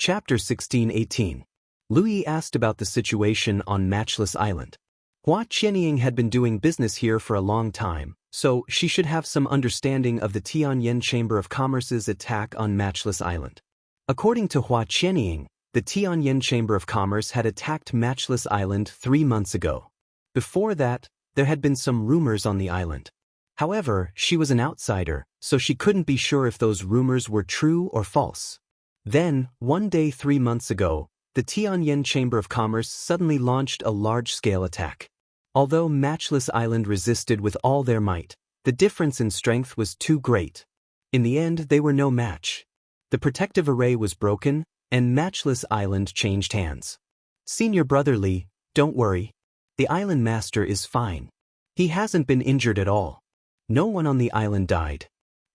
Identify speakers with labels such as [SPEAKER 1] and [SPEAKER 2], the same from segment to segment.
[SPEAKER 1] Chapter 16-18. Louis asked about the situation on Matchless Island. Hua Qianying had been doing business here for a long time, so she should have some understanding of the Tianyan Chamber of Commerce's attack on Matchless Island. According to Hua Qianying, the Tianyan Chamber of Commerce had attacked Matchless Island 3 months ago. Before that, there had been some rumors on the island. However, she was an outsider, so she couldn't be sure if those rumors were true or false. Then, one day 3 months ago, the Tianyan Chamber of Commerce suddenly launched a large-scale attack. Although Matchless Island resisted with all their might, the difference in strength was too great. In the end, they were no match. The protective array was broken, and Matchless Island changed hands. Senior Brother Li, don't worry. The island master is fine. He hasn't been injured at all. No one on the island died.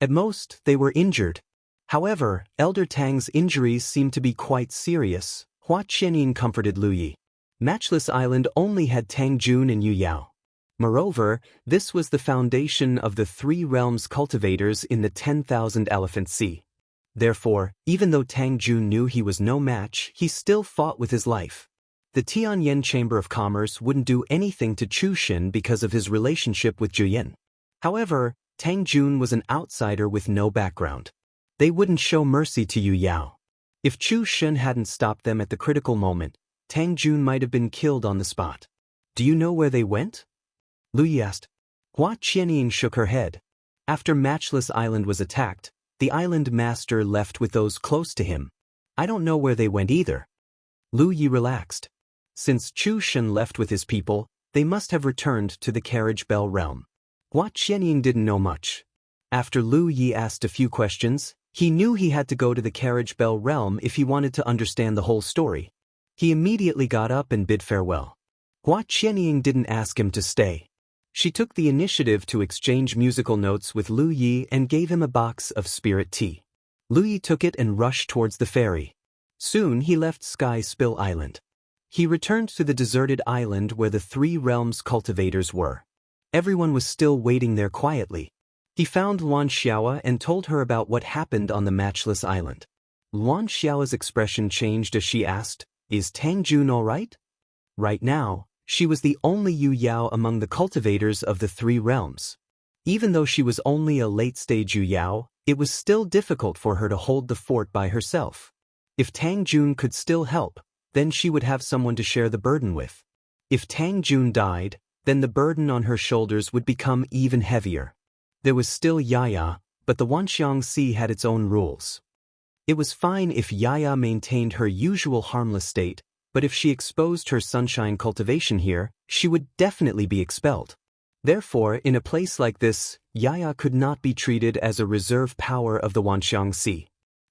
[SPEAKER 1] At most, they were injured. However, Elder Tang's injuries seemed to be quite serious. Hua Qianying comforted Lu Yi. Matchless Island only had Tang Jun and Yu Yao. Moreover, this was the foundation of the 3 realms cultivators in the 10,000 Elephant Sea. Therefore, even though Tang Jun knew he was no match, he still fought with his life. The Tianyan Chamber of Commerce wouldn't do anything to Chu Xin because of his relationship with Juyin. However, Tang Jun was an outsider with no background. They wouldn't show mercy to Yu Yao. If Chu Xin hadn't stopped them at the critical moment, Tang Jun might have been killed on the spot. Do you know where they went? Lu Yi asked. Hua Qianying shook her head. After Matchless Island was attacked, the island master left with those close to him. I don't know where they went either. Lu Yi relaxed. Since Chu Xin left with his people, they must have returned to the Carriage Bell realm. Hua Qianying didn't know much. After Lu Yi asked a few questions, he knew he had to go to the Carriage Bell realm if he wanted to understand the whole story. He immediately got up and bid farewell. Hua Qianying didn't ask him to stay. She took the initiative to exchange musical notes with Lu Yi and gave him a box of spirit tea. Lu Yi took it and rushed towards the ferry. Soon he left Sky Spill Island. He returned to the deserted island where the 3 realms cultivators were. Everyone was still waiting there quietly. He found Luan Xiaoa and told her about what happened on the Matchless Island. Luan Xiaoa's expression changed as she asked, "Is Tang Jun all right?" Right now, she was the only Yu Yao among the cultivators of the 3 realms. Even though she was only a late-stage Yu Yao, it was still difficult for her to hold the fort by herself. If Tang Jun could still help, then she would have someone to share the burden with. If Tang Jun died, then the burden on her shoulders would become even heavier. There was still Yaya, but the Wanxiang Sea had its own rules. It was fine if Yaya maintained her usual harmless state, but if she exposed her sunshine cultivation here, she would definitely be expelled. Therefore, in a place like this, Yaya could not be treated as a reserve power of the Wanxiang Sea.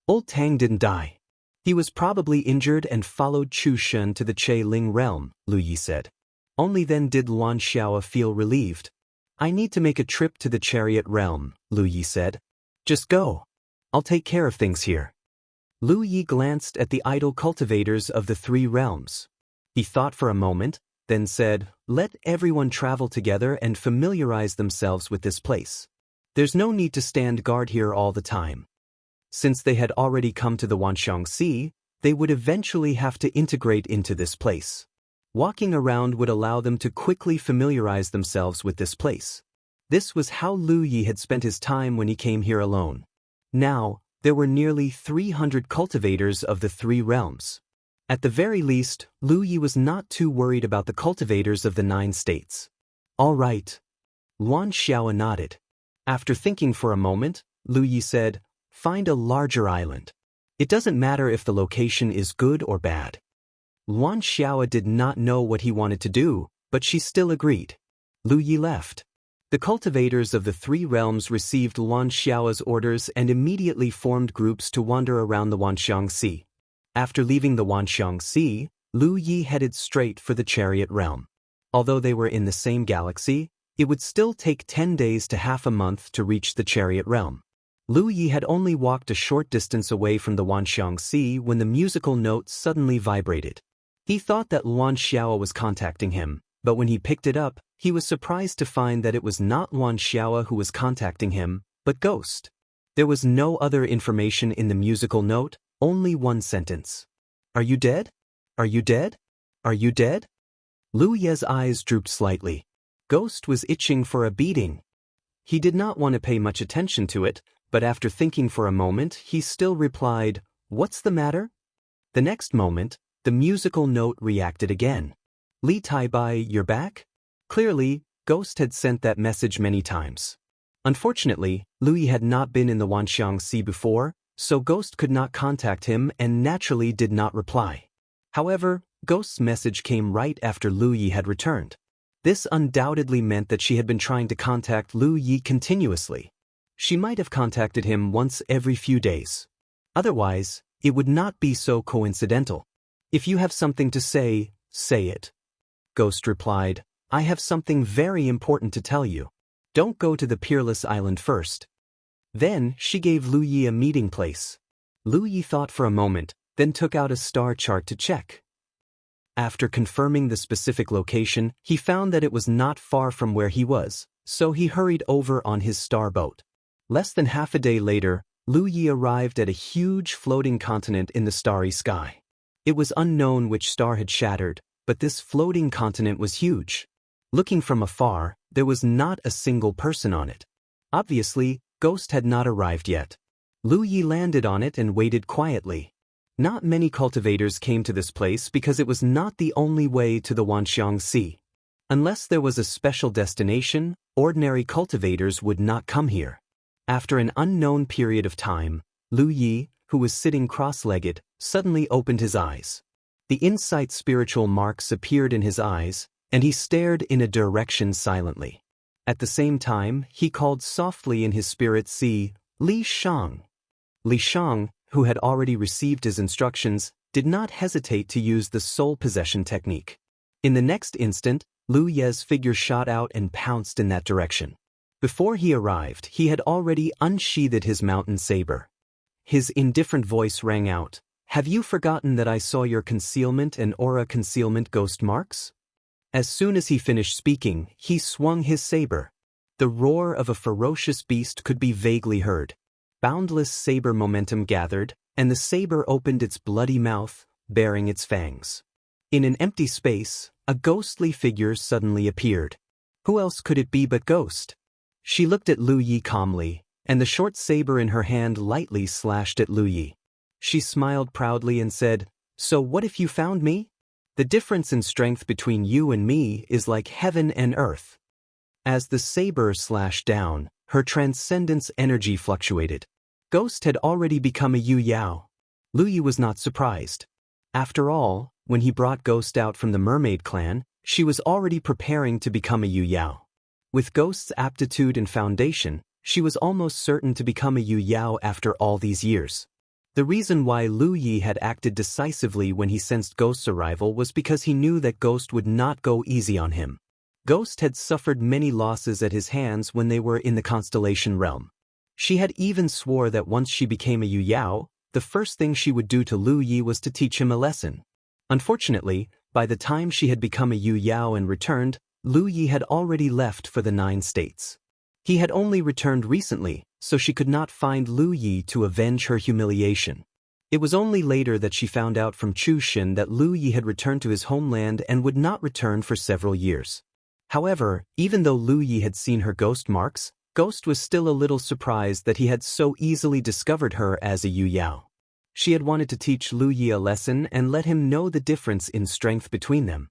[SPEAKER 1] Old Tang didn't die. He was probably injured and followed Chu Xin to the Che Ling realm, Lu Yi said. Only then did Luan Xiaoa feel relieved. I need to make a trip to the Chariot realm, Lu Yi said. Just go. I'll take care of things here. Lu Yi glanced at the idle cultivators of the 3 realms. He thought for a moment, then said, let everyone travel together and familiarize themselves with this place. There's no need to stand guard here all the time. Since they had already come to the Wanxiang Sea, they would eventually have to integrate into this place. Walking around would allow them to quickly familiarize themselves with this place. This was how Lu Yi had spent his time when he came here alone. Now, there were nearly 300 cultivators of the 3 realms. At the very least, Lu Yi was not too worried about the cultivators of the 9 states. All right. Luan Xiaoa nodded. After thinking for a moment, Lu Yi said, find a larger island. It doesn't matter if the location is good or bad. Luan Xiaoa did not know what he wanted to do, but she still agreed. Lu Yi left. The cultivators of the 3 realms received Luan Xiaoa's orders and immediately formed groups to wander around the Wanxiang Sea. After leaving the Wanxiang Sea, Lu Yi headed straight for the Chariot realm. Although they were in the same galaxy, it would still take 10 days to half a month to reach the Chariot realm. Lu Yi had only walked a short distance away from the Wanxiang Sea when the musical note suddenly vibrated. He thought that Luan Xiaoa was contacting him, but when he picked it up, he was surprised to find that it was not Luan Xiaoa who was contacting him, but Ghost. There was no other information in the musical note, only one sentence. Are you dead? Are you dead? Are you dead? Lu Ye's eyes drooped slightly. Ghost was itching for a beating. He did not want to pay much attention to it, but after thinking for a moment, he still replied, "What's the matter?" The next moment, the musical note reacted again. "Li Taibai, you're back?" Clearly, Ghost had sent that message many times. Unfortunately, Lui had not been in the Wanxiang Sea before, so Ghost could not contact him and naturally did not reply. However, Ghost's message came right after Lu Yi had returned. This undoubtedly meant that she had been trying to contact Lu Yi continuously. She might have contacted him once every few days. Otherwise, it would not be so coincidental. "If you have something to say, say it." Ghost replied, "I have something very important to tell you. Don't go to the Peerless Island first." Then she gave Lu Yi a meeting place. Lu Yi thought for a moment, then took out a star chart to check. After confirming the specific location, he found that it was not far from where he was, so he hurried over on his star boat. Less than half a day later, Lu Yi arrived at a huge floating continent in the starry sky. It was unknown which star had shattered, but this floating continent was huge. Looking from afar, there was not a single person on it. Obviously, Ghost had not arrived yet. Lu Yi landed on it and waited quietly. Not many cultivators came to this place because it was not the only way to the Wanxiang Sea. Unless there was a special destination, ordinary cultivators would not come here. After an unknown period of time, Lu Yi, who was sitting cross-legged, suddenly opened his eyes. The insight spiritual marks appeared in his eyes, and he stared in a direction silently. At the same time, he called softly in his spirit sea, "Li Shang." Li Shang, who had already received his instructions, did not hesitate to use the soul possession technique. In the next instant, Lu Ye's figure shot out and pounced in that direction. Before he arrived, he had already unsheathed his mountain saber. His indifferent voice rang out, "Have you forgotten that I saw your concealment and aura concealment ghost marks?" As soon as he finished speaking, he swung his saber. The roar of a ferocious beast could be vaguely heard. Boundless saber momentum gathered, and the saber opened its bloody mouth, baring its fangs. In an empty space, a ghostly figure suddenly appeared. Who else could it be but Ghost? She looked at Lu Yi calmly, and the short saber in her hand lightly slashed at Lu Yi. She smiled proudly and said, "So what if you found me? The difference in strength between you and me is like heaven and earth." As the saber slashed down, her transcendence energy fluctuated. Ghost had already become a Yu Yao. Lu Yi was not surprised. After all, when he brought Ghost out from the mermaid clan, she was already preparing to become a Yu Yao. With Ghost's aptitude and foundation, she was almost certain to become a Yu Yao after all these years. The reason why Lu Yi had acted decisively when he sensed Ghost's arrival was because he knew that Ghost would not go easy on him. Ghost had suffered many losses at his hands when they were in the constellation realm. She had even swore that once she became a Yu Yao, the first thing she would do to Lu Yi was to teach him a lesson. Unfortunately, by the time she had become a Yu Yao and returned, Lu Yi had already left for the 9 states. He had only returned recently, so she could not find Lu Yi to avenge her humiliation. It was only later that she found out from Chu Xin that Lu Yi had returned to his homeland and would not return for several years. However, even though Lu Yi had seen her ghost marks, Ghost was still a little surprised that he had so easily discovered her as a Yu Yao. She had wanted to teach Lu Yi a lesson and let him know the difference in strength between them.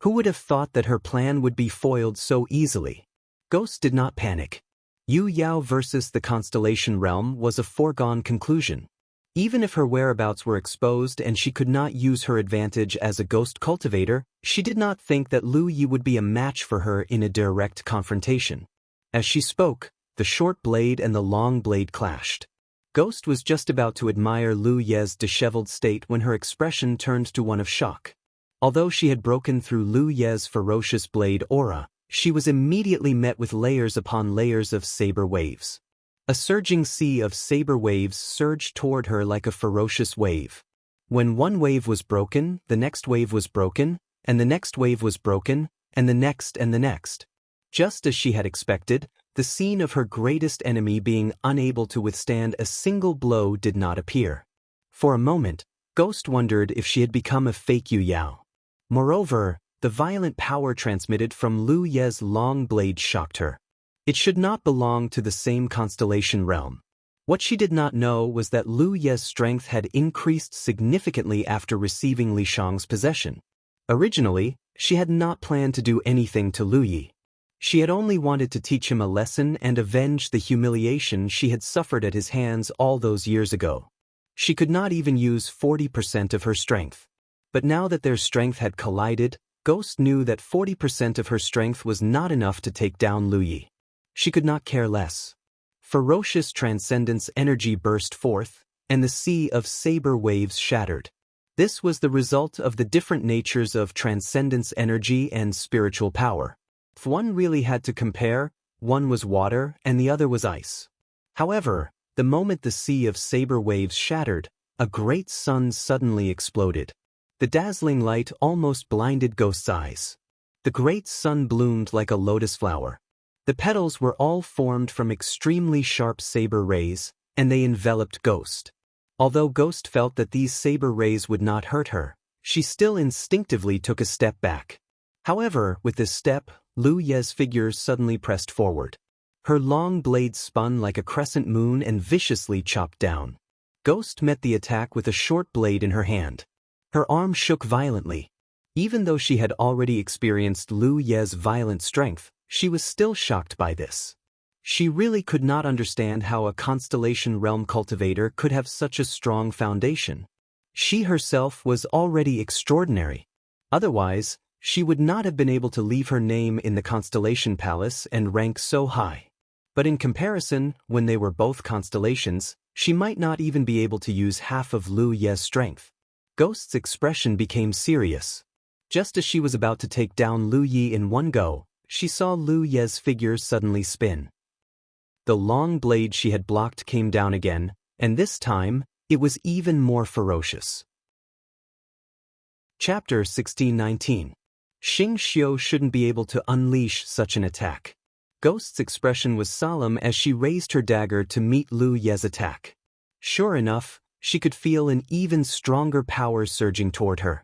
[SPEAKER 1] Who would have thought that her plan would be foiled so easily? Ghost did not panic. Yu Yao versus the constellation realm was a foregone conclusion. Even if her whereabouts were exposed and she could not use her advantage as a ghost cultivator, she did not think that Lu Yi would be a match for her in a direct confrontation. As she spoke, the short blade and the long blade clashed. Ghost was just about to admire Lu Ye's disheveled state when her expression turned to one of shock. Although she had broken through Lu Ye's ferocious blade aura, she was immediately met with layers upon layers of saber waves. A surging sea of saber waves surged toward her like a ferocious wave. When one wave was broken, the next wave was broken, and the next wave was broken, and the next and the next. Just as she had expected, the scene of her greatest enemy being unable to withstand a single blow did not appear. For a moment, Ghost wondered if she had become a fake Yu Yao. Moreover, the violent power transmitted from Lu Ye's long blade shocked her. It should not belong to the same constellation realm. What she did not know was that Lu Ye's strength had increased significantly after receiving Li Shang's possession. Originally, she had not planned to do anything to Lu Yi. She had only wanted to teach him a lesson and avenge the humiliation she had suffered at his hands all those years ago. She could not even use 40% of her strength. But now that their strength had collided, Ghost knew that 40% of her strength was not enough to take down Lu Yi. She could not care less. Ferocious transcendence energy burst forth, and the sea of saber waves shattered. This was the result of the different natures of transcendence energy and spiritual power. If one really had to compare, one was water and the other was ice. However, the moment the sea of saber waves shattered, a great sun suddenly exploded. The dazzling light almost blinded Ghost's eyes. The great sun bloomed like a lotus flower. The petals were all formed from extremely sharp saber rays, and they enveloped Ghost. Although Ghost felt that these saber rays would not hurt her, she still instinctively took a step back. However, with this step, Lu Ye's figure suddenly pressed forward. Her long blade spun like a crescent moon and viciously chopped down. Ghost met the attack with a short blade in her hand. Her arm shook violently. Even though she had already experienced Lu Ye's violent strength, she was still shocked by this. She really could not understand how a constellation realm cultivator could have such a strong foundation. She herself was already extraordinary. Otherwise, she would not have been able to leave her name in the Constellation Palace and rank so high. But in comparison, when they were both constellations, she might not even be able to use half of Lu Ye's strength. Ghost's expression became serious. Just as she was about to take down Lu Yi in one go, she saw Lu Ye's figure suddenly spin. The long blade she had blocked came down again, and this time, it was even more ferocious. Chapter 1619. Xing Xiu shouldn't be able to unleash such an attack. Ghost's expression was solemn as she raised her dagger to meet Lu Ye's attack. Sure enough, she could feel an even stronger power surging toward her.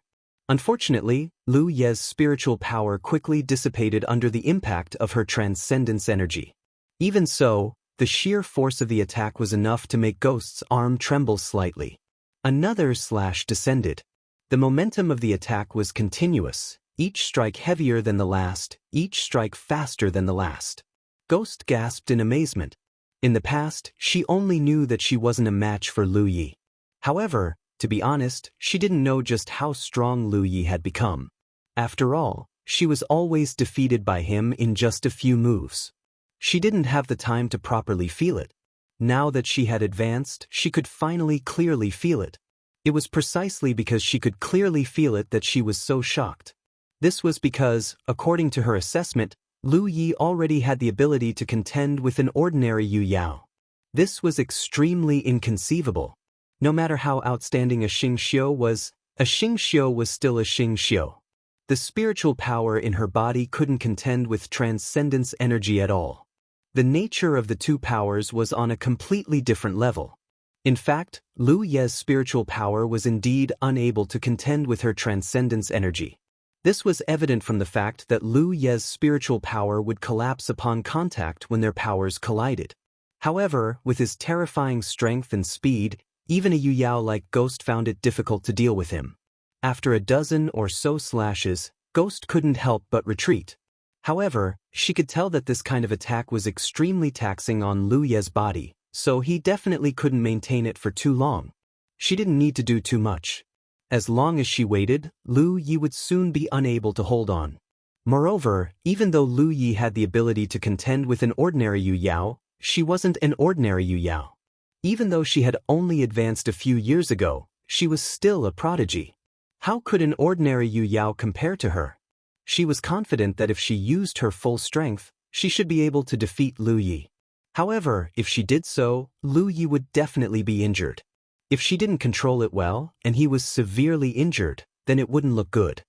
[SPEAKER 1] Unfortunately, Lu Ye's spiritual power quickly dissipated under the impact of her transcendence energy. Even so, the sheer force of the attack was enough to make Ghost's arm tremble slightly. Another slash descended. The momentum of the attack was continuous, each strike heavier than the last, each strike faster than the last. Ghost gasped in amazement. In the past, she only knew that she wasn't a match for Lu Yi. However, to be honest, she didn't know just how strong Lu Yi had become. After all, she was always defeated by him in just a few moves. She didn't have the time to properly feel it. Now that she had advanced, she could finally clearly feel it. It was precisely because she could clearly feel it that she was so shocked. This was because, according to her assessment, Lu Yi already had the ability to contend with an ordinary Yu Yao. This was extremely inconceivable. No matter how outstanding a Xing Xiu was still a Xing Xiu. The spiritual power in her body couldn't contend with transcendence energy at all. The nature of the two powers was on a completely different level. In fact, Lu Ye's spiritual power was indeed unable to contend with her transcendence energy. This was evident from the fact that Lu Ye's spiritual power would collapse upon contact when their powers collided. However, with his terrifying strength and speed, even a Yu Yao like Ghost found it difficult to deal with him. After a dozen or so slashes, Ghost couldn't help but retreat. However, she could tell that this kind of attack was extremely taxing on Lu Ye's body, so he definitely couldn't maintain it for too long. She didn't need to do too much. As long as she waited, Lu Yi would soon be unable to hold on. Moreover, even though Lu Yi had the ability to contend with an ordinary Yu Yao, she wasn't an ordinary Yu Yao. Even though she had only advanced a few years ago, she was still a prodigy. How could an ordinary Yu Yao compare to her? She was confident that if she used her full strength, she should be able to defeat Lu Yi. However, if she did so, Lu Yi would definitely be injured. If she didn't control it well, and he was severely injured, then it wouldn't look good.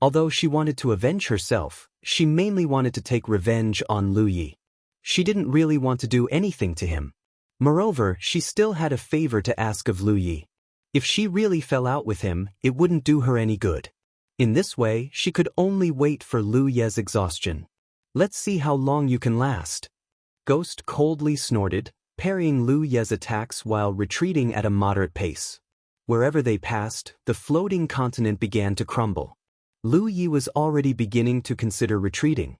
[SPEAKER 1] Although she wanted to avenge herself, she mainly wanted to take revenge on Lu Yi. She didn't really want to do anything to him. Moreover, she still had a favor to ask of Lu Yi. If she really fell out with him, it wouldn't do her any good. In this way, she could only wait for Lu Ye's exhaustion. Let's see how long you can last. Ghost coldly snorted, parrying Lu Ye's attacks while retreating at a moderate pace. Wherever they passed, the floating continent began to crumble. Lu Yi was already beginning to consider retreating.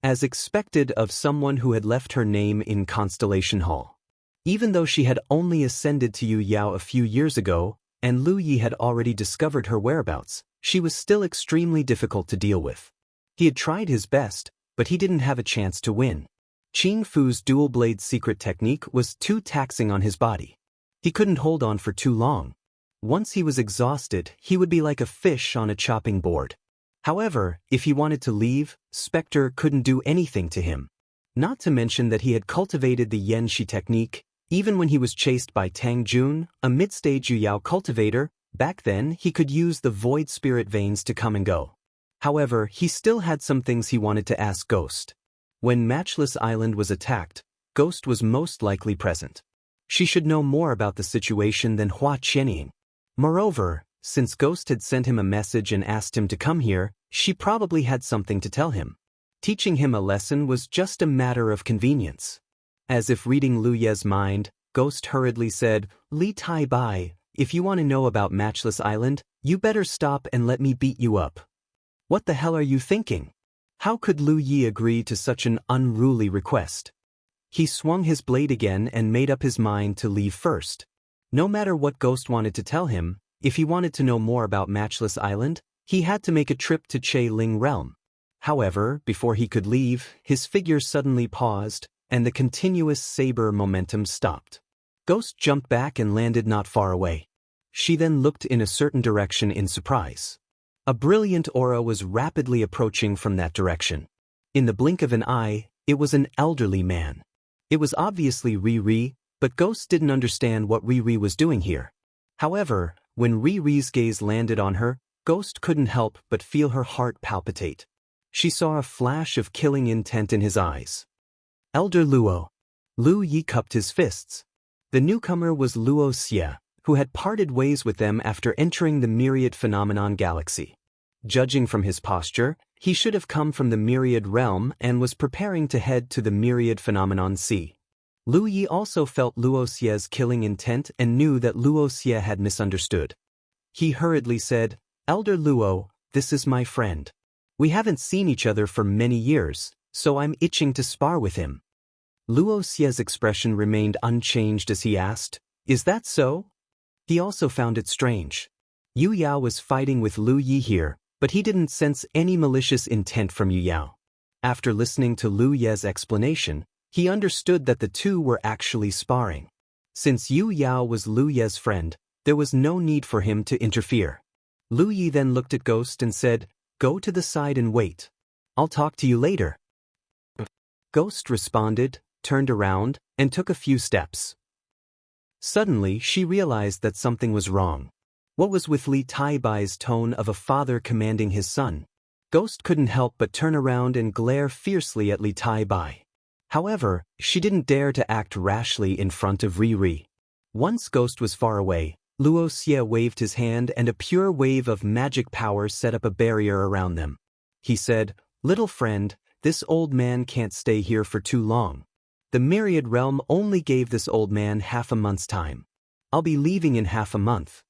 [SPEAKER 1] As expected of someone who had left her name in Constellation Hall. Even though she had only ascended to Yu Yao a few years ago, and Lu Yi had already discovered her whereabouts, she was still extremely difficult to deal with. He had tried his best, but he didn't have a chance to win. Qing Fu's dual-blade secret technique was too taxing on his body. He couldn't hold on for too long. Once he was exhausted, he would be like a fish on a chopping board. However, if he wanted to leave, Spectre couldn't do anything to him. Not to mention that he had cultivated the Yen Shi technique, even when he was chased by Tang Jun, a mid-stage Yu Yao cultivator. Back then he could use the void spirit veins to come and go. However, he still had some things he wanted to ask Ghost. When Matchless Island was attacked, Ghost was most likely present. She should know more about the situation than Hua Qianying. Moreover, since Ghost had sent him a message and asked him to come here, she probably had something to tell him. Teaching him a lesson was just a matter of convenience. As if reading Lu Ye's mind, Ghost hurriedly said, "Li Tai Bai, if you want to know about Matchless Island, you better stop and let me beat you up." What the hell are you thinking? How could Lu Yi agree to such an unruly request? He swung his blade again and made up his mind to leave first. No matter what Ghost wanted to tell him, if he wanted to know more about Matchless Island, he had to make a trip to Che Ling Realm. However, before he could leave, his figure suddenly paused, and the continuous saber momentum stopped. Ghost jumped back and landed not far away. She then looked in a certain direction in surprise. A brilliant aura was rapidly approaching from that direction. In the blink of an eye, it was an elderly man. It was obviously Riri, but Ghost didn't understand what Riri was doing here. However, when Riri's gaze landed on her, Ghost couldn't help but feel her heart palpitate. She saw a flash of killing intent in his eyes. Elder Luo. Lu Yi cupped his fists. The newcomer was Luo Xie, who had parted ways with them after entering the Myriad Phenomenon Galaxy. Judging from his posture, he should have come from the Myriad Realm and was preparing to head to the Myriad Phenomenon Sea. Lu Yi also felt Luo Xie's killing intent and knew that Luo Xie had misunderstood. He hurriedly said, "Elder Luo, this is my friend. We haven't seen each other for many years, so I'm itching to spar with him." Luo Xie's expression remained unchanged as he asked, "Is that so?" He also found it strange. Yu Yao was fighting with Lu Yi here, but he didn't sense any malicious intent from Yu Yao. After listening to Lu Ye's explanation, he understood that the two were actually sparring. Since Yu Yao was Lu Ye's friend, there was no need for him to interfere. Lu Yi then looked at Ghost and said, "Go to the side and wait. I'll talk to you later." Ghost responded, turned around, and took a few steps. Suddenly, she realized that something was wrong. What was with Li Tai Bai's tone of a father commanding his son? Ghost couldn't help but turn around and glare fiercely at Li Tai Bai. However, she didn't dare to act rashly in front of Riri. Once Ghost was far away, Luo Xie waved his hand and a pure wave of magic power set up a barrier around them. He said, "Little friend, this old man can't stay here for too long. The Myriad Realm only gave this old man half a month's time. I'll be leaving in half a month."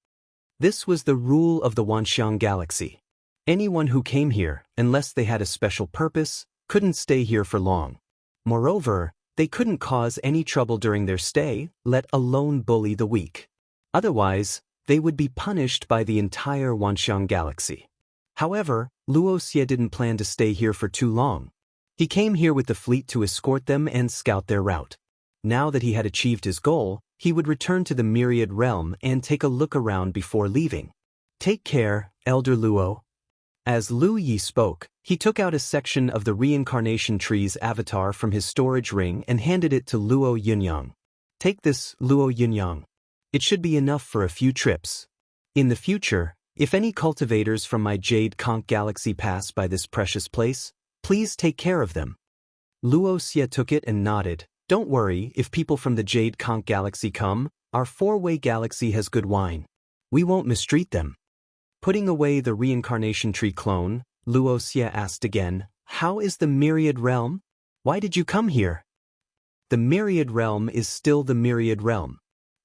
[SPEAKER 1] This was the rule of the Wanxiang Galaxy. Anyone who came here, unless they had a special purpose, couldn't stay here for long. Moreover, they couldn't cause any trouble during their stay, let alone bully the weak. Otherwise, they would be punished by the entire Wanxiang Galaxy. However, Luo Xie didn't plan to stay here for too long. He came here with the fleet to escort them and scout their route. Now that he had achieved his goal, he would return to the Myriad Realm and take a look around before leaving. "Take care, Elder Luo." As Lu Yi spoke, he took out a section of the reincarnation tree's avatar from his storage ring and handed it to Luo Yunyang. "Take this, Luo Yunyang. It should be enough for a few trips. In the future, if any cultivators from my Jade Conch Galaxy pass by this precious place, please take care of them." Luo Xie took it and nodded. "Don't worry, if people from the Jade Conch Galaxy come, our four-way galaxy has good wine." We won't mistreat them. Putting away the reincarnation tree clone, Luo Xie asked again, how is the Myriad Realm? Why did you come here? The Myriad Realm is still the Myriad Realm.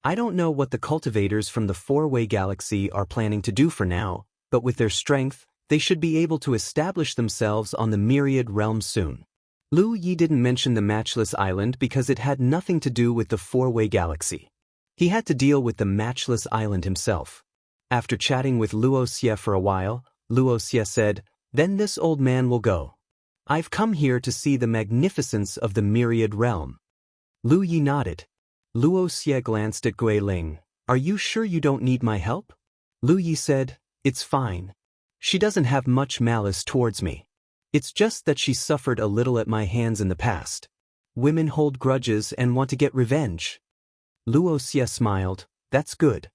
[SPEAKER 1] I don't know what the cultivators from the four-way galaxy are planning to do for now, but with their strength, they should be able to establish themselves on the Myriad Realm soon. Lu Yi didn't mention the Matchless Island because it had nothing to do with the four-way galaxy. He had to deal with the Matchless Island himself. After chatting with Luo Xie for a while, Luo Xie said, then this old man will go. I've come here to see the magnificence of the Myriad Realm. Lu Yi nodded. Luo Xie glanced at Gui Ling. Are you sure you don't need my help? Lu Yi said, it's fine. She doesn't have much malice towards me. It's just that she suffered a little at my hands in the past. Women hold grudges and want to get revenge. Luo Xie smiled, that's good.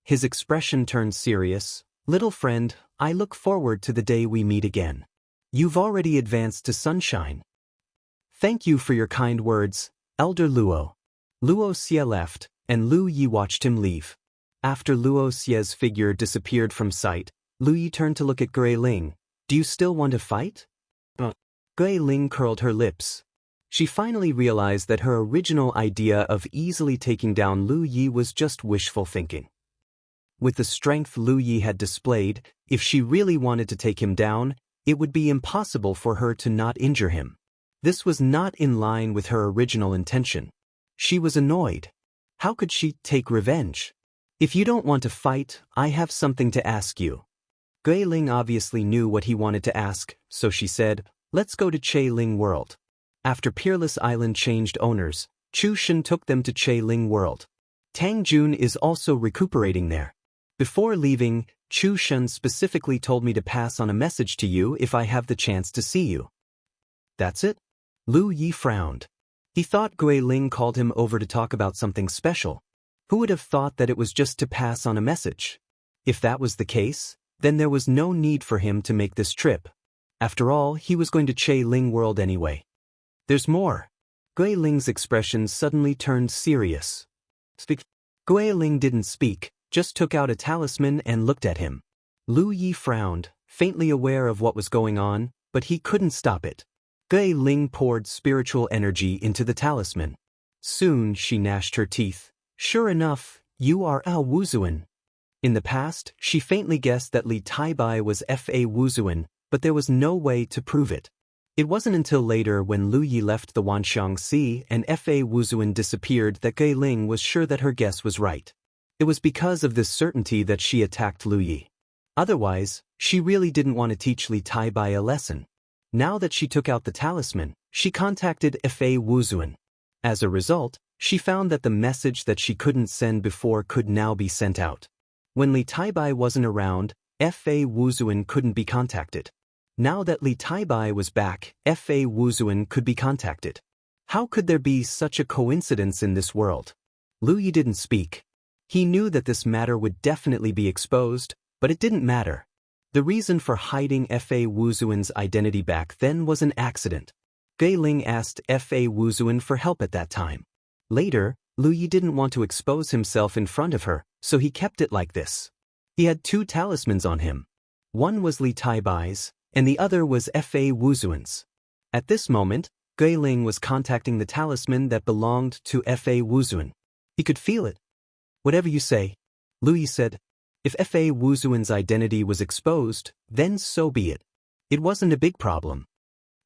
[SPEAKER 1] His expression turned serious. Little friend, I look forward to the day we meet again. You've already advanced to sunshine. Thank you for your kind words, Elder Luo. Luo Xie left, and Lu Yi watched him leave. After Luo Xie's figure disappeared from sight, Lu Yi turned to look at Gui Ling. Do you still want to fight? Gui Ling curled her lips. She finally realized that her original idea of easily taking down Lu Yi was just wishful thinking. With the strength Lu Yi had displayed, if she really wanted to take him down, it would be impossible for her to not injure him. This was not in line with her original intention. She was annoyed. How could she take revenge? If you don't want to fight, I have something to ask you. Gui Ling obviously knew what he wanted to ask, so she said, let's go to Che Ling World. After Peerless Island changed owners, Chu Shen took them to Che Ling World. Tang Jun is also recuperating there. Before leaving, Chu Shen specifically told me to pass on a message to you if I have the chance to see you. That's it? Lu Yi frowned. He thought Gui Ling called him over to talk about something special. Who would have thought that it was just to pass on a message? If that was the case, then there was no need for him to make this trip. After all, he was going to Che Ling World anyway. There's more. Gui Ling's expression suddenly turned serious. Gui Ling didn't speak, just took out a talisman and looked at him. Lu Yi frowned, faintly aware of what was going on, but he couldn't stop it. Gui Ling poured spiritual energy into the talisman. Soon she gnashed her teeth. Sure enough, you are a Wuzuan. In the past, she faintly guessed that Li Taibai was Fa Wuzuan, but there was no way to prove it. It wasn't until later when Lu Yi left the Wanxiang Sea and Fa Wuzuan disappeared that Gui Ling was sure that her guess was right. It was because of this certainty that she attacked Lu Yi. Otherwise, she really didn't want to teach Li Taibai a lesson. Now that she took out the talisman, she contacted Fa Wuzuan. As a result, she found that the message that she couldn't send before could now be sent out. When Li Taibai wasn't around, Fa Wuzuan couldn't be contacted. Now that Li Taibai was back, Fa Wuzuan could be contacted. How could there be such a coincidence in this world? Lu Yi didn't speak. He knew that this matter would definitely be exposed, but it didn't matter. The reason for hiding Fa Wuzuan's identity back then was an accident. Gui Ling asked Fa Wuzuan for help at that time. Later, Lu Yi didn't want to expose himself in front of her, so he kept it like this. He had two talismans on him. One was Li Taibai's, and the other was Fa Wuzuan's. At this moment, Gui Ling was contacting the talisman that belonged to Fa Wuzuan. He could feel it. Whatever you say, Lu Yi said. If Fa Wuzuan's identity was exposed, then so be it. It wasn't a big problem.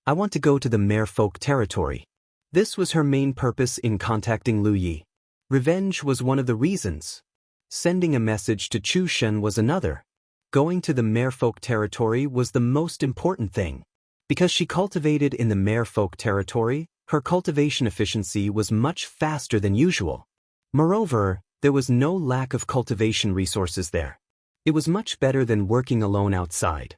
[SPEAKER 1] I want to go to the merfolk territory. This was her main purpose in contacting Lu Yi. Revenge was one of the reasons. Sending a message to Chu Shen was another. Going to the merfolk territory was the most important thing. Because she cultivated in the merfolk territory, her cultivation efficiency was much faster than usual. Moreover, there was no lack of cultivation resources there. It was much better than working alone outside.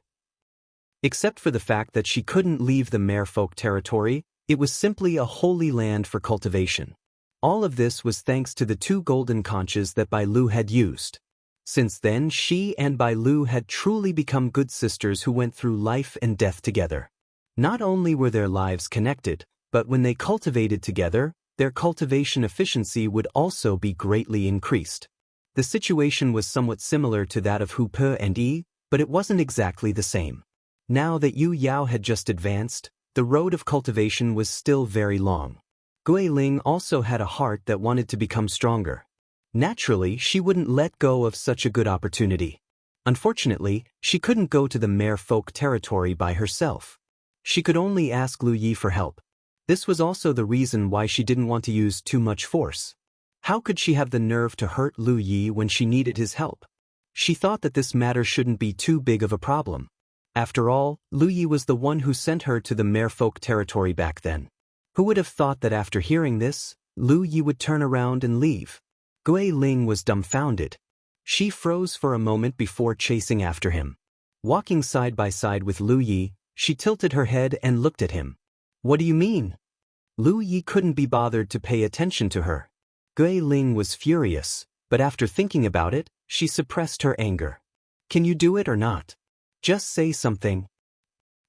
[SPEAKER 1] Except for the fact that she couldn't leave the merfolk territory, it was simply a holy land for cultivation. All of this was thanks to the two golden conches that Bai Lu had used. Since then, she and Bai Lu had truly become good sisters who went through life and death together. Not only were their lives connected, but when they cultivated together, their cultivation efficiency would also be greatly increased. The situation was somewhat similar to that of Hu Pe and Yi, but it wasn't exactly the same. Now that Yu Yao had just advanced, the road of cultivation was still very long. Gui Ling also had a heart that wanted to become stronger. Naturally, she wouldn't let go of such a good opportunity. Unfortunately, she couldn't go to the merfolk territory by herself. She could only ask Lu Yi for help. This was also the reason why she didn't want to use too much force. How could she have the nerve to hurt Lu Yi when she needed his help? She thought that this matter shouldn't be too big of a problem. After all, Lu Yi was the one who sent her to the merfolk territory back then. Who would have thought that after hearing this, Lu Yi would turn around and leave? Gui Ling was dumbfounded. She froze for a moment before chasing after him. Walking side by side with Lu Yi, she tilted her head and looked at him. What do you mean? Lu Yi couldn't be bothered to pay attention to her. Gui Ling was furious, but after thinking about it, she suppressed her anger. Can you do it or not? Just say something.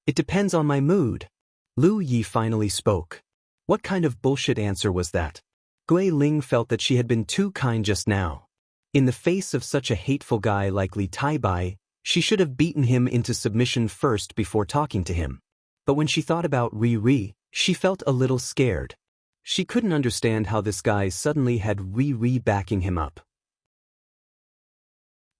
[SPEAKER 1] It depends on my mood. Lu Yi finally spoke. What kind of bullshit answer was that? Gui Ling felt that she had been too kind just now. In the face of such a hateful guy like Li Taibai, she should have beaten him into submission first before talking to him. But when she thought about Ri, she felt a little scared. She couldn't understand how this guy suddenly had Ri backing him up.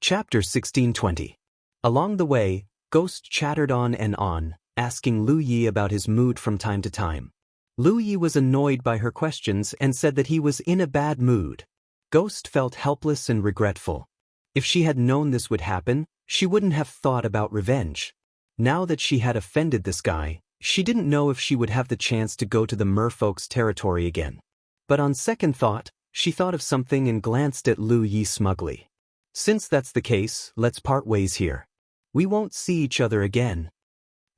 [SPEAKER 1] Chapter 1620. Along the way, Ghost chattered on and on, asking Lu Yi about his mood from time to time. Lu Yi was annoyed by her questions and said that he was in a bad mood. Ghost felt helpless and regretful. If she had known this would happen, she wouldn't have thought about revenge. Now that she had offended this guy, she didn't know if she would have the chance to go to the merfolk's territory again. But on second thought, she thought of something and glanced at Lu Yi smugly. Since that's the case, let's part ways here. We won't see each other again.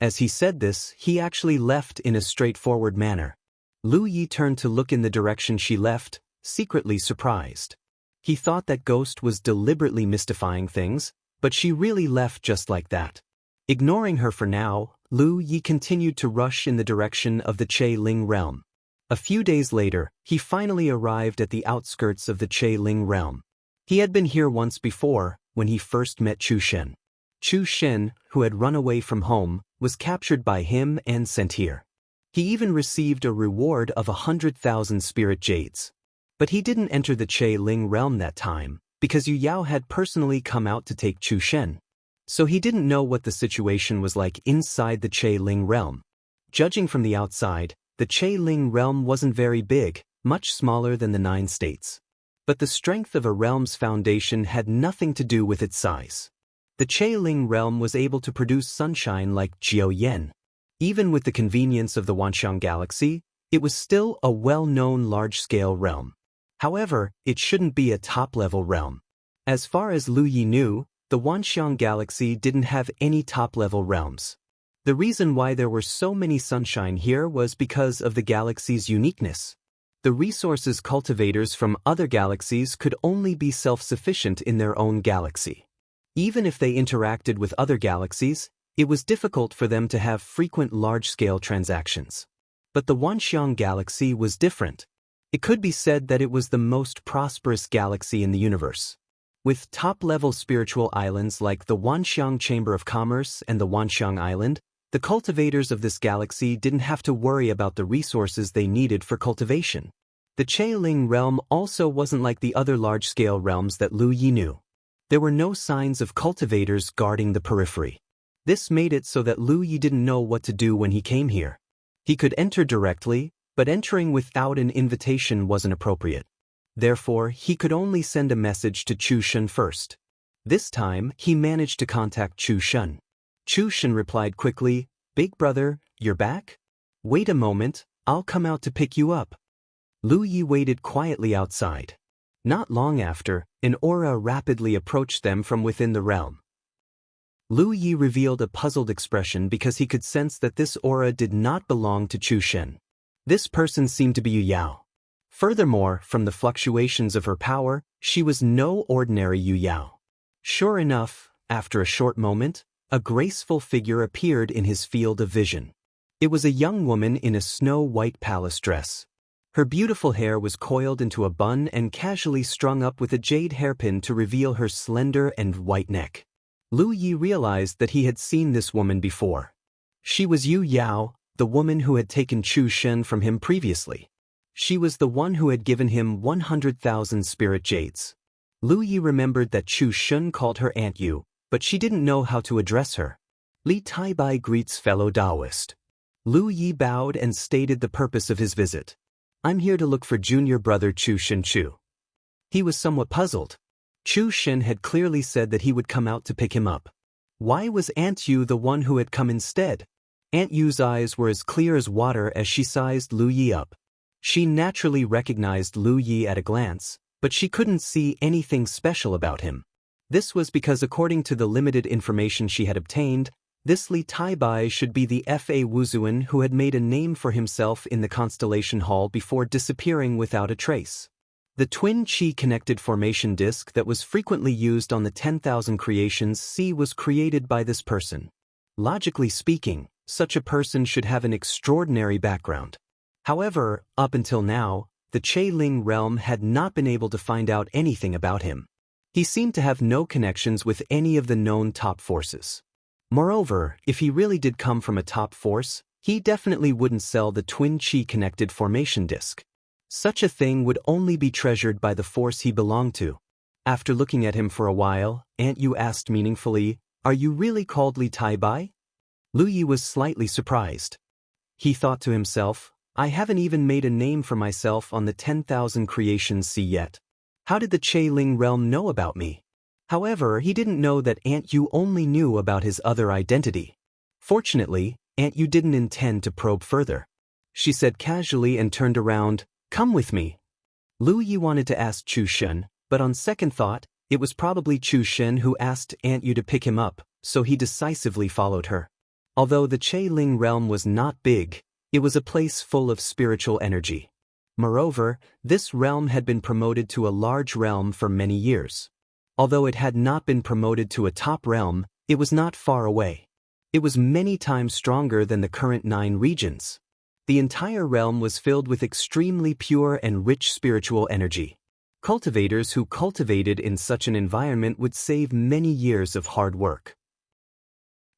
[SPEAKER 1] As he said this, he actually left in a straightforward manner. Lu Yi turned to look in the direction she left, secretly surprised. He thought that Ghost was deliberately mystifying things, but she really left just like that. Ignoring her for now, Lu Yi continued to rush in the direction of the Che Ling realm. A few days later, he finally arrived at the outskirts of the Che Ling realm. He had been here once before, when he first met Chu Shen. Chu Shen, who had run away from home, was captured by him and sent here. He even received a reward of 100,000 spirit jades. But he didn't enter the Che Ling realm that time, because Yu Yao had personally come out to take Chu Shen. So he didn't know what the situation was like inside the Che Ling realm. Judging from the outside, the Che Ling realm wasn't very big, much smaller than the 9 states. But the strength of a realm's foundation had nothing to do with its size. The Che Ling realm was able to produce sunshine like Jiao Yan. Even with the convenience of the Wanxiang galaxy, it was still a well-known large-scale realm. However, it shouldn't be a top-level realm. As far as Lu Yi knew, the Wanxiang galaxy didn't have any top-level realms. The reason why there were so many sunshine here was because of the galaxy's uniqueness. The resources cultivators from other galaxies could only be self-sufficient in their own galaxy. Even if they interacted with other galaxies, it was difficult for them to have frequent large-scale transactions. But the Wanxiang galaxy was different. It could be said that it was the most prosperous galaxy in the universe. With top-level spiritual islands like the Wanxiang Chamber of Commerce and the Wanxiang Island, the cultivators of this galaxy didn't have to worry about the resources they needed for cultivation. The Che Ling realm also wasn't like the other large-scale realms that Lu Yi knew. There were no signs of cultivators guarding the periphery. This made it so that Lu Yi didn't know what to do when he came here. He could enter directly, but entering without an invitation wasn't appropriate. Therefore, he could only send a message to Chu Shen first. This time, he managed to contact Chu Shen. Chu Shen replied quickly, "Big brother, you're back? Wait a moment, I'll come out to pick you up." Lu Yi waited quietly outside. Not long after, an aura rapidly approached them from within the realm. Lu Yi revealed a puzzled expression because he could sense that this aura did not belong to Chu Shen. This person seemed to be Yu Yao. Furthermore, from the fluctuations of her power, she was no ordinary Yu Yao. Sure enough, after a short moment, a graceful figure appeared in his field of vision. It was a young woman in a snow-white palace dress. Her beautiful hair was coiled into a bun and casually strung up with a jade hairpin to reveal her slender and white neck. Lu Yi realized that he had seen this woman before. She was Yu Yao, the woman who had taken Chu Shen from him previously. She was the one who had given him 100,000 spirit jades. Lu Yi remembered that Chu Shen called her Aunt Yu, but she didn't know how to address her. Li Taibai greets fellow Taoist. Lu Yi bowed and stated the purpose of his visit. I'm here to look for junior brother Chu Shen Chu. He was somewhat puzzled. Chu Shen had clearly said that he would come out to pick him up. Why was Aunt Yu the one who had come instead? Aunt Yu's eyes were as clear as water as she sized Lu Yi up. She naturally recognized Lu Yi at a glance, but she couldn't see anything special about him. This was because according to the limited information she had obtained, this Li Taibai should be the Fa Wuzuan who had made a name for himself in the Constellation Hall before disappearing without a trace. The twin chi-connected formation disk that was frequently used on the 10,000 creations C was created by this person. Logically speaking, such a person should have an extraordinary background. However, up until now, the Che Ling realm had not been able to find out anything about him. He seemed to have no connections with any of the known top forces. Moreover, if he really did come from a top force, he definitely wouldn't sell the twin chi-connected formation disk. Such a thing would only be treasured by the force he belonged to. After looking at him for a while, Aunt Yu asked meaningfully, "Are you really called Li Taibai?" Lu Yi was slightly surprised. He thought to himself, I haven't even made a name for myself on the 10,000 creations C yet. How did the Che Ling realm know about me? However, he didn't know that Aunt Yu only knew about his other identity. Fortunately, Aunt Yu didn't intend to probe further. She said casually and turned around, "Come with me." Lu Yi wanted to ask Chu Shen, but on second thought, it was probably Chu Shen who asked Aunt Yu to pick him up, so he decisively followed her. Although the Che Ling realm was not big, it was a place full of spiritual energy. Moreover, this realm had been promoted to a large realm for many years. Although it had not been promoted to a top realm, it was not far away. It was many times stronger than the current 9 regions. The entire realm was filled with extremely pure and rich spiritual energy. Cultivators who cultivated in such an environment would save many years of hard work.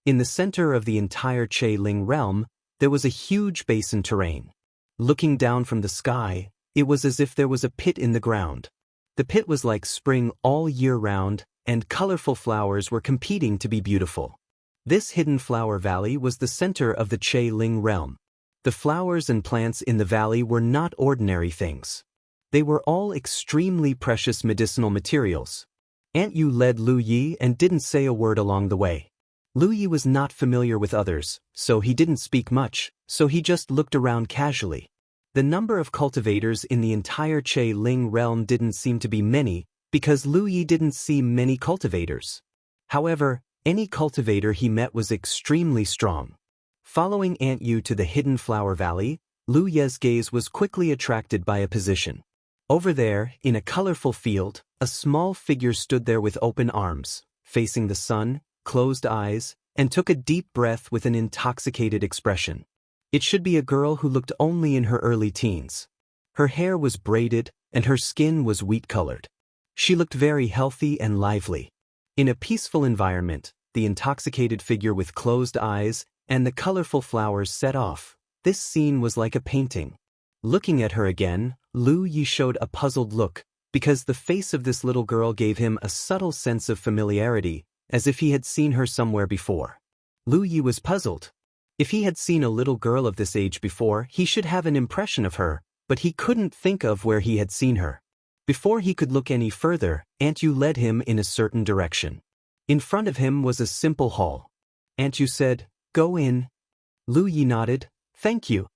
[SPEAKER 1] In the center of the entire Che Ling realm, there was a huge basin terrain. Looking down from the sky, it was as if there was a pit in the ground. The pit was like spring all year round, and colorful flowers were competing to be beautiful. This hidden flower valley was the center of the Che Ling realm. The flowers and plants in the valley were not ordinary things. They were all extremely precious medicinal materials. Aunt Yu led Lu Yi and didn't say a word along the way. Lu Yi was not familiar with others, so he didn't speak much, so he just looked around casually. The number of cultivators in the entire Che Ling realm didn't seem to be many, because Lu Yi didn't see many cultivators. However, any cultivator he met was extremely strong. Following Aunt Yu to the hidden flower valley, Lu Ye's gaze was quickly attracted by a position. Over there, in a colorful field, a small figure stood there with open arms, facing the sun, closed eyes, and took a deep breath with an intoxicated expression. It should be a girl who looked only in her early teens. Her hair was braided, and her skin was wheat-colored. She looked very healthy and lively. In a peaceful environment, the intoxicated figure with closed eyes and the colorful flowers set off. This scene was like a painting. Looking at her again, Lu Yi showed a puzzled look, because the face of this little girl gave him a subtle sense of familiarity, as if he had seen her somewhere before. Lu Yi was puzzled. If he had seen a little girl of this age before, he should have an impression of her, but he couldn't think of where he had seen her. Before he could look any further, Aunt Yu led him in a certain direction. In front of him was a simple hall. Aunt Yu said, "Go in." Lu Yi nodded, "Thank you."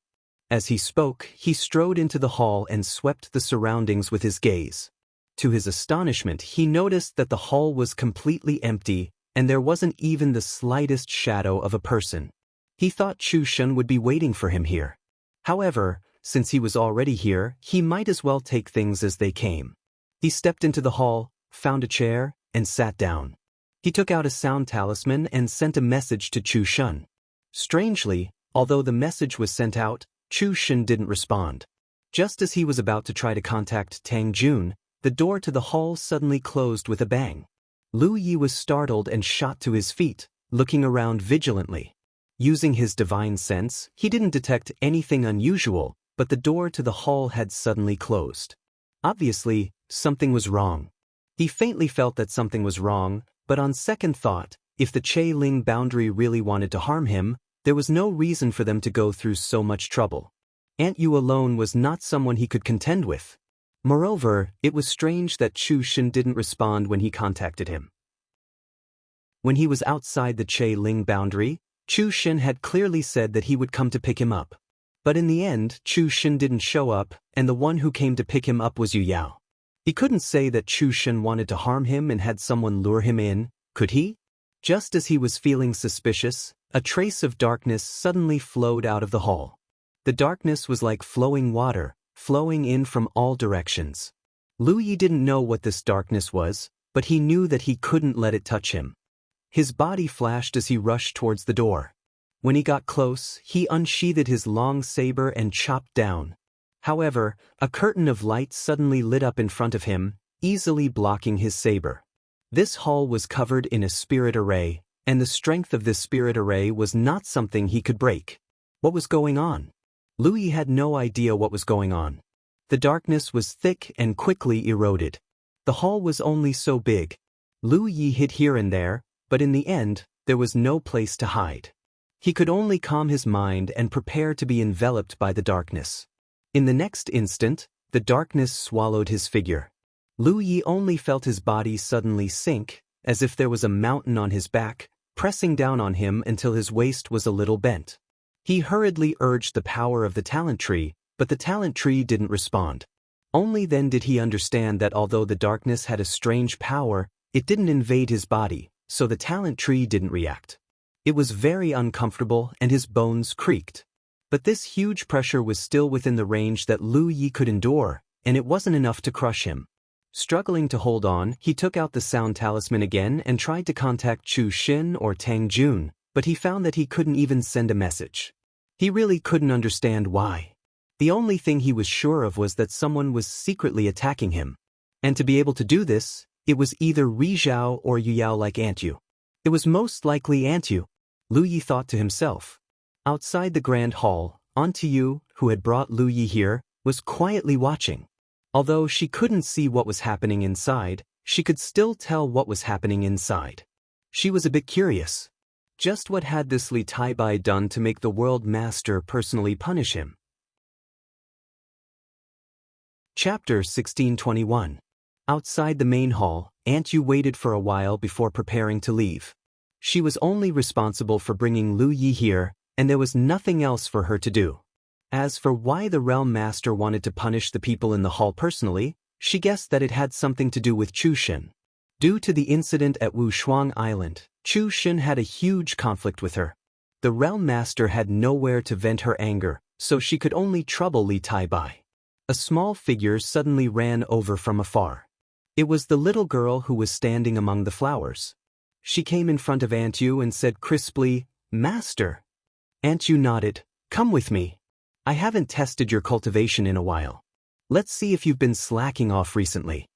[SPEAKER 1] As he spoke, he strode into the hall and swept the surroundings with his gaze. To his astonishment, he noticed that the hall was completely empty, and there wasn't even the slightest shadow of a person. He thought Chu Shen would be waiting for him here. However, since he was already here, he might as well take things as they came. He stepped into the hall, found a chair, and sat down. He took out a sound talisman and sent a message to Chu Shen. Strangely, although the message was sent out, Chu Shen didn't respond. Just as he was about to try to contact Tang Jun, the door to the hall suddenly closed with a bang. Lu Yi was startled and shot to his feet, looking around vigilantly. Using his divine sense, he didn't detect anything unusual, but the door to the hall had suddenly closed. Obviously, something was wrong. He faintly felt that something was wrong, but on second thought, if the Che Ling boundary really wanted to harm him, there was no reason for them to go through so much trouble. Aunt Yu alone was not someone he could contend with. Moreover, it was strange that Chu Shin didn't respond when he contacted him. When he was outside the Che Ling boundary, Chu Shin had clearly said that he would come to pick him up. But in the end, Chu Shin didn't show up, and the one who came to pick him up was Yu Yao. He couldn't say that Chu Shin wanted to harm him and had someone lure him in, could he? Just as he was feeling suspicious, a trace of darkness suddenly flowed out of the hall. The darkness was like flowing water, flowing in from all directions. Lu Yi didn't know what this darkness was, but he knew that he couldn't let it touch him. His body flashed as he rushed towards the door. When he got close, he unsheathed his long saber and chopped down. However, a curtain of light suddenly lit up in front of him, easily blocking his saber. This hall was covered in a spirit array, and the strength of this spirit array was not something he could break. What was going on? Lu Yi had no idea what was going on. The darkness was thick and quickly eroded. The hall was only so big. Lu Yi hid here and there, but in the end, there was no place to hide. He could only calm his mind and prepare to be enveloped by the darkness. In the next instant, the darkness swallowed his figure. Lu Yi only felt his body suddenly sink, as if there was a mountain on his back, pressing down on him until his waist was a little bent. He hurriedly urged the power of the talent tree, but the talent tree didn't respond. Only then did he understand that although the darkness had a strange power, it didn't invade his body, so the talent tree didn't react. It was very uncomfortable and his bones creaked. But this huge pressure was still within the range that Lu Yi could endure, and it wasn't enough to crush him. Struggling to hold on, he took out the sound talisman again and tried to contact Chu Shin or Tang Jun, but he found that he couldn't even send a message. He really couldn't understand why. The only thing he was sure of was that someone was secretly attacking him. And to be able to do this, it was either Ri Zhao or Yu Yao like Aunt Yu. It was most likely Aunt Yu, Lu Yi thought to himself. Outside the grand hall, Aunt Yu, who had brought Lu Yi here, was quietly watching. Although she couldn't see what was happening inside, she could still tell what was happening inside. She was a bit curious. Just what had this Li Taibai done to make the world master personally punish him? Chapter 1621. Outside the main hall, Aunt Yu waited for a while before preparing to leave. She was only responsible for bringing Lu Yi here, and there was nothing else for her to do. As for why the realm master wanted to punish the people in the hall personally, she guessed that it had something to do with Chu Shin. Due to the incident at Wu Shuang Island, Chu Shin had a huge conflict with her. The realm master had nowhere to vent her anger, so she could only trouble Li Taibai. A small figure suddenly ran over from afar. It was the little girl who was standing among the flowers. She came in front of Aunt Yu and said crisply, "Master." Aunt Yu nodded. "Come with me. I haven't tested your cultivation in a while. Let's see if you've been slacking off recently."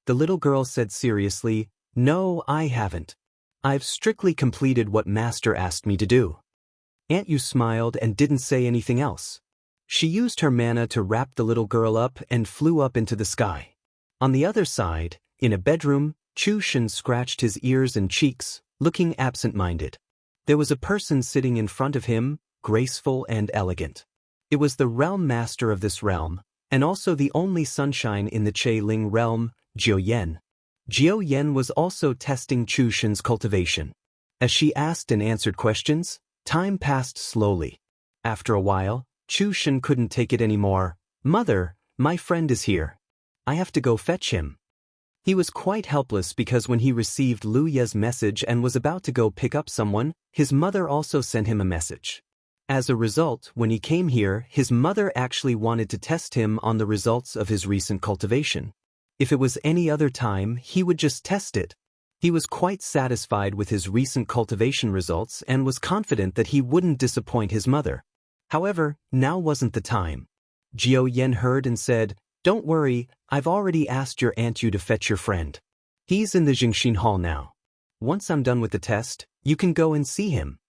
[SPEAKER 1] The little girl said seriously, "No, I haven't. I've strictly completed what Master asked me to do." Aunt Yu smiled and didn't say anything else. She used her mana to wrap the little girl up and flew up into the sky. On the other side, in a bedroom, Chu Shin scratched his ears and cheeks, looking absent-minded. There was a person sitting in front of him, graceful and elegant. It was the realm master of this realm, and also the only sunshine in the Che Ling realm, Jiu Yan. Jiu Yan was also testing Chu Shin's cultivation. As she asked and answered questions, time passed slowly. After a while, Chu Shin couldn't take it anymore. "Mother, my friend is here. I have to go fetch him." He was quite helpless because when he received Lu Ye's message and was about to go pick up someone, his mother also sent him a message. As a result, when he came here, his mother actually wanted to test him on the results of his recent cultivation. If it was any other time, he would just test it. He was quite satisfied with his recent cultivation results and was confident that he wouldn't disappoint his mother. However, now wasn't the time. Jiao Yen heard and said, "Don't worry, I've already asked your Aunt Yu to fetch your friend. He's in the Jingxin Hall now. Once I'm done with the test, you can go and see him."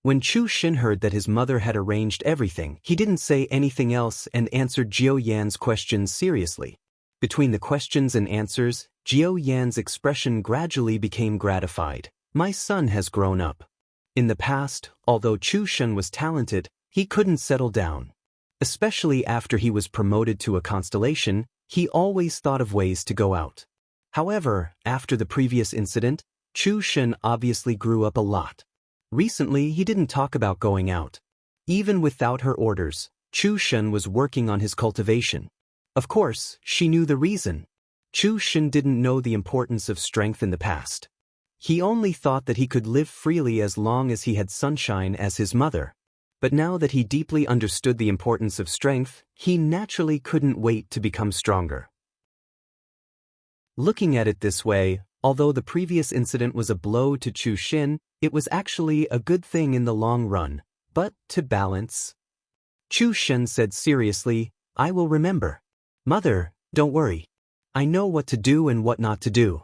[SPEAKER 1] When Chu Xin heard that his mother had arranged everything, he didn't say anything else and answered Jiao Yan's questions seriously. Between the questions and answers, Jiao Yan's expression gradually became gratified. My son has grown up. In the past, although Chu Xin was talented, he couldn't settle down. Especially after he was promoted to a constellation, he always thought of ways to go out. However, after the previous incident, Chu Xin obviously grew up a lot. Recently, he didn't talk about going out. Even without her orders, Chu Xin was working on his cultivation. Of course, she knew the reason. Chu Xin didn't know the importance of strength in the past. He only thought that he could live freely as long as he had sunshine as his mother. But now that he deeply understood the importance of strength, he naturally couldn't wait to become stronger. Looking at it this way, although the previous incident was a blow to Chu Xin, it was actually a good thing in the long run. But to balance, Chu Xin said seriously, "I will remember. Mother, don't worry. I know what to do and what not to do."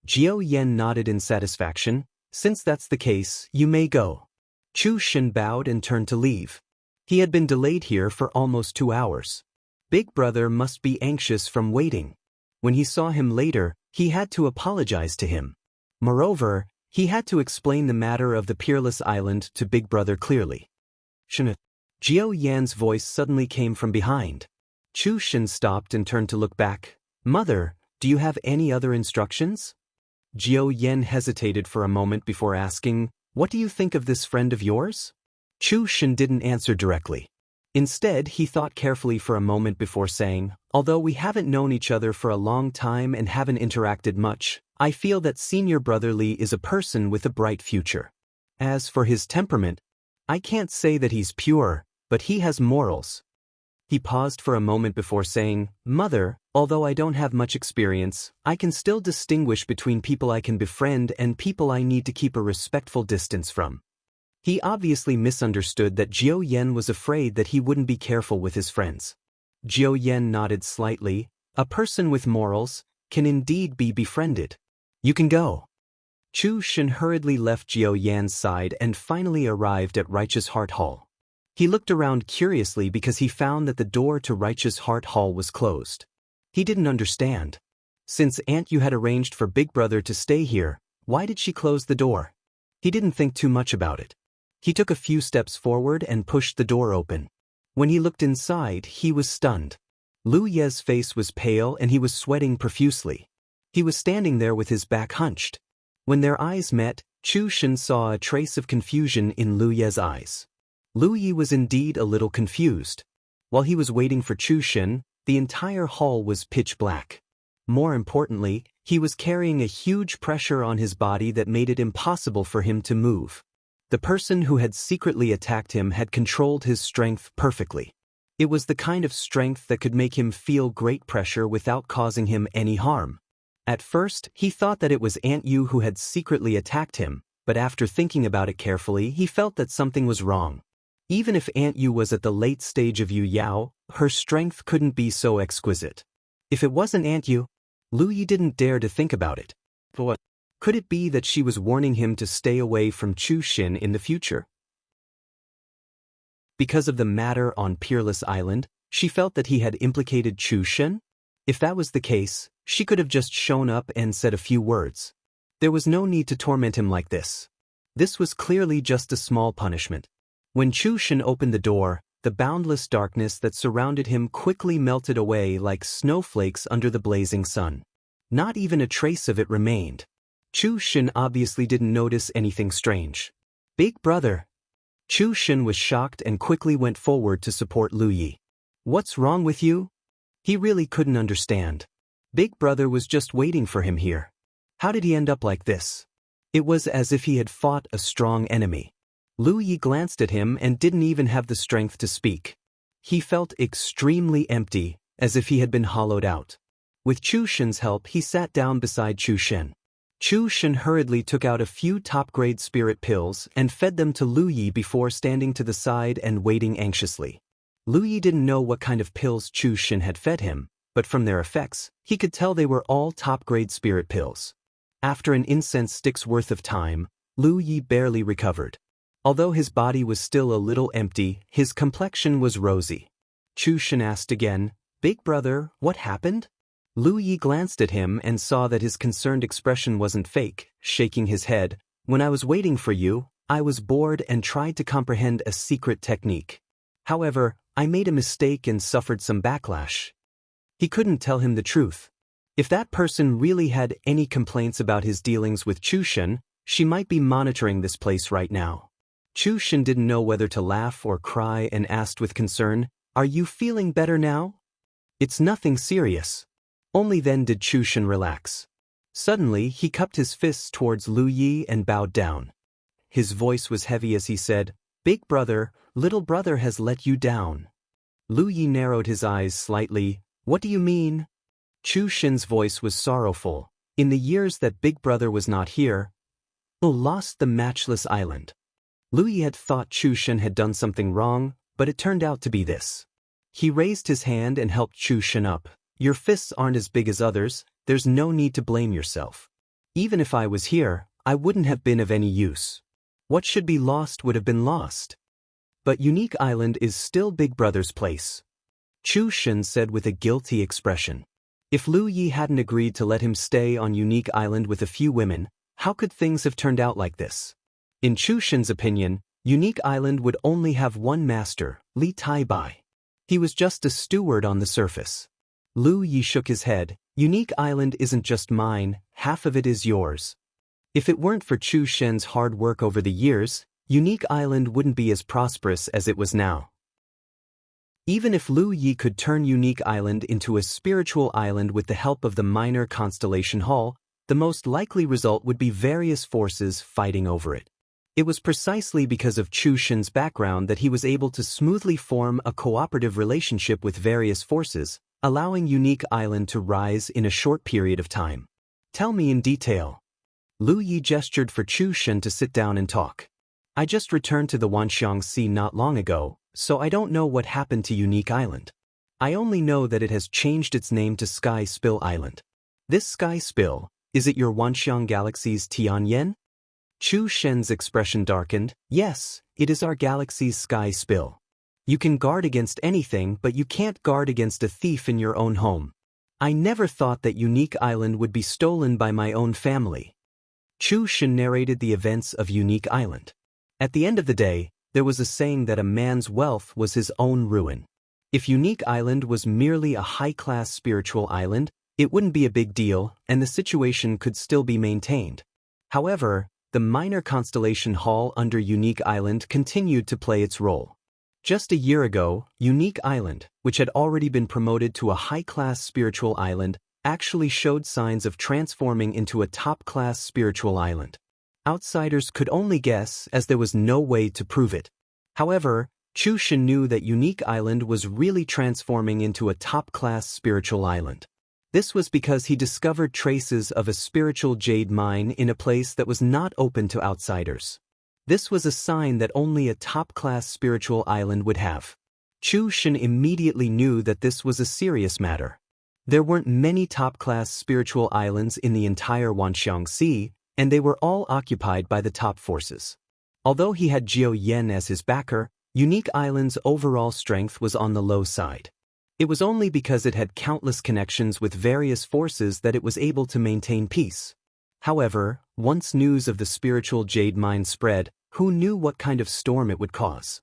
[SPEAKER 1] Jiao Yen nodded in satisfaction. "Since that's the case, you may go." Chu Xin bowed and turned to leave. He had been delayed here for almost 2 hours. Big brother must be anxious from waiting. When he saw him later, he had to apologize to him. Moreover, he had to explain the matter of the Peerless Island to Big Brother clearly. "Shin." Jiao Yan's voice suddenly came from behind. Chu Xin stopped and turned to look back. "Mother, do you have any other instructions?" Jiao Yen hesitated for a moment before asking, "What do you think of this friend of yours?" Chu Xin didn't answer directly. Instead, he thought carefully for a moment before saying, "Although we haven't known each other for a long time and haven't interacted much, I feel that Senior Brother Li is a person with a bright future. As for his temperament, I can't say that he's pure, but he has morals." He paused for a moment before saying, "Mother, although I don't have much experience, I can still distinguish between people I can befriend and people I need to keep a respectful distance from." He obviously misunderstood that Jiao Yen was afraid that he wouldn't be careful with his friends. Jiao Yen nodded slightly. "A person with morals can indeed be befriended. You can go." Chu Xin hurriedly left Jiao Yan's side and finally arrived at Righteous Heart Hall. He looked around curiously because he found that the door to Righteous Heart Hall was closed. He didn't understand. Since Aunt Yu had arranged for Big Brother to stay here, why did she close the door? He didn't think too much about it. He took a few steps forward and pushed the door open. When he looked inside, he was stunned. Lu Ye's face was pale and he was sweating profusely. He was standing there with his back hunched. When their eyes met, Chu Xin saw a trace of confusion in Lu Ye's eyes. Lu Yi was indeed a little confused. While he was waiting for Chu Xin, the entire hall was pitch black. More importantly, he was carrying a huge pressure on his body that made it impossible for him to move. The person who had secretly attacked him had controlled his strength perfectly. It was the kind of strength that could make him feel great pressure without causing him any harm. At first, he thought that it was Aunt Yu who had secretly attacked him, but after thinking about it carefully, he felt that something was wrong. Even if Aunt Yu was at the late stage of Yu Yao, her strength couldn't be so exquisite. If it wasn't Aunt Yu, Lu Yi didn't dare to think about it. But what? Could it be that she was warning him to stay away from Chu Xin in the future? Because of the matter on Peerless Island, she felt that he had implicated Chu Xin? If that was the case, she could have just shown up and said a few words. There was no need to torment him like this. This was clearly just a small punishment. When Chu Xin opened the door, the boundless darkness that surrounded him quickly melted away like snowflakes under the blazing sun. Not even a trace of it remained. Chu Xin obviously didn't notice anything strange. "Big brother." Chu Xin was shocked and quickly went forward to support Lu Yi. "What's wrong with you?" He really couldn't understand. Big brother was just waiting for him here. How did he end up like this? It was as if he had fought a strong enemy. Lu Yi glanced at him and didn't even have the strength to speak. He felt extremely empty, as if he had been hollowed out. With Chu Xin's help, he sat down beside Chu Xin. Chu Xin hurriedly took out a few top-grade spirit pills and fed them to Lu Yi before standing to the side and waiting anxiously. Lu Yi didn't know what kind of pills Chu Shen had fed him, but from their effects, he could tell they were all top-grade spirit pills. After an incense stick's worth of time, Lu Yi barely recovered. Although his body was still a little empty, his complexion was rosy. Chu Shen asked again, "Big brother, what happened?" Lu Yi glanced at him and saw that his concerned expression wasn't fake, shaking his head. "When I was waiting for you, I was bored and tried to comprehend a secret technique. However, I made a mistake and suffered some backlash." He couldn't tell him the truth. If that person really had any complaints about his dealings with Chu Shen, she might be monitoring this place right now. Chu Shen didn't know whether to laugh or cry and asked with concern, "Are you feeling better now?" "It's nothing serious." Only then did Chu Shen relax. Suddenly, he cupped his fists towards Lu Yi and bowed down. His voice was heavy as he said, "Big brother, little brother has let you down." Lu Yi narrowed his eyes slightly. "What do you mean?" Chu Shen's voice was sorrowful. "In the years that Big Brother was not here, I lost the matchless island." Lu Yi had thought Chu Shen had done something wrong, but it turned out to be this. He raised his hand and helped Chu Shen up. "Your fists aren't as big as others, there's no need to blame yourself. Even if I was here, I wouldn't have been of any use. What should be lost would have been lost. But Unique Island is still Big Brother's place," Chu Shen said with a guilty expression. If Lu Yi hadn't agreed to let him stay on Unique Island with a few women, how could things have turned out like this? In Chu Shen's opinion, Unique Island would only have one master, Li Tai-bai. He was just a steward on the surface. Lu Yi shook his head. "Unique Island isn't just mine, half of it is yours." If it weren't for Chu Shen's hard work over the years, Unique Island wouldn't be as prosperous as it was now. Even if Lu Yi could turn Unique Island into a spiritual island with the help of the minor constellation hall, the most likely result would be various forces fighting over it. It was precisely because of Chu Shen's background that he was able to smoothly form a cooperative relationship with various forces, allowing Unique Island to rise in a short period of time. "Tell me in detail." Lu Yi gestured for Chu Shen to sit down and talk. "I just returned to the Wanxiang Sea not long ago, so I don't know what happened to Unique Island. I only know that it has changed its name to Sky Spill Island." "This Sky Spill, is it your Wanxiang Galaxy's Tianyan?" Chu Shen's expression darkened. "Yes, it is our galaxy's Sky Spill. You can guard against anything, but you can't guard against a thief in your own home. I never thought that Unique Island would be stolen by my own family." Chu Shen narrated the events of Unique Island. At the end of the day, there was a saying that a man's wealth was his own ruin. If Unique Island was merely a high-class spiritual island, it wouldn't be a big deal, and the situation could still be maintained. However, the minor constellation hall under Unique Island continued to play its role. Just a year ago, Unique Island, which had already been promoted to a high-class spiritual island, actually showed signs of transforming into a top-class spiritual island. Outsiders could only guess, as there was no way to prove it. However, Chu Shen knew that Unique Island was really transforming into a top-class spiritual island. This was because he discovered traces of a spiritual jade mine in a place that was not open to outsiders. This was a sign that only a top-class spiritual island would have. Chu Shen immediately knew that this was a serious matter. There weren't many top-class spiritual islands in the entire Wanxiang Sea, and they were all occupied by the top forces. Although he had Jiao Yen as his backer, Unique Island's overall strength was on the low side. It was only because it had countless connections with various forces that it was able to maintain peace. However, once news of the spiritual jade mine spread, who knew what kind of storm it would cause?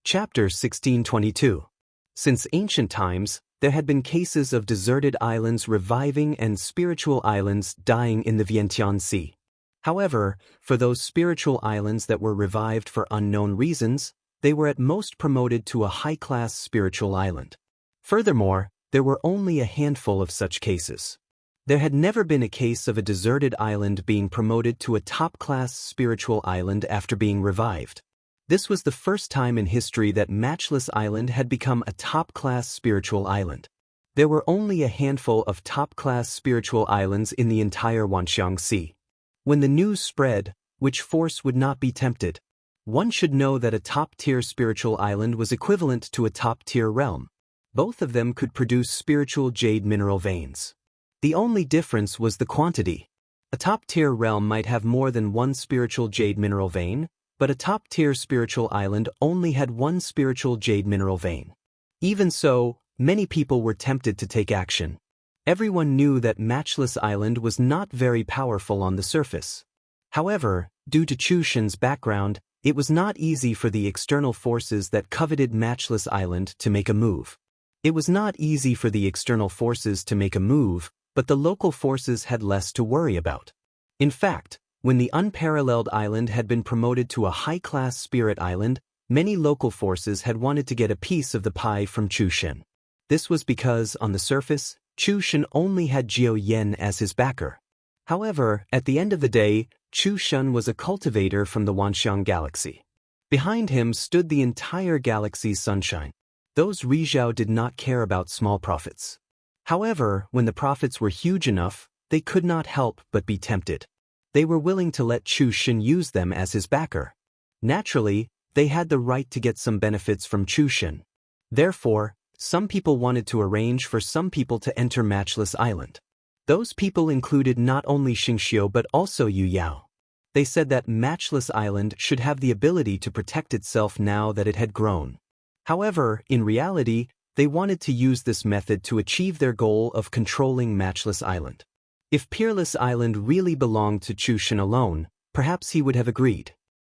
[SPEAKER 1] Chapter 1622. Since ancient times, there had been cases of deserted islands reviving and spiritual islands dying in the Vientiane Sea. However, for those spiritual islands that were revived for unknown reasons, they were at most promoted to a high-class spiritual island. Furthermore, there were only a handful of such cases. There had never been a case of a deserted island being promoted to a top-class spiritual island after being revived. This was the first time in history that Matchless Island had become a top-class spiritual island. There were only a handful of top-class spiritual islands in the entire Wanxiang Sea. When the news spread, which force would not be tempted? One should know that a top-tier spiritual island was equivalent to a top-tier realm. Both of them could produce spiritual jade mineral veins. The only difference was the quantity. A top-tier realm might have more than one spiritual jade mineral vein, but a top-tier spiritual island only had one spiritual jade mineral vein. Even so, many people were tempted to take action. Everyone knew that Matchless Island was not very powerful on the surface. However, due to Chu Shen's background, it was not easy for the external forces that coveted Matchless Island to make a move. It was not easy for the external forces to make a move, but the local forces had less to worry about. In fact, when the unparalleled island had been promoted to a high-class spirit island, many local forces had wanted to get a piece of the pie from Chu Shen. This was because, on the surface, Chu Shen only had Jiao Yan as his backer. However, at the end of the day, Chu Shen was a cultivator from the Wanxiang galaxy. Behind him stood the entire galaxy's sunshine. Those Rizhao did not care about small profits. However, when the profits were huge enough, they could not help but be tempted. They were willing to let Chu Shen use them as his backer. Naturally, they had the right to get some benefits from Chu Shen. Therefore, some people wanted to arrange for some people to enter Matchless Island. Those people included not only Xingxiu but also Yu Yao. They said that Matchless Island should have the ability to protect itself now that it had grown. However, in reality, they wanted to use this method to achieve their goal of controlling Matchless Island. If Peerless Island really belonged to Chu Shen alone, perhaps he would have agreed.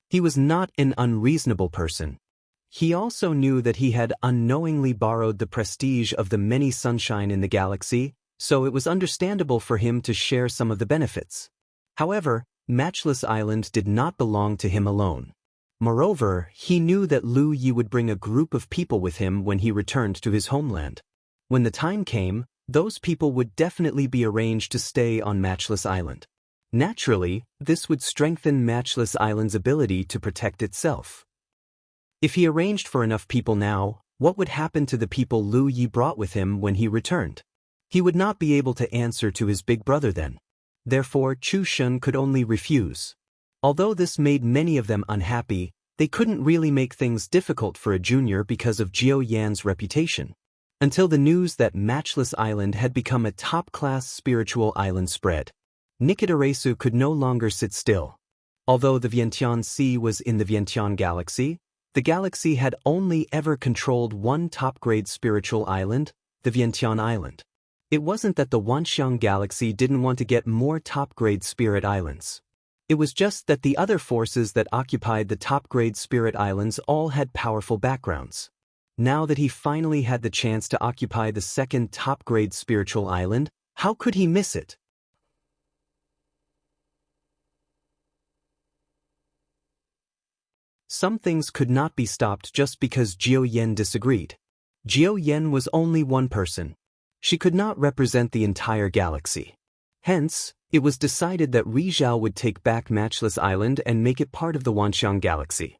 [SPEAKER 1] He was not an unreasonable person. He also knew that he had unknowingly borrowed the prestige of the many sunshine in the galaxy, so it was understandable for him to share some of the benefits. However, Matchless Island did not belong to him alone. Moreover, he knew that Lu Yi would bring a group of people with him when he returned to his homeland. When the time came, those people would definitely be arranged to stay on Matchless Island. Naturally, this would strengthen Matchless Island's ability to protect itself. If he arranged for enough people now, what would happen to the people Lu Yi brought with him when he returned? He would not be able to answer to his big brother then. Therefore, Chu Shen could only refuse. Although this made many of them unhappy, they couldn't really make things difficult for a junior because of Jiao Yan's reputation. Until the news that Matchless Island had become a top-class spiritual island spread. Nikidoresu could no longer sit still. Although the Vientiane Sea was in the Vientiane galaxy, the galaxy had only ever controlled one top-grade spiritual island, the Vientiane Island. It wasn't that the Wanxiang galaxy didn't want to get more top-grade spirit islands. It was just that the other forces that occupied the top-grade spirit islands all had powerful backgrounds. Now that he finally had the chance to occupy the second top-grade spiritual island, how could he miss it? Some things could not be stopped just because Jiao Yan disagreed. Jiao Yan was only one person. She could not represent the entire galaxy. Hence, it was decided that Rizhao would take back Matchless Island and make it part of the Wanxiang galaxy.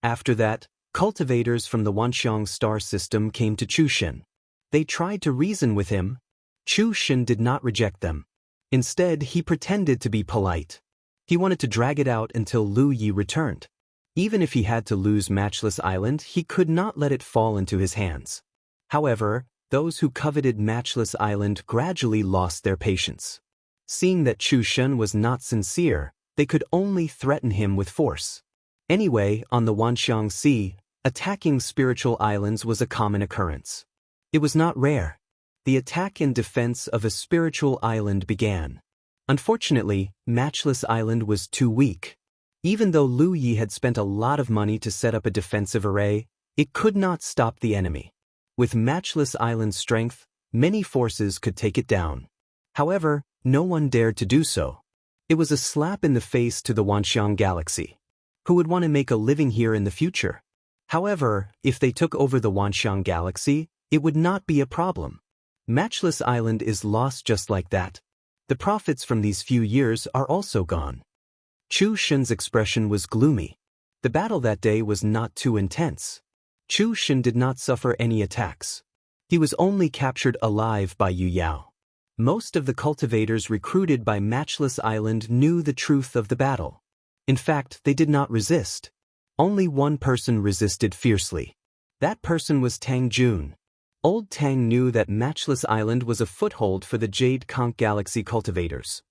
[SPEAKER 1] After that, cultivators from the Wanxiang star system came to Chu Shen. They tried to reason with him. Chu Shen did not reject them. Instead, he pretended to be polite. He wanted to drag it out until Lu Yi returned. Even if he had to lose Matchless Island, he could not let it fall into his hands. However, those who coveted Matchless Island gradually lost their patience. Seeing that Chu Shen was not sincere, they could only threaten him with force. Anyway, on the Wanxiang Sea, attacking spiritual islands was a common occurrence. It was not rare. The attack and defense of a spiritual island began. Unfortunately, Matchless Island was too weak. Even though Lu Yi had spent a lot of money to set up a defensive array, it could not stop the enemy. With Matchless Island's strength, many forces could take it down. However, no one dared to do so. It was a slap in the face to the Wanxiang galaxy. Who would want to make a living here in the future? However, if they took over the Wanxiang galaxy, it would not be a problem. Matchless Island is lost just like that. The profits from these few years are also gone. Chu Shen's expression was gloomy. The battle that day was not too intense. Chu Shen did not suffer any attacks. He was only captured alive by Yu Yao. Most of the cultivators recruited by Matchless Island knew the truth of the battle. In fact, they did not resist. Only one person resisted fiercely. That person was Tang Jun. Old Tang knew that Matchless Island was a foothold for the Jade Conch Galaxy cultivators.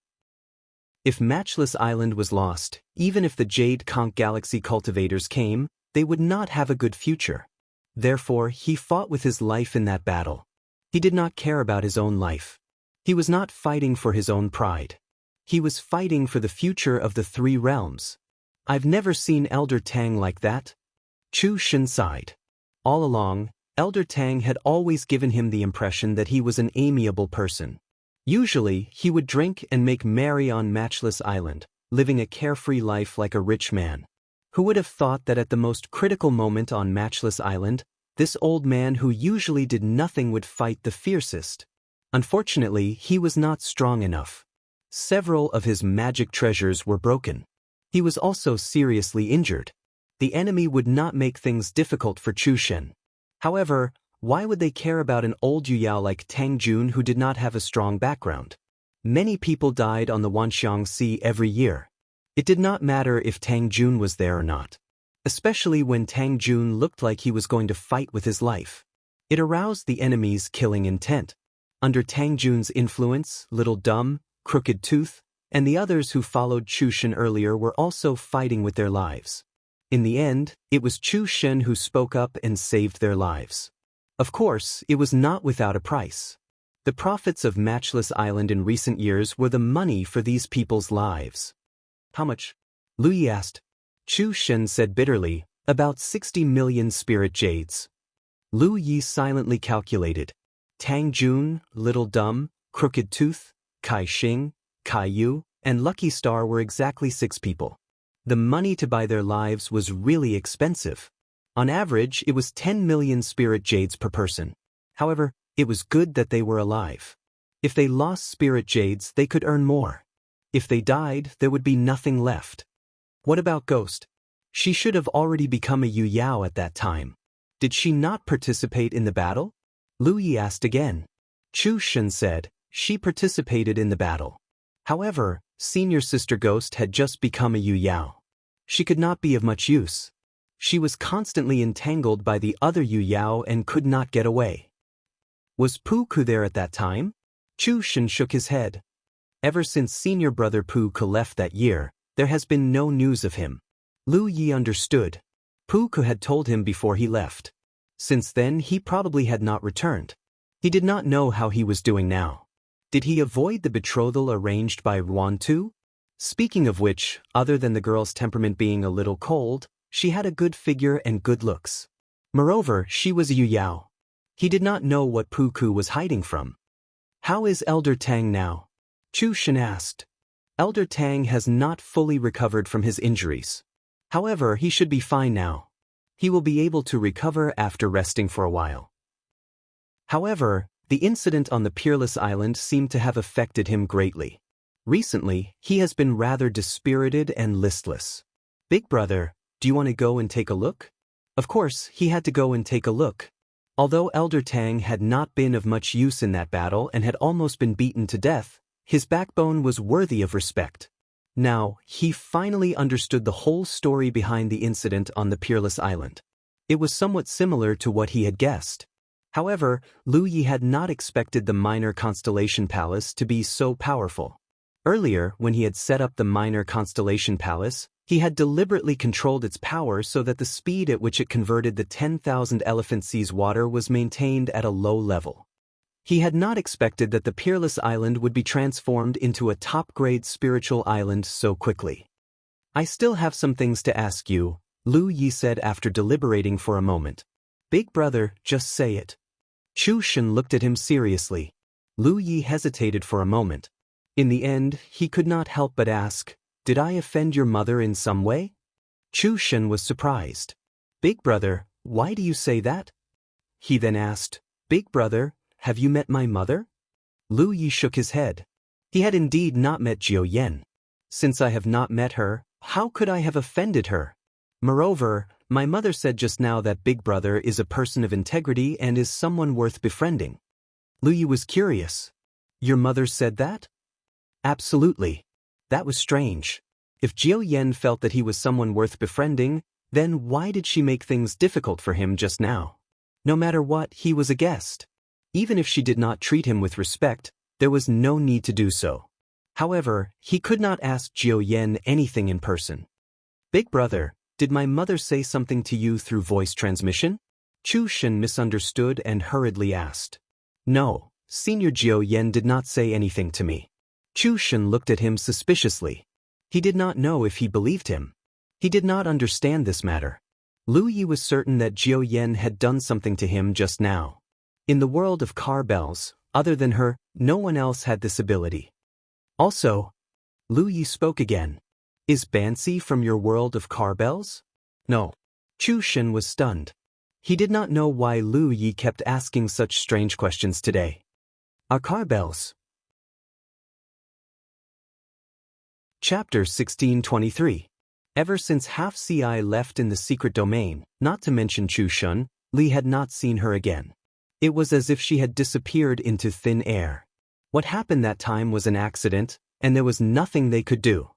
[SPEAKER 1] If Matchless Island was lost, even if the Jade Conch Galaxy cultivators came, they would not have a good future. Therefore, he fought with his life in that battle. He did not care about his own life. He was not fighting for his own pride. He was fighting for the future of the three realms. I've never seen Elder Tang like that. Chu Shen sighed. All along, Elder Tang had always given him the impression that he was an amiable person. Usually, he would drink and make merry on Matchless Island, living a carefree life like a rich man. Who would have thought that at the most critical moment on Matchless Island, this old man who usually did nothing would fight the fiercest? Unfortunately, he was not strong enough. Several of his magic treasures were broken. He was also seriously injured. The enemy would not make things difficult for Chu Shen. However, why would they care about an old Yuyao like Tang Jun who did not have a strong background? Many people died on the Wanxiang Sea every year. It did not matter if Tang Jun was there or not. Especially when Tang Jun looked like he was going to fight with his life. It aroused the enemy's killing intent. Under Tang Jun's influence, Little Dumb, Crooked Tooth, and the others who followed Chu Shen earlier were also fighting with their lives. In the end, it was Chu Shen who spoke up and saved their lives. Of course, it was not without a price. The profits of Matchless Island in recent years were the money for these people's lives. How much? Lu Yi asked. Chu Shen said bitterly, about 60 million spirit jades. Lu Yi silently calculated. Tang Jun, Little Dumb, Crooked Tooth, Kai Xing, Kai Yu, and Lucky Star were exactly 6 people. The money to buy their lives was really expensive. On average, it was 10 million spirit jades per person. However, it was good that they were alive. If they lost spirit jades, they could earn more. If they died, there would be nothing left. What about Ghost? She should have already become a Yuyao at that time. Did she not participate in the battle? Lu Yi asked again. Chu Shen said, she participated in the battle. However, Senior Sister Ghost had just become a Yuyao. She could not be of much use. She was constantly entangled by the other Yuyao and could not get away. Was Pu Ku there at that time? Chu Shen shook his head. Ever since senior brother Pu Ku left that year, there has been no news of him. Lu Yi understood. Pu Ku had told him before he left. Since then, he probably had not returned. He did not know how he was doing now. Did he avoid the betrothal arranged by Ruan Tu? Speaking of which, other than the girl's temperament being a little cold, she had a good figure and good looks. Moreover, she was a Yuyao. He did not know what Pu Ku was hiding from. How is Elder Tang now? Chu Shen asked. Elder Tang has not fully recovered from his injuries. However, he should be fine now. He will be able to recover after resting for a while. However, the incident on the Peerless Island seemed to have affected him greatly. Recently, he has been rather dispirited and listless. Big brother, do you want to go and take a look? Of course, he had to go and take a look. Although Elder Tang had not been of much use in that battle and had almost been beaten to death, his backbone was worthy of respect. Now, he finally understood the whole story behind the incident on the Peerless Island. It was somewhat similar to what he had guessed. However, Lu Yi had not expected the Minor Constellation Palace to be so powerful. Earlier, when he had set up the Minor Constellation Palace, he had deliberately controlled its power so that the speed at which it converted the 10,000 elephant seas water was maintained at a low level. He had not expected that the Peerless Island would be transformed into a top-grade spiritual island so quickly. I still have some things to ask you, Lu Yi said after deliberating for a moment. Big brother, just say it. Chu Shen looked at him seriously. Lu Yi hesitated for a moment. In the end, he could not help but ask, did I offend your mother in some way? Chu Shen was surprised. Big brother, why do you say that? He then asked, Big brother, have you met my mother? Lu Yi shook his head. He had indeed not met Jiao Yan. Since I have not met her, how could I have offended her? Moreover, my mother said just now that Big brother is a person of integrity and is someone worth befriending. Lu Yi was curious. Your mother said that? Absolutely. That was strange. If Jiao Yan felt that he was someone worth befriending, Then why did she make things difficult for him just now? No matter what, he was a guest. Even if she did not treat him with respect, there was no need to do so. However, he could not ask Jiao Yen anything in person. Big brother, did my mother say something to you through voice transmission? Chu Shen misunderstood and hurriedly asked. No, Senior Jiao Yen did not say anything to me. Chu Shen looked at him suspiciously. He did not know if he believed him. He did not understand this matter. Lu Yi was certain that Jiao Yen had done something to him just now. In the world of car bells, other than her, no one else had this ability. Also, Lu Yi spoke again. Is Bansi from your world of car bells? No. Chu Shen was stunned. He did not know why Lu Yi kept asking such strange questions today. Are car bells? Chapter 1623. Ever since Half Ci left in the secret domain, not to mention Chu Shen, Li had not seen her again. It was as if she had disappeared into thin air. What happened that time was an accident, and there was nothing they could do.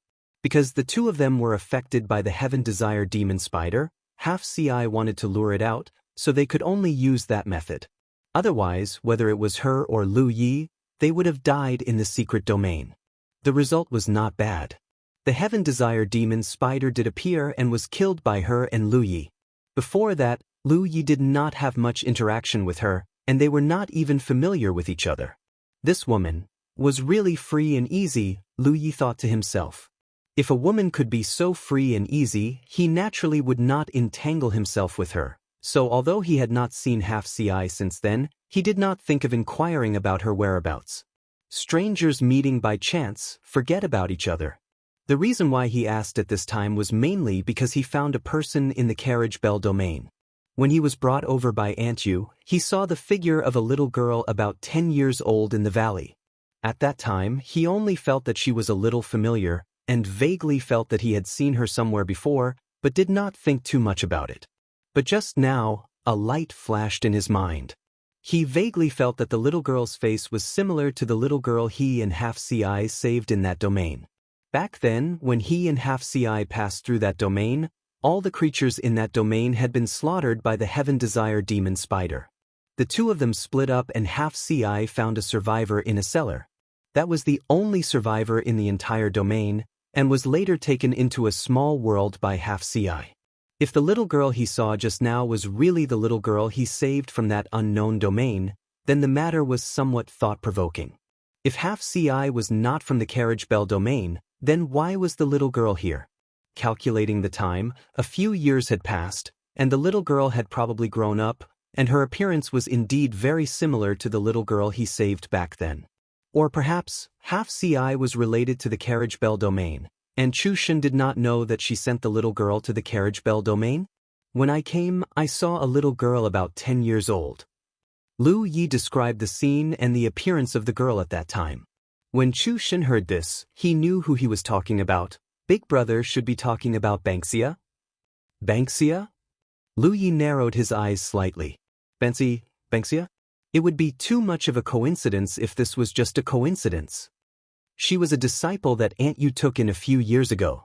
[SPEAKER 1] Because the two of them were affected by the Heaven Desire Demon Spider, Half Ci wanted to lure it out, so they could only use that method. Otherwise, whether it was her or Lu Yi, they would have died in the secret domain. The result was not bad. The Heaven Desire Demon Spider did appear and was killed by her and Lu Yi. Before that, Lu Yi did not have much interaction with her, and they were not even familiar with each other. This woman was really free and easy, Lu Yi thought to himself. If a woman could be so free and easy, he naturally would not entangle himself with her. So although he had not seen Half Ci since then, he did not think of inquiring about her whereabouts. Strangers meeting by chance forget about each other. The reason why he asked at this time was mainly because he found a person in the carriage bell domain. When he was brought over by Aunt Yu, he saw the figure of a little girl about 10 years old in the valley. At that time, he only felt that she was a little familiar, and vaguely felt that he had seen her somewhere before, but did not think too much about it. But just now, a light flashed in his mind. He vaguely felt that the little girl's face was similar to the little girl he and Half Ci saved in that domain. Back then, when he and Half Ci passed through that domain, all the creatures in that domain had been slaughtered by the Heaven Desire Demon Spider. The two of them split up and Half Ci found a survivor in a cellar. That was the only survivor in the entire domain, and was later taken into a small world by Half Ci. If the little girl he saw just now was really the little girl he saved from that unknown domain, then the matter was somewhat thought-provoking. If Half Ci was not from the carriage bell domain, then why was the little girl here? Calculating the time, a few years had passed, and the little girl had probably grown up, and her appearance was indeed very similar to the little girl he saved back then. Or perhaps, Half Ci was related to the carriage bell domain, and Chu Shen did not know that she sent the little girl to the carriage bell domain? When I came, I saw a little girl about 10 years old. Lu Yi described the scene and the appearance of the girl at that time. When Chu Shen heard this, he knew who he was talking about. Big brother should be talking about Banksia? Banksia? Lu Yi narrowed his eyes slightly. Banksia? It would be too much of a coincidence if this was just a coincidence. She was a disciple that Aunt Yu took in a few years ago.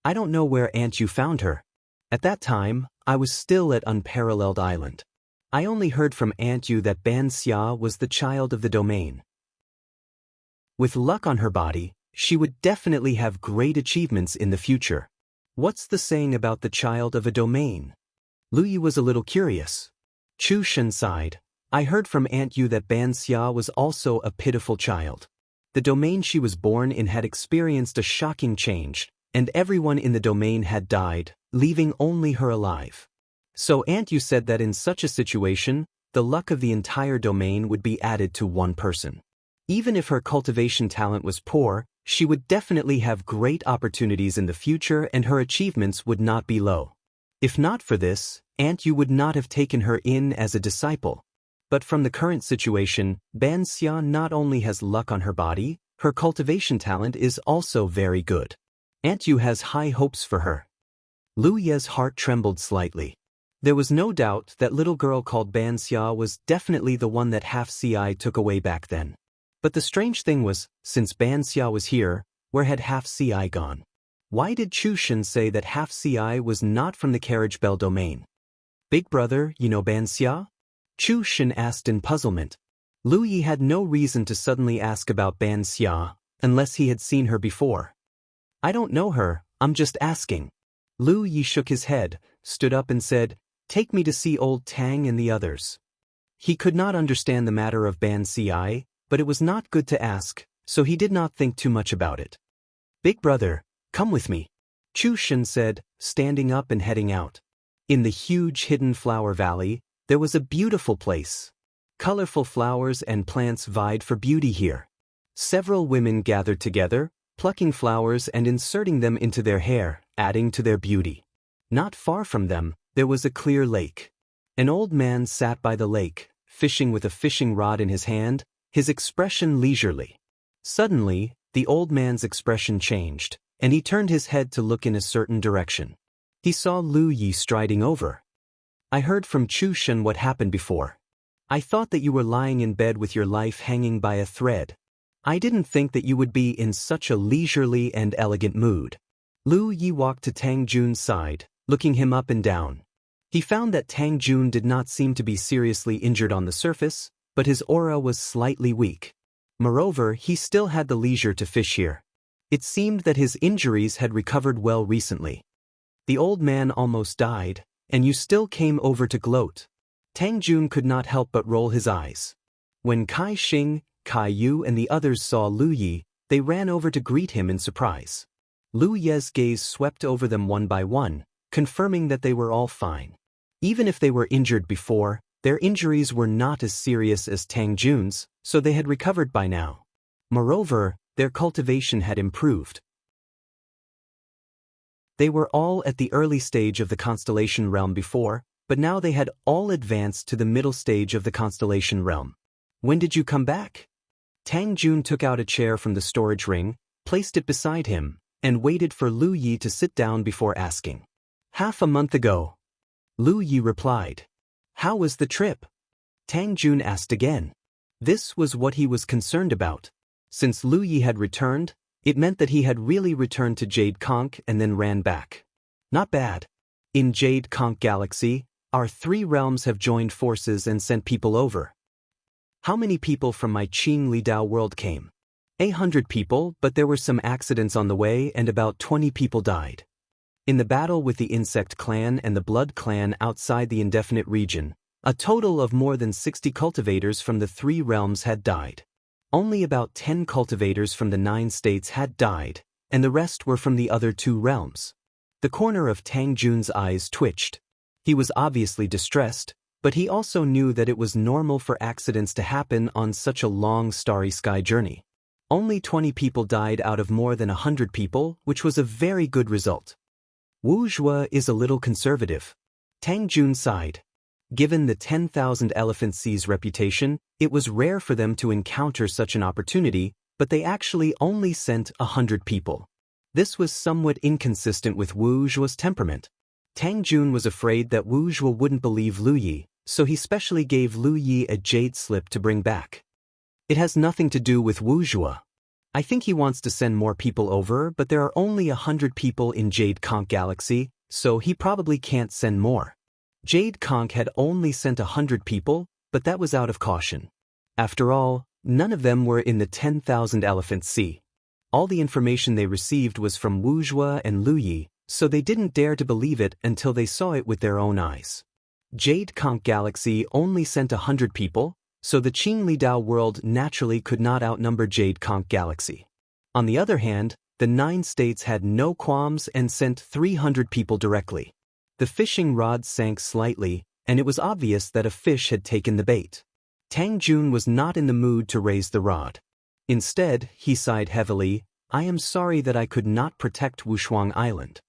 [SPEAKER 1] I don't know where Aunt Yu found her. At that time, I was still at Unparalleled Island. I only heard from Aunt Yu that Ban Xia was the child of the domain. With luck on her body, she would definitely have great achievements in the future. What's the saying about the child of a domain? Lu Yi was a little curious. Chu Shen sighed. I heard from Aunt Yu that Ban Xia was also a pitiful child. The domain she was born in had experienced a shocking change, and everyone in the domain had died, leaving only her alive. So Aunt Yu said that in such a situation, the luck of the entire domain would be added to one person. Even if her cultivation talent was poor, she would definitely have great opportunities in the future and her achievements would not be low. If not for this, Aunt Yu would not have taken her in as a disciple. But from the current situation, Ban Xia not only has luck on her body, her cultivation talent is also very good. Aunt Yu has high hopes for her. Lu Ye's heart trembled slightly. There was no doubt that little girl called Ban Xia was definitely the one that Half Ci took away back then. But the strange thing was, since Ban Xia was here, where had Half Ci gone? Why did Chushan say that half Ci was not from the carriage bell domain? Big brother, you know Ban Xia? Chushan asked in puzzlement. Lu Yi had no reason to suddenly ask about Ban Xia, unless he had seen her before. I don't know her, I'm just asking. Lu Yi shook his head, stood up and said, take me to see old Tang and the others. He could not understand the matter of Ban Ci, but it was not good to ask, so he did not think too much about it. Big brother, come with me, Chushan said, standing up and heading out. In the huge hidden flower valley, there was a beautiful place. Colorful flowers and plants vied for beauty here. Several women gathered together, plucking flowers and inserting them into their hair, adding to their beauty. Not far from them, there was a clear lake. An old man sat by the lake, fishing with a fishing rod in his hand, his expression leisurely. Suddenly, the old man's expression changed, and he turned his head to look in a certain direction. He saw Lu Yi striding over. I heard from Chushan what happened before. I thought that you were lying in bed with your life hanging by a thread. I didn't think that you would be in such a leisurely and elegant mood. Lu Yi walked to Tang Jun's side, looking him up and down. He found that Tang Jun did not seem to be seriously injured on the surface, but his aura was slightly weak. Moreover, he still had the leisure to fish here. It seemed that his injuries had recovered well recently. The old man almost died, and you still came over to gloat. Tang Jun could not help but roll his eyes. When Kai Xing, Kai Yu and the others saw Lu Yi, they ran over to greet him in surprise. Lu Ye's gaze swept over them one by one, confirming that they were all fine. Even if they were injured before, their injuries were not as serious as Tang Jun's, so they had recovered by now. Moreover, their cultivation had improved. They were all at the early stage of the constellation realm before, but now they had all advanced to the middle stage of the constellation realm. When did you come back? Tang Jun took out a chair from the storage ring, placed it beside him, and waited for Lu Yi to sit down before asking. Half a month ago. Lu Yi replied. How was the trip? Tang Jun asked again. This was what he was concerned about. Since Lu Yi had returned, it meant that he had really returned to Jade Conch and then ran back. Not bad. In Jade Conch Galaxy, our 3 realms have joined forces and sent people over. How many people from my Qing Li Dao world came? 100 people, but there were some accidents on the way and about 20 people died. In the battle with the Insect Clan and the Blood Clan outside the indefinite region, a total of more than 60 cultivators from the 3 realms had died. Only about 10 cultivators from the 9 states had died, and the rest were from the other 2 realms. The corner of Tang Jun's eyes twitched. He was obviously distressed, but he also knew that it was normal for accidents to happen on such a long starry sky journey. Only 20 people died out of more than 100 people, which was a very good result. Wu Zhuo is a little conservative. Tang Jun sighed. Given the 10,000 Elephant Sea's reputation, it was rare for them to encounter such an opportunity, but they actually only sent 100 people. This was somewhat inconsistent with Wu Zhuo's temperament. Tang Jun was afraid that Wu Zhuo wouldn't believe Lu Yi, so he specially gave Lu Yi a jade slip to bring back. It has nothing to do with Wu Zhuo. I think he wants to send more people over, but there are only 100 people in Jade Conch Galaxy, so he probably can't send more. Jade Conch had only sent 100 people, but that was out of caution. After all, none of them were in the 10,000 Elephant Sea. All the information they received was from Wu Zhuo and Lu Yi, so they didn't dare to believe it until they saw it with their own eyes. Jade Conch Galaxy only sent 100 people, so the Qing Li Dao world naturally could not outnumber Jade Conch Galaxy. On the other hand, the 9 states had no qualms and sent 300 people directly. The fishing rod sank slightly, and it was obvious that a fish had taken the bait. Tang Jun was not in the mood to raise the rod. Instead, he sighed heavily, I am sorry that I could not protect Wushuang Island.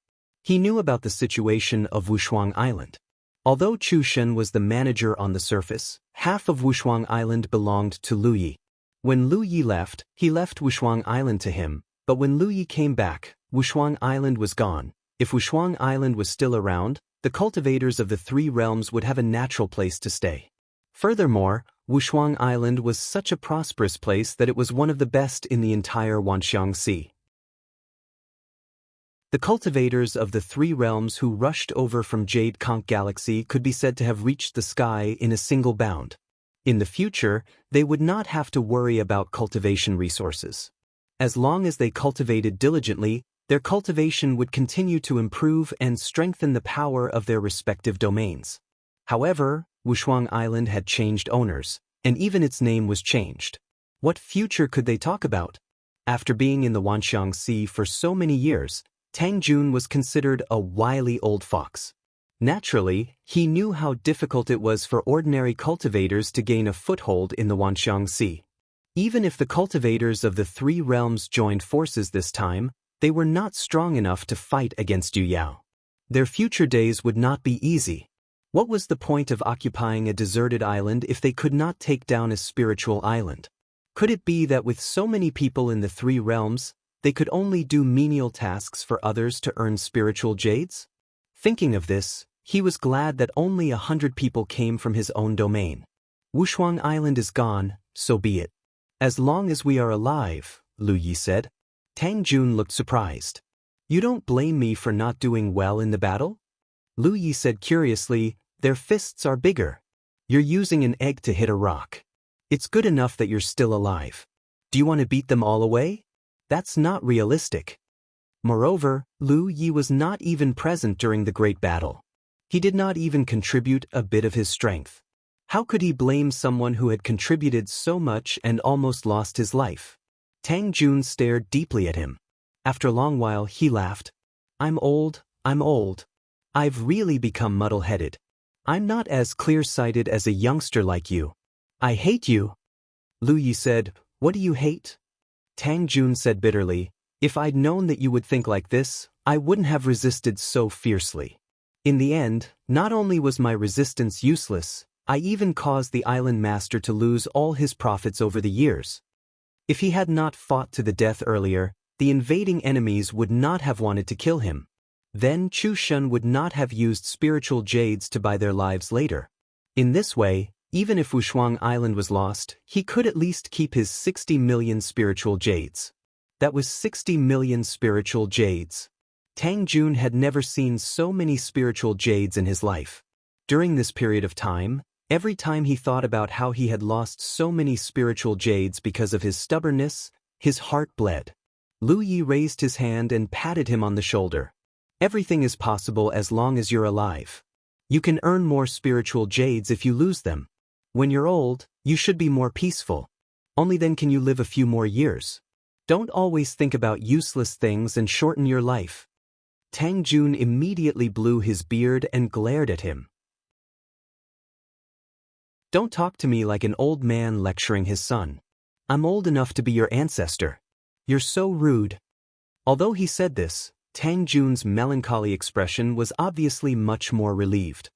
[SPEAKER 1] He knew about the situation of Wushuang Island. Although Chushan was the manager on the surface, half of Wushuang Island belonged to Lu Yi. When Lu Yi left, he left Wushuang Island to him, but when Lu Yi came back, Wushuang Island was gone. If Wushuang Island was still around, the cultivators of the 3 realms would have a natural place to stay. Furthermore, Wushuang Island was such a prosperous place that it was one of the best in the entire Wanxiang Sea. The cultivators of the three realms who rushed over from Jade Conch Galaxy could be said to have reached the sky in a single bound. In the future, they would not have to worry about cultivation resources. As long as they cultivated diligently, their cultivation would continue to improve and strengthen the power of their respective domains. However, Wushuang Island had changed owners, and even its name was changed. What future could they talk about? After being in the Wanxiang Sea for so many years, Tang Jun was considered a wily old fox. Naturally, he knew how difficult it was for ordinary cultivators to gain a foothold in the Wanxiang Sea. Even if the cultivators of the three realms joined forces this time, they were not strong enough to fight against Yu Yao. Their future days would not be easy. What was the point of occupying a deserted island if they could not take down a spiritual island? Could it be that with so many people in the three realms, they could only do menial tasks for others to earn spiritual jades? Thinking of this, he was glad that only 100 people came from his own domain. Wushuang Island is gone, so be it. As long as we are alive, Lu Yi said. Tang Jun looked surprised. You don't blame me for not doing well in the battle? Lu Yi said curiously, their fists are bigger. You're using an egg to hit a rock. It's good enough that you're still alive. Do you want to beat them all away? That's not realistic. Moreover, Lu Yi was not even present during the great battle. He did not even contribute a bit of his strength. How could he blame someone who had contributed so much and almost lost his life? Tang Jun stared deeply at him. After a long while, he laughed. I'm old. I've really become muddle-headed. I'm not as clear-sighted as a youngster like you. I hate you. Lu Yi said, what do you hate? Tang Jun said bitterly, if I'd known that you would think like this, I wouldn't have resisted so fiercely. In the end, not only was my resistance useless, I even caused the island master to lose all his profits over the years. If he had not fought to the death earlier, the invading enemies would not have wanted to kill him. Then Chu Shun would not have used spiritual jades to buy their lives later. In this way, even if Wushuang Island was lost, he could at least keep his 60 million spiritual jades. That was 60 million spiritual jades. Tang Jun had never seen so many spiritual jades in his life. During this period of time, every time he thought about how he had lost so many spiritual jades because of his stubbornness, his heart bled. Lu Yi raised his hand and patted him on the shoulder. Everything is possible as long as you're alive. You can earn more spiritual jades if you lose them. When you're old, you should be more peaceful. Only then can you live a few more years. Don't always think about useless things and shorten your life. Tang Jun immediately blew his beard and glared at him. Don't talk to me like an old man lecturing his son. I'm old enough to be your ancestor. You're so rude. Although he said this, Tang Jun's melancholy expression was obviously much more relieved.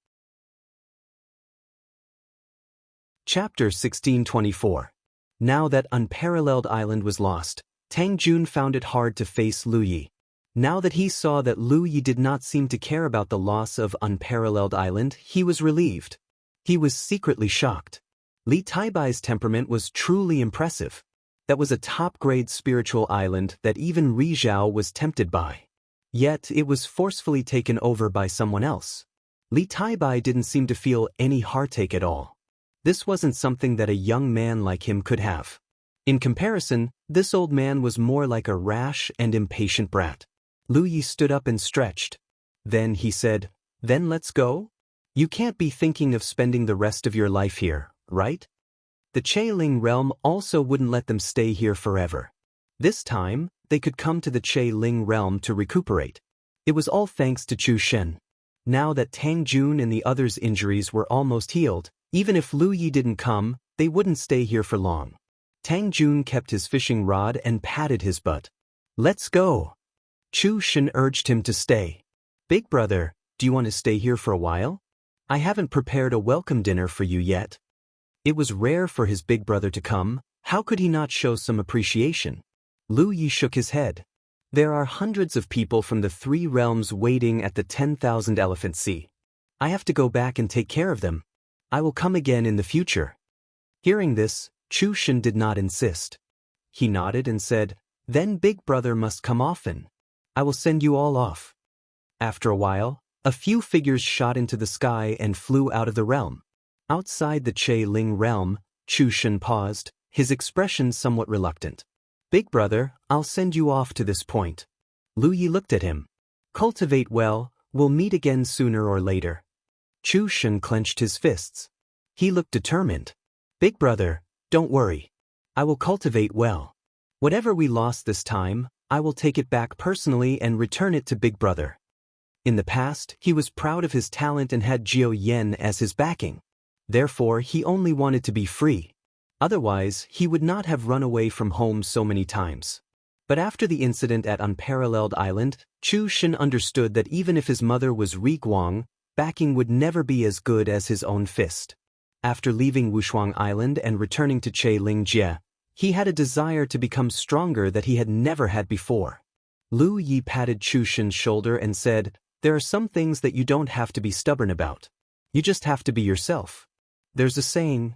[SPEAKER 1] Chapter 1624. Now that unparalleled island was lost, Tang Jun found it hard to face Lu Yi. Now that he saw that Lu Yi did not seem to care about the loss of unparalleled island, he was relieved. He was secretly shocked. Li Taibai's temperament was truly impressive. That was a top-grade spiritual island that even Ri Zhao was tempted by. Yet it was forcefully taken over by someone else. Li Taibai didn't seem to feel any heartache at all. This wasn't something that a young man like him could have. In comparison, this old man was more like a rash and impatient brat. Lu Yi stood up and stretched. Then he said, "Then let's go? You can't be thinking of spending the rest of your life here, right?" The Che Ling realm also wouldn't let them stay here forever. This time, they could come to the Che Ling realm to recuperate. It was all thanks to Chu Shen. Now that Tang Jun and the others' injuries were almost healed, even if Lu Yi didn't come, they wouldn't stay here for long. Tang Jun kept his fishing rod and patted his butt. "Let's go." Chu Shen urged him to stay. "Big brother, do you want to stay here for a while? I haven't prepared a welcome dinner for you yet." It was rare for his big brother to come. How could he not show some appreciation? Lu Yi shook his head. "There are hundreds of people from the three realms waiting at the 10,000 Elephant Sea. I have to go back and take care of them. I will come again in the future." Hearing this, Chu Shen did not insist. He nodded and said, "Then big brother must come often." I will send you all off. After a while, a few figures shot into the sky and flew out of the realm. Outside the Che Ling realm, Chu Shen paused, his expression somewhat reluctant. Big brother, I'll send you off to this point. Lu Yi looked at him. Cultivate well, we'll meet again sooner or later. Chu Shen clenched his fists. He looked determined. Big brother, don't worry. I will cultivate well. Whatever we lost this time, I will take it back personally and return it to Big brother. In the past, he was proud of his talent and had Jiao Yan as his backing. Therefore, he only wanted to be free. Otherwise, he would not have run away from home so many times. But after the incident at Unparalleled Island, Chu Shen understood that even if his mother was Ri Guang, backing would never be as good as his own fist. After leaving Wushuang Island and returning to Che Ling Jie, he had a desire to become stronger that he had never had before. Lu Yi patted Chu Shen's shoulder and said, there are some things that you don't have to be stubborn about. You just have to be yourself. There's a saying.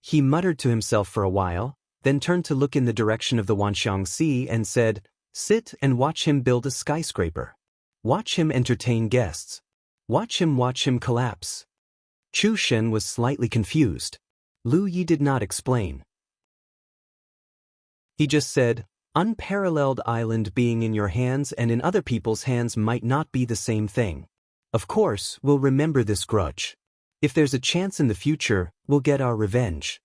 [SPEAKER 1] He muttered to himself for a while, then turned to look in the direction of the Wanxiang Sea and said, sit and watch him build a skyscraper. Watch him entertain guests. Watch him collapse. Chu Shen was slightly confused. Lu Yi did not explain. He just said, Unparalleled Island being in your hands and in other people's hands might not be the same thing. Of course, we'll remember this grudge. If there's a chance in the future, we'll get our revenge.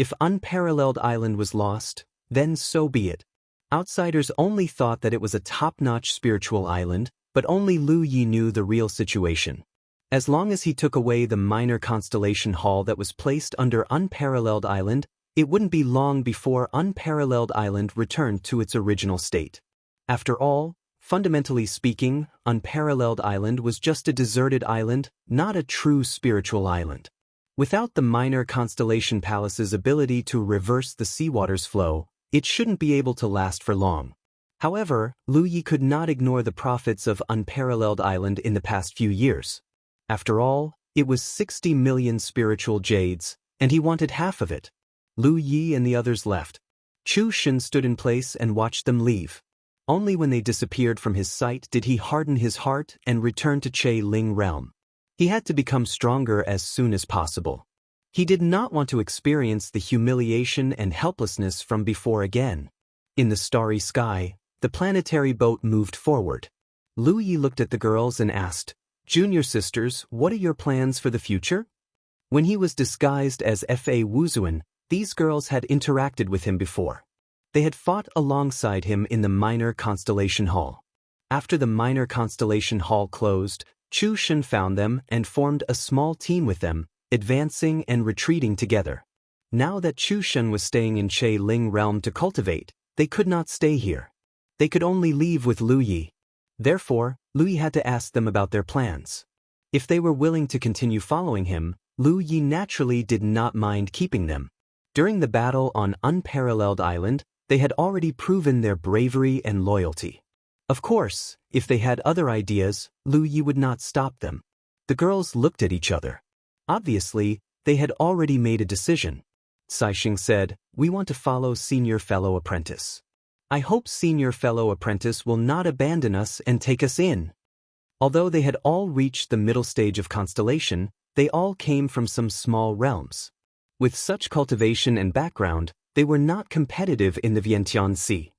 [SPEAKER 1] If Unparalleled Island was lost, then so be it. Outsiders only thought that it was a top-notch spiritual island, but only Lu Yi knew the real situation. As long as he took away the minor constellation hall that was placed under Unparalleled Island, it wouldn't be long before Unparalleled Island returned to its original state. After all, fundamentally speaking, Unparalleled Island was just a deserted island, not a true spiritual island. Without the minor constellation palace's ability to reverse the seawater's flow, it shouldn't be able to last for long. However, Lu Yi could not ignore the profits of Unparalleled Island in the past few years. After all, it was 60 million spiritual jades, and he wanted half of it. Lu Yi and the others left. Chu Shen stood in place and watched them leave. Only when they disappeared from his sight did he harden his heart and return to Che Ling realm. He had to become stronger as soon as possible. He did not want to experience the humiliation and helplessness from before again. In the starry sky, the planetary boat moved forward. Lu Yi looked at the girls and asked, Junior sisters, what are your plans for the future? When he was disguised as Fa Wuzuan, these girls had interacted with him before. They had fought alongside him in the Minor Constellation Hall. After the Minor Constellation Hall closed, Chu Shen found them and formed a small team with them, advancing and retreating together. Now that Chu Shen was staying in Che Ling realm to cultivate, they could not stay here. They could only leave with Lu Yi. Therefore, Lu Yi had to ask them about their plans. If they were willing to continue following him, Lu Yi naturally did not mind keeping them. During the battle on Unparalleled Island, they had already proven their bravery and loyalty. Of course, if they had other ideas, Lu Yi would not stop them. The girls looked at each other. Obviously, they had already made a decision. Caixing said, we want to follow Senior Fellow Apprentice. I hope Senior Fellow Apprentice will not abandon us and take us in. Although they had all reached the middle stage of constellation, they all came from some small realms. With such cultivation and background, they were not competitive in the Vientiane Sea.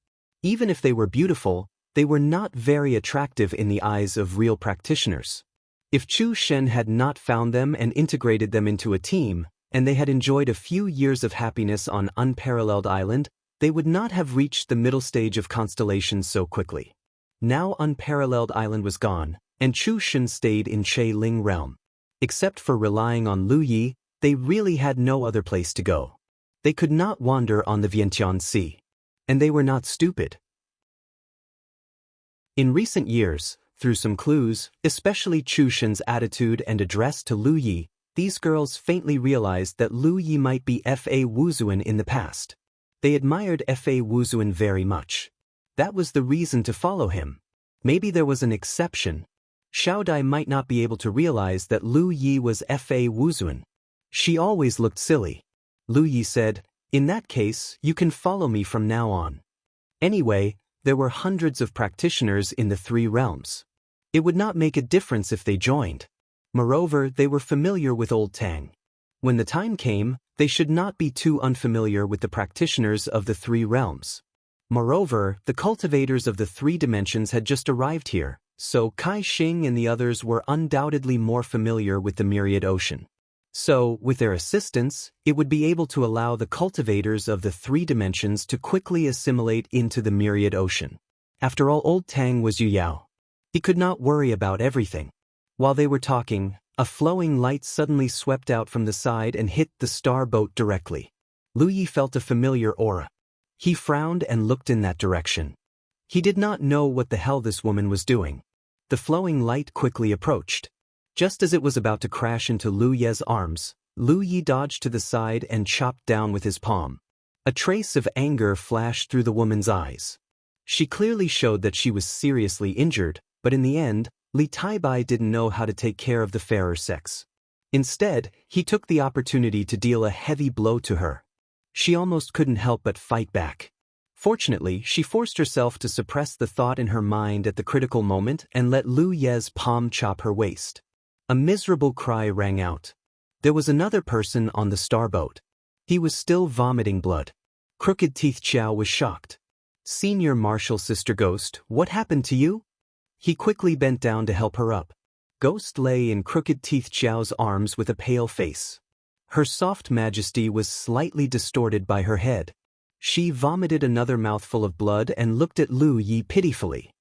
[SPEAKER 1] Even if they were beautiful, they were not very attractive in the eyes of real practitioners. If Chu Shen had not found them and integrated them into a team, and they had enjoyed a few years of happiness on Unparalleled Island, they would not have reached the middle stage of constellations so quickly. Now Unparalleled Island was gone, and Chu Shen stayed in Che Ling realm. Except for relying on Lu Yi, they really had no other place to go. They could not wander on the Vientiane Sea. And they were not stupid. In recent years, through some clues, especially Chu Shen's attitude and address to Lu Yi, these girls faintly realized that Lu Yi might be Fa Wuzuan in the past. They admired Fa Wuzuan very much. That was the reason to follow him. Maybe there was an exception. Xiao Dai might not be able to realize that Lu Yi was Fa Wuzuan. She always looked silly. Lu Yi said, in that case, you can follow me from now on. Anyway, there were hundreds of practitioners in the three realms. It would not make a difference if they joined. Moreover, they were familiar with Old Tang. When the time came, they should not be too unfamiliar with the practitioners of the three realms. Moreover, the cultivators of the three dimensions had just arrived here, so Kai Xing and the others were undoubtedly more familiar with the myriad ocean. So, with their assistance, it would be able to allow the cultivators of the three dimensions to quickly assimilate into the myriad ocean. After all, Old Tang was Yu Yao. He could not worry about everything. While they were talking, a flowing light suddenly swept out from the side and hit the star boat directly. Lu Yi felt a familiar aura. He frowned and looked in that direction. He did not know what the hell this woman was doing. The flowing light quickly approached. Just as it was about to crash into Lu Ye's arms, Lu Yi dodged to the side and chopped down with his palm. A trace of anger flashed through the woman's eyes. She clearly showed that she was seriously injured, but in the end, Li Taibai didn't know how to take care of the fairer sex. Instead, he took the opportunity to deal a heavy blow to her. She almost couldn't help but fight back. Fortunately, she forced herself to suppress the thought in her mind at the critical moment and let Lu Ye's palm chop her waist. A miserable cry rang out. There was another person on the starboat. He was still vomiting blood. Crooked Teeth Xiao was shocked. "Senior Martial Sister Ghost, what happened to you?" He quickly bent down to help her up. Ghost lay in Crooked Teeth Xiao's arms with a pale face. Her soft majesty was slightly distorted by her head. She vomited another mouthful of blood and looked at Lu Yi pitifully.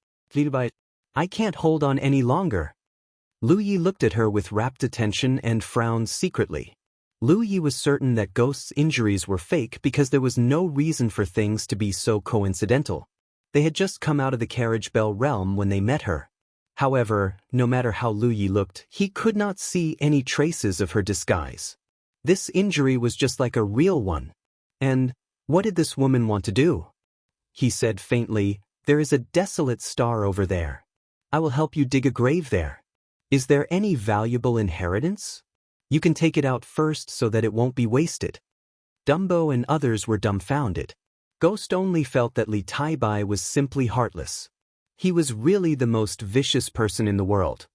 [SPEAKER 1] "I can't hold on any longer." Lu Yi looked at her with rapt attention and frowned secretly. Lu Yi was certain that Ghost's injuries were fake because there was no reason for things to be so coincidental. They had just come out of the carriage bell realm when they met her. However, no matter how Lu Yi looked, he could not see any traces of her disguise. This injury was just like a real one. And what did this woman want to do? He said faintly, "There is a desolate star over there. I will help you dig a grave there. Is there any valuable inheritance? You can take it out first so that it won't be wasted." Dumbo and others were dumbfounded. Ghost only felt that Li Taibai was simply heartless. He was really the most vicious person in the world.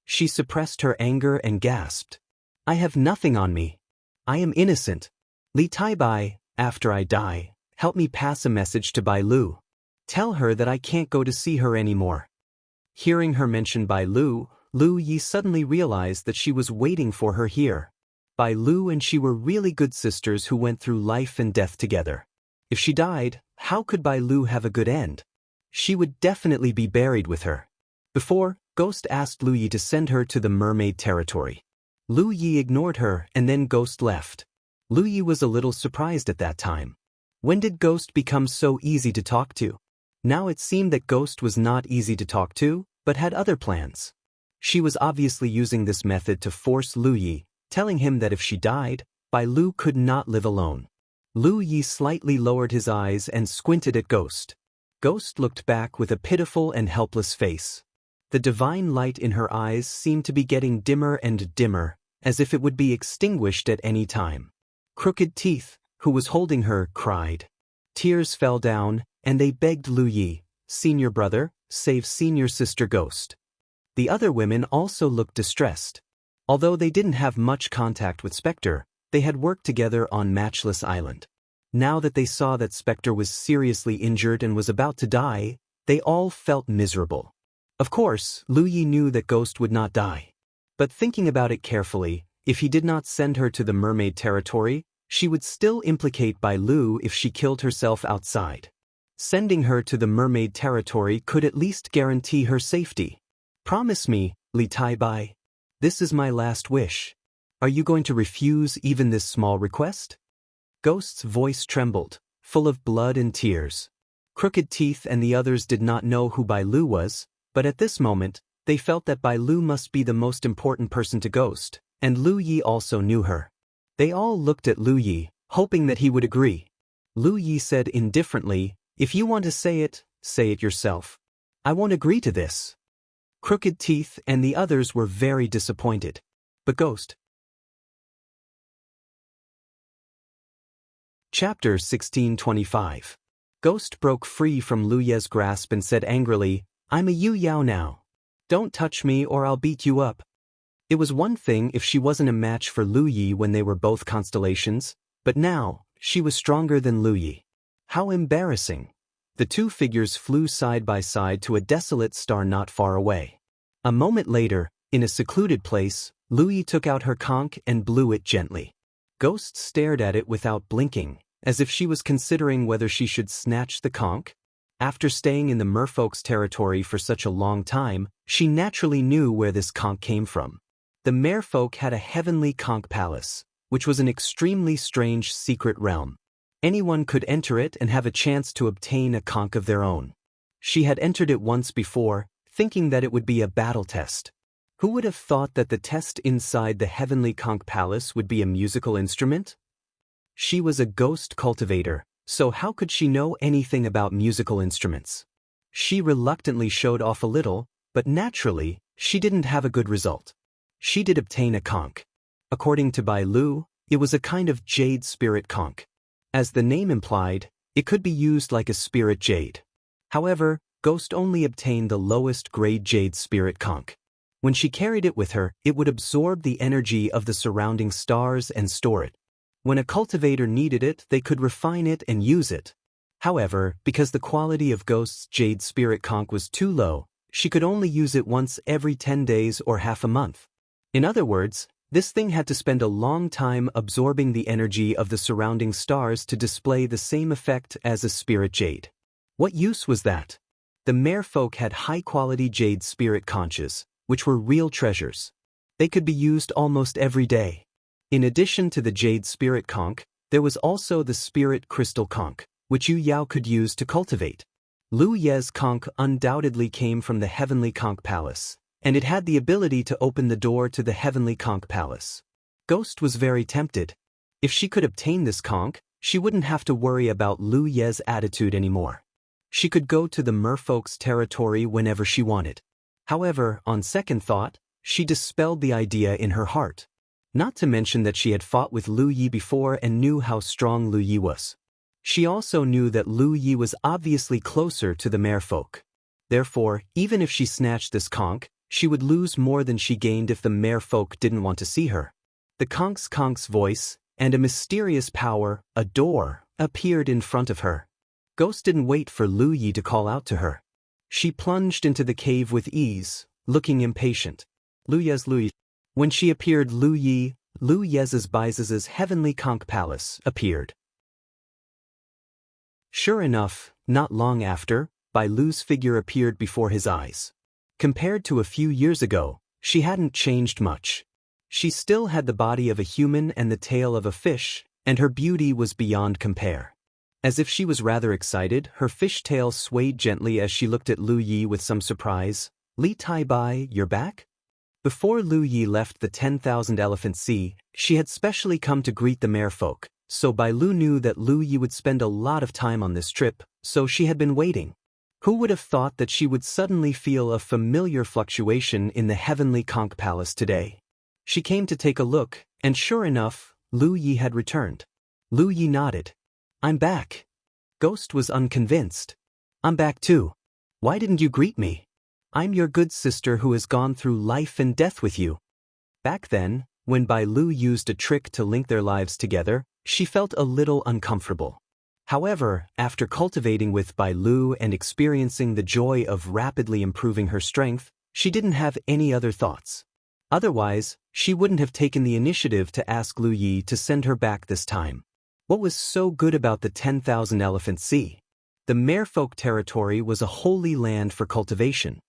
[SPEAKER 1] She suppressed her anger and gasped. "I have nothing on me. I am innocent. Li Taibai, after I die, help me pass a message to Bai Lu. Tell her that I can't go to see her anymore." Hearing her mention Bai Lu, Lu Yi suddenly realized that she was waiting for her here. Bai Lu and she were really good sisters who went through life and death together. If she died, how could Bai Lu have a good end? She would definitely be buried with her. Before, Ghost asked Lu Yi to send her to the mermaid territory. Lu Yi ignored her and then Ghost left. Lu Yi was a little surprised at that time. When did Ghost become so easy to talk to? Now it seemed that Ghost was not easy to talk to, but had other plans. She was obviously using this method to force Lu Yi, telling him that if she died, Bai Lu could not live alone. Lu Yi slightly lowered his eyes and squinted at Ghost. Ghost looked back with a pitiful and helpless face. The divine light in her eyes seemed to be getting dimmer and dimmer, as if it would be extinguished at any time. Crooked Teeth, who was holding her, cried. Tears fell down, and they begged Lu Yi, "Senior brother, save senior sister Ghost." The other women also looked distressed. Although they didn't have much contact with Spectre, they had worked together on Matchless Island. Now that they saw that Spectre was seriously injured and was about to die, they all felt miserable. Of course, Lu Yi knew that Ghost would not die. But thinking about it carefully, if he did not send her to the mermaid territory, she would still implicate Bai Lu if she killed herself outside. Sending her to the mermaid territory could at least guarantee her safety. "Promise me, Li Taibai. This is my last wish. Are you going to refuse even this small request?" Ghost's voice trembled, full of blood and tears. Crooked Teeth and the others did not know who Bai Lu was, but at this moment, they felt that Bai Lu must be the most important person to Ghost, and Lu Yi also knew her. They all looked at Lu Yi, hoping that he would agree. Lu Yi said indifferently, "If you want to say it yourself. I won't agree to this." Crooked Teeth and the others were very disappointed. But Ghost. Chapter 1625. Ghost broke free from Lu Ye's grasp and said angrily, "I'm a Yu Yao now. Don't touch me or I'll beat you up." It was one thing if she wasn't a match for Lu Yi when they were both constellations, but now, she was stronger than Lu Yi. How embarrassing. The two figures flew side by side to a desolate star not far away. A moment later, in a secluded place, Lu Yi took out her conch and blew it gently. Ghost stared at it without blinking, as if she was considering whether she should snatch the conch. After staying in the merfolk's territory for such a long time, she naturally knew where this conch came from. The merfolk had a heavenly conch palace, which was an extremely strange secret realm. Anyone could enter it and have a chance to obtain a conch of their own. She had entered it once before, thinking that it would be a battle test. Who would have thought that the test inside the heavenly conch palace would be a musical instrument? She was a ghost cultivator, so how could she know anything about musical instruments? She reluctantly showed off a little, but naturally, she didn't have a good result. She did obtain a conch. According to Bai Lu, it was a kind of jade spirit conch. As the name implied, it could be used like a spirit jade. However, Ghost only obtained the lowest grade jade spirit conch. When she carried it with her, it would absorb the energy of the surrounding stars and store it. When a cultivator needed it, they could refine it and use it. However, because the quality of Ghost's jade spirit conch was too low, she could only use it once every 10 days or half a month. In other words, this thing had to spend a long time absorbing the energy of the surrounding stars to display the same effect as a spirit jade. What use was that? The merfolk had high-quality jade spirit conches, which were real treasures. They could be used almost every day. In addition to the jade spirit conch, there was also the spirit crystal conch, which Yu Yao could use to cultivate. Lu Ye's conch undoubtedly came from the heavenly conch palace, and it had the ability to open the door to the heavenly conch palace. Ghost was very tempted. If she could obtain this conch, she wouldn't have to worry about Lu Ye's attitude anymore. She could go to the merfolk's territory whenever she wanted. However, on second thought, she dispelled the idea in her heart. Not to mention that she had fought with Lu Yi before and knew how strong Lu Yi was. She also knew that Lu Yi was obviously closer to the merfolk. Therefore, even if she snatched this conch, she would lose more than she gained if the merfolk didn't want to see her. The conch's voice, and a mysterious power, a door, appeared in front of her. Ghost didn't wait for Lu Yi to call out to her. She plunged into the cave with ease, looking impatient. Lu Yi. When she appeared, Lu Ye's Baiz's heavenly conch palace appeared. Sure enough, not long after, Bai Lu's figure appeared before his eyes. Compared to a few years ago, she hadn't changed much. She still had the body of a human and the tail of a fish, and her beauty was beyond compare. As if she was rather excited, her fish tail swayed gently as she looked at Lu Yi with some surprise. "Li Tai Bai, you're back?" Before Lu Yi left the 10,000 Elephant Sea, she had specially come to greet the merfolk, so Bai Lu knew that Lu Yi would spend a lot of time on this trip, so she had been waiting. Who would have thought that she would suddenly feel a familiar fluctuation in the heavenly conch palace today? She came to take a look, and sure enough, Lu Yi had returned. Lu Yi nodded. "I'm back." Ghost was unconvinced. "I'm back too. Why didn't you greet me? I'm your good sister who has gone through life and death with you." Back then, when Bai Lu used a trick to link their lives together, she felt a little uncomfortable. However, after cultivating with Bai Lu and experiencing the joy of rapidly improving her strength, she didn't have any other thoughts. Otherwise, she wouldn't have taken the initiative to ask Lu Yi to send her back this time. What was so good about the 10,000 Elephant Sea? The merfolk territory was a holy land for cultivation.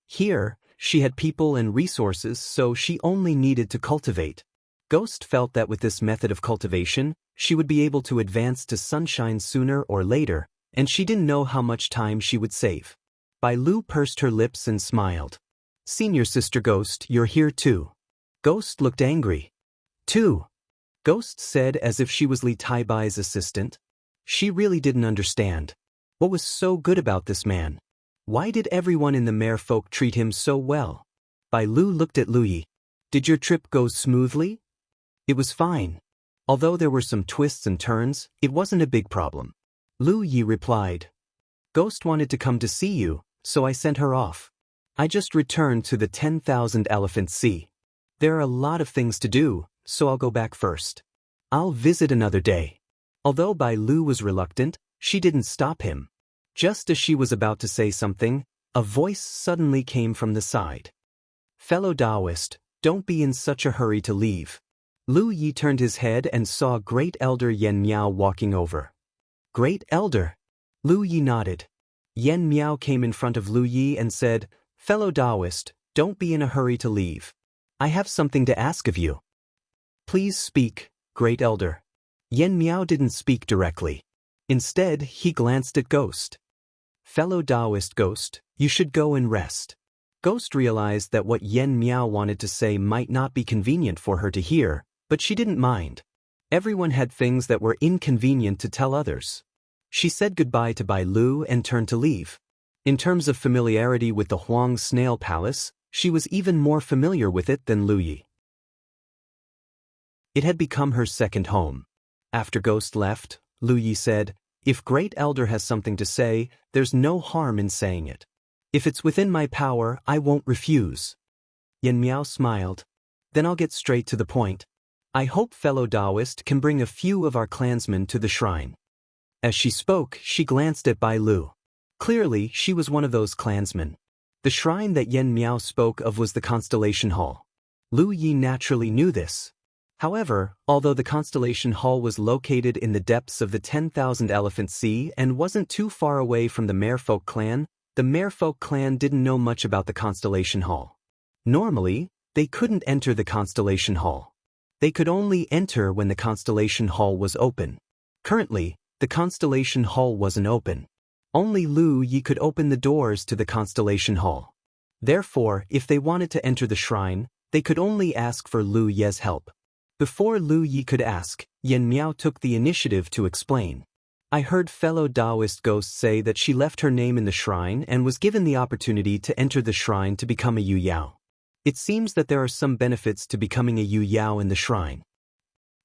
[SPEAKER 1] Here, she had people and resources, so she only needed to cultivate. Ghost felt that with this method of cultivation, she would be able to advance to sunshine sooner or later, and she didn't know how much time she would save. Bai Lu pursed her lips and smiled. "Senior Sister Ghost, you're here too." Ghost looked angry. "Too?" Ghost said as if she was Li Tai Bai's assistant. She really didn't understand. What was so good about this man? Why did everyone in the merfolk treat him so well? Bai Lu looked at Lu Yi. "Did your trip go smoothly?" "It was fine. Although there were some twists and turns, it wasn't a big problem." Lu Yi replied. Ghost wanted to come to see you, so I sent her off. I just returned to the 10,000 Elephant Sea. There are a lot of things to do, so I'll go back first. I'll visit another day. Although Bai Lu was reluctant, she didn't stop him. Just as she was about to say something, a voice suddenly came from the side. Fellow Taoist, don't be in such a hurry to leave. Lu Yi turned his head and saw Great Elder Yen Miao walking over. Great Elder? Lu Yi nodded. Yen Miao came in front of Lu Yi and said, Fellow Taoist, don't be in a hurry to leave. I have something to ask of you. Please speak, Great Elder. Yen Miao didn't speak directly. Instead, he glanced at Ghost. Fellow Taoist Ghost, you should go and rest. Ghost realized that what Yen Miao wanted to say might not be convenient for her to hear, but she didn't mind. Everyone had things that were inconvenient to tell others. She said goodbye to Bai Lu and turned to leave. In terms of familiarity with the Huang Snail Palace, she was even more familiar with it than Lu Yi. It had become her second home. After Ghost left, Lu Yi said, If Great Elder has something to say, there's no harm in saying it. If it's within my power, I won't refuse. Yen Miao smiled. Then I'll get straight to the point. I hope fellow Taoist can bring a few of our clansmen to the shrine. As she spoke, she glanced at Bai Lu. Clearly, she was one of those clansmen. The shrine that Yen Miao spoke of was the Constellation Hall. Lu Yi naturally knew this. However, although the Constellation Hall was located in the depths of the 10,000 Elephant Sea and wasn't too far away from the Merfolk clan, the Merfolk clan didn't know much about the Constellation Hall. Normally, they couldn't enter the Constellation Hall. They could only enter when the Constellation Hall was open. Currently, the Constellation Hall wasn't open. Only Lu Yi could open the doors to the Constellation Hall. Therefore, if they wanted to enter the shrine, they could only ask for Lu Ye's help. Before Lu Yi could ask, Yen Miao took the initiative to explain. I heard fellow Taoist Ghost say that she left her name in the shrine and was given the opportunity to enter the shrine to become a Yu Yao. It seems that there are some benefits to becoming a Yu Yao in the shrine.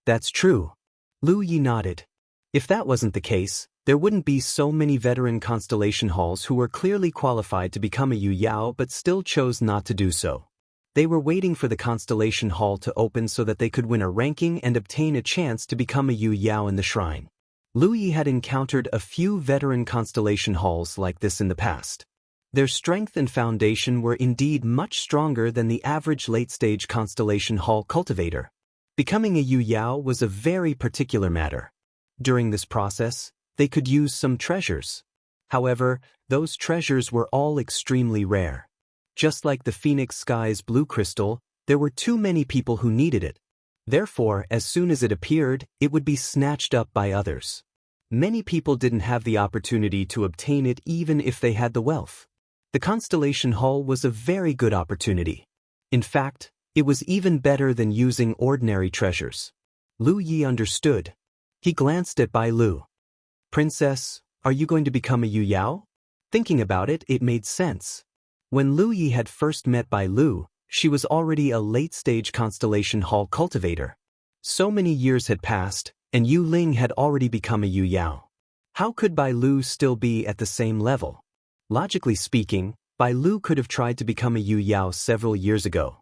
[SPEAKER 1] That's true. Lu Yi nodded. If that wasn't the case, there wouldn't be so many veteran Constellation Halls who were clearly qualified to become a Yu Yao but still chose not to do so. They were waiting for the Constellation Hall to open so that they could win a ranking and obtain a chance to become a Yu Yao in the shrine. Lu Yi had encountered a few veteran Constellation Halls like this in the past. Their strength and foundation were indeed much stronger than the average late-stage Constellation Hall cultivator. Becoming a Yu Yao was a very particular matter. During this process, they could use some treasures. However, those treasures were all extremely rare. Just like the Phoenix Sky's blue crystal, there were too many people who needed it. Therefore, as soon as it appeared, it would be snatched up by others. Many people didn't have the opportunity to obtain it even if they had the wealth. The Constellation Hall was a very good opportunity. In fact, it was even better than using ordinary treasures. Lu Yi understood. He glanced at Bai Lu. Princess, are you going to become a Yu Yao? Thinking about it, it made sense. When Lu Yi had first met Bai Lu, she was already a late-stage Constellation Hall cultivator. So many years had passed, and Yu Ling had already become a Yu Yao. How could Bai Lu still be at the same level? Logically speaking, Bai Lu could have tried to become a Yu Yao several years ago.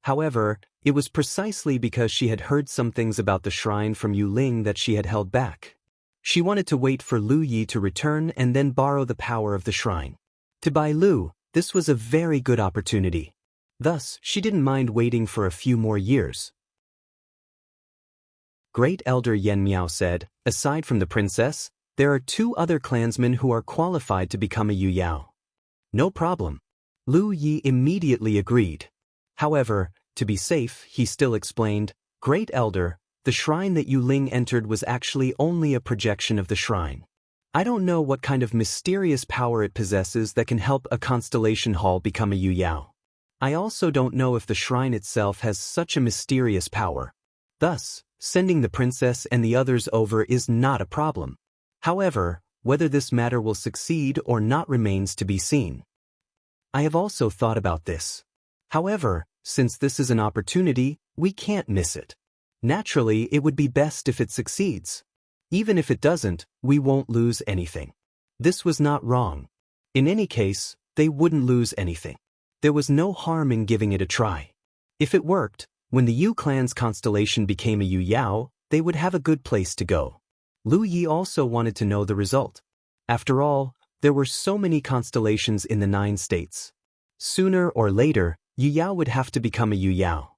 [SPEAKER 1] However, it was precisely because she had heard some things about the shrine from Yu Ling that she had held back. She wanted to wait for Lu Yi to return and then borrow the power of the shrine. To Bai Lu, this was a very good opportunity. Thus, she didn't mind waiting for a few more years. Great Elder Yen Miao said, aside from the princess, there are 2 other clansmen who are qualified to become a Yu Yao. No problem. Lu Yi immediately agreed. However, to be safe, he still explained, Great Elder, the shrine that Yu Ling entered was actually only a projection of the shrine. I don't know what kind of mysterious power it possesses that can help a Constellation Hall become a Yu Yao. I also don't know if the shrine itself has such a mysterious power. Thus, sending the princess and the others over is not a problem. However, whether this matter will succeed or not remains to be seen. I have also thought about this. However, since this is an opportunity, we can't miss it. Naturally, it would be best if it succeeds. Even if it doesn't, we won't lose anything. This was not wrong. In any case, they wouldn't lose anything. There was no harm in giving it a try. If it worked, when the Yu clan's constellation became a Yu Yao, they would have a good place to go. Lu Yi also wanted to know the result. After all, there were so many constellations in the 9 states. Sooner or later, Yu Yao would have to become a Yu Yao.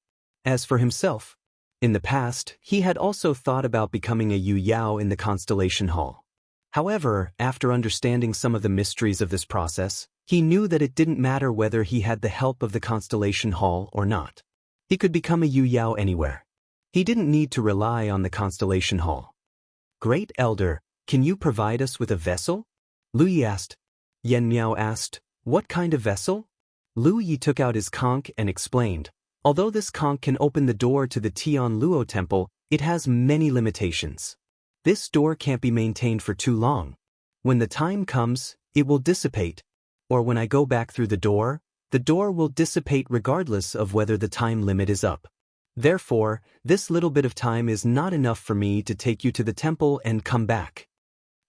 [SPEAKER 1] As for himself, in the past, he had also thought about becoming a Yu Yao in the Constellation Hall. However, after understanding some of the mysteries of this process, he knew that it didn't matter whether he had the help of the Constellation Hall or not. He could become a Yu Yao anywhere. He didn't need to rely on the Constellation Hall. Great Elder, can you provide us with a vessel? Lu Yi asked. Yen Miao asked, what kind of vessel? Lu Yi took out his conch and explained, although this conch can open the door to the Tian Luo Temple, it has many limitations. This door can't be maintained for too long. When the time comes, it will dissipate. Or when I go back through the door will dissipate regardless of whether the time limit is up. Therefore, this little bit of time is not enough for me to take you to the temple and come back.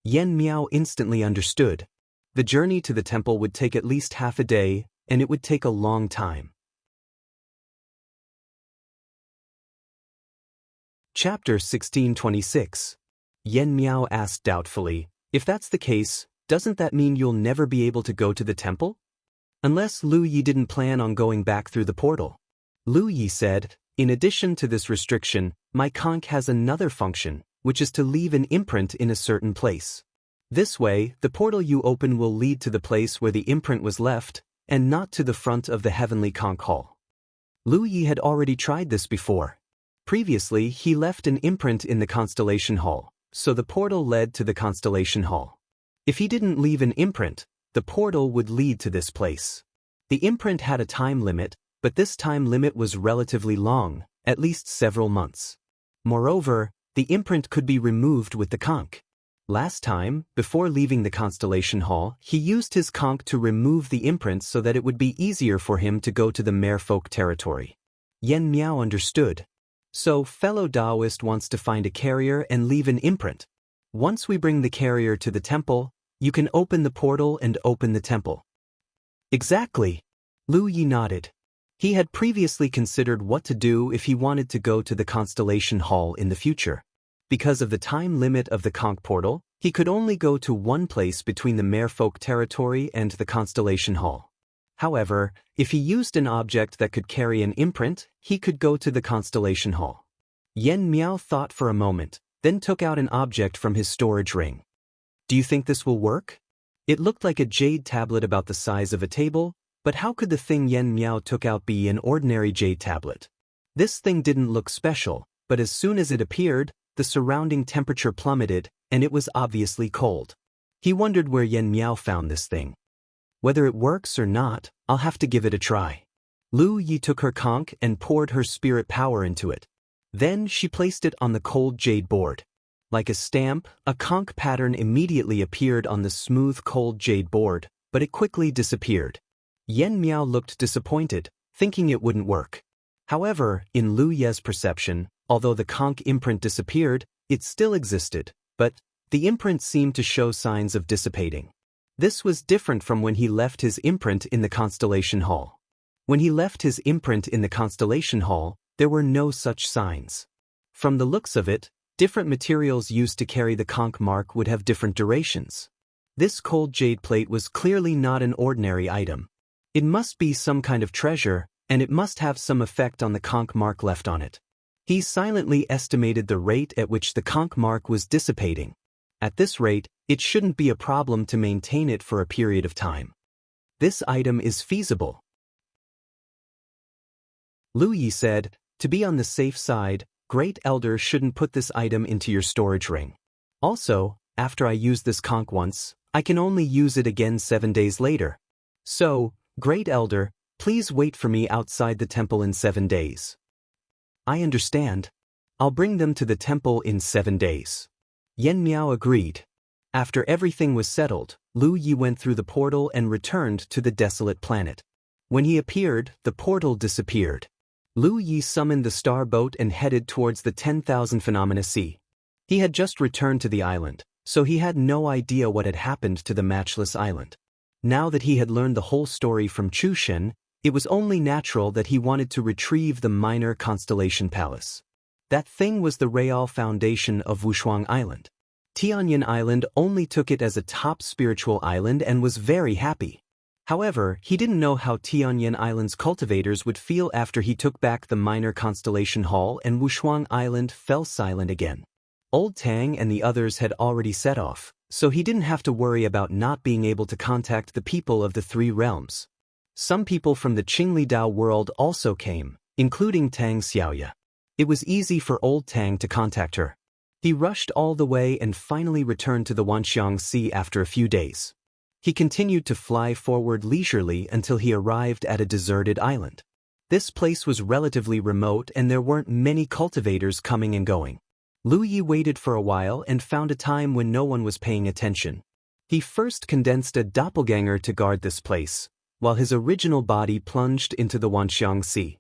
[SPEAKER 1] Yen Miao instantly understood. The journey to the temple would take at least half a day, and it would take a long time. Chapter 1626. Yen Miao asked doubtfully, if that's the case, doesn't that mean you'll never be able to go to the temple? Unless Lu Yi didn't plan on going back through the portal. Lu Yi said, in addition to this restriction, my conch has another function, which is to leave an imprint in a certain place. This way, the portal you open will lead to the place where the imprint was left, and not to the front of the heavenly conch hall. Lu Yi had already tried this before. Previously, he left an imprint in the Constellation Hall, so the portal led to the Constellation Hall. If he didn't leave an imprint, the portal would lead to this place. The imprint had a time limit, but this time limit was relatively long, at least several months. Moreover, the imprint could be removed with the conch. Last time, before leaving the Constellation Hall, he used his conch to remove the imprint so that it would be easier for him to go to the merfolk territory. Yen Miao understood. So, fellow Taoist wants to find a carrier and leave an imprint. Once we bring the carrier to the temple, you can open the portal and open the temple. Exactly. Lu Yi nodded. He had previously considered what to do if he wanted to go to the Constellation Hall in the future. Because of the time limit of the conch portal, he could only go to one place between the merfolk territory and the Constellation Hall. However, if he used an object that could carry an imprint, he could go to the Constellation Hall. Yen Miao thought for a moment, then took out an object from his storage ring. Do you think this will work? It looked like a jade tablet about the size of a table, but how could the thing Yen Miao took out be an ordinary jade tablet? This thing didn't look special, but as soon as it appeared, the surrounding temperature plummeted, and it was obviously cold. He wondered where Yen Miao found this thing. Whether it works or not, I'll have to give it a try. Lu Yi took her conch and poured her spirit power into it. Then she placed it on the cold jade board. Like a stamp, a conch pattern immediately appeared on the smooth cold jade board, but it quickly disappeared. Yen Miao looked disappointed, thinking it wouldn't work. However, in Lu Ye's perception, although the conch imprint disappeared, it still existed, but the imprint seemed to show signs of dissipating. This was different from when he left his imprint in the Constellation Hall. When he left his imprint in the Constellation Hall, there were no such signs. From the looks of it, different materials used to carry the conch mark would have different durations. This cold jade plate was clearly not an ordinary item. It must be some kind of treasure, and it must have some effect on the conch mark left on it. He silently estimated the rate at which the conch mark was dissipating. At this rate, it shouldn't be a problem to maintain it for a period of time. This item is feasible. Lu Yi said, to be on the safe side, Great Elder shouldn't put this item into your storage ring. Also, after I use this conch once, I can only use it again 7 days later. So, Great Elder, please wait for me outside the temple in 7 days. I understand. I'll bring them to the temple in 7 days. Yen Miao agreed. After everything was settled, Lu Yi went through the portal and returned to the desolate planet. When he appeared, the portal disappeared. Lu Yi summoned the star boat and headed towards the 10,000 Phenomena Sea. He had just returned to the island, so he had no idea what had happened to the matchless island. Now that he had learned the whole story from Chushen, it was only natural that he wanted to retrieve the minor constellation palace. That thing was the real foundation of Wushuang Island. Tianyin Island only took it as a top spiritual island and was very happy. However, he didn't know how Tianyin Island's cultivators would feel after he took back the minor constellation hall and Wushuang Island fell silent again. Old Tang and the others had already set off, so he didn't have to worry about not being able to contact the people of the three realms. Some people from the Qingli Dao world also came, including Tang Xiaoya. It was easy for Old Tang to contact her. He rushed all the way and finally returned to the Wanxiang Sea after a few days. He continued to fly forward leisurely until he arrived at a deserted island. This place was relatively remote and there weren't many cultivators coming and going. Lu Yi waited for a while and found a time when no one was paying attention. He first condensed a doppelganger to guard this place, while his original body plunged into the Wanxiang Sea.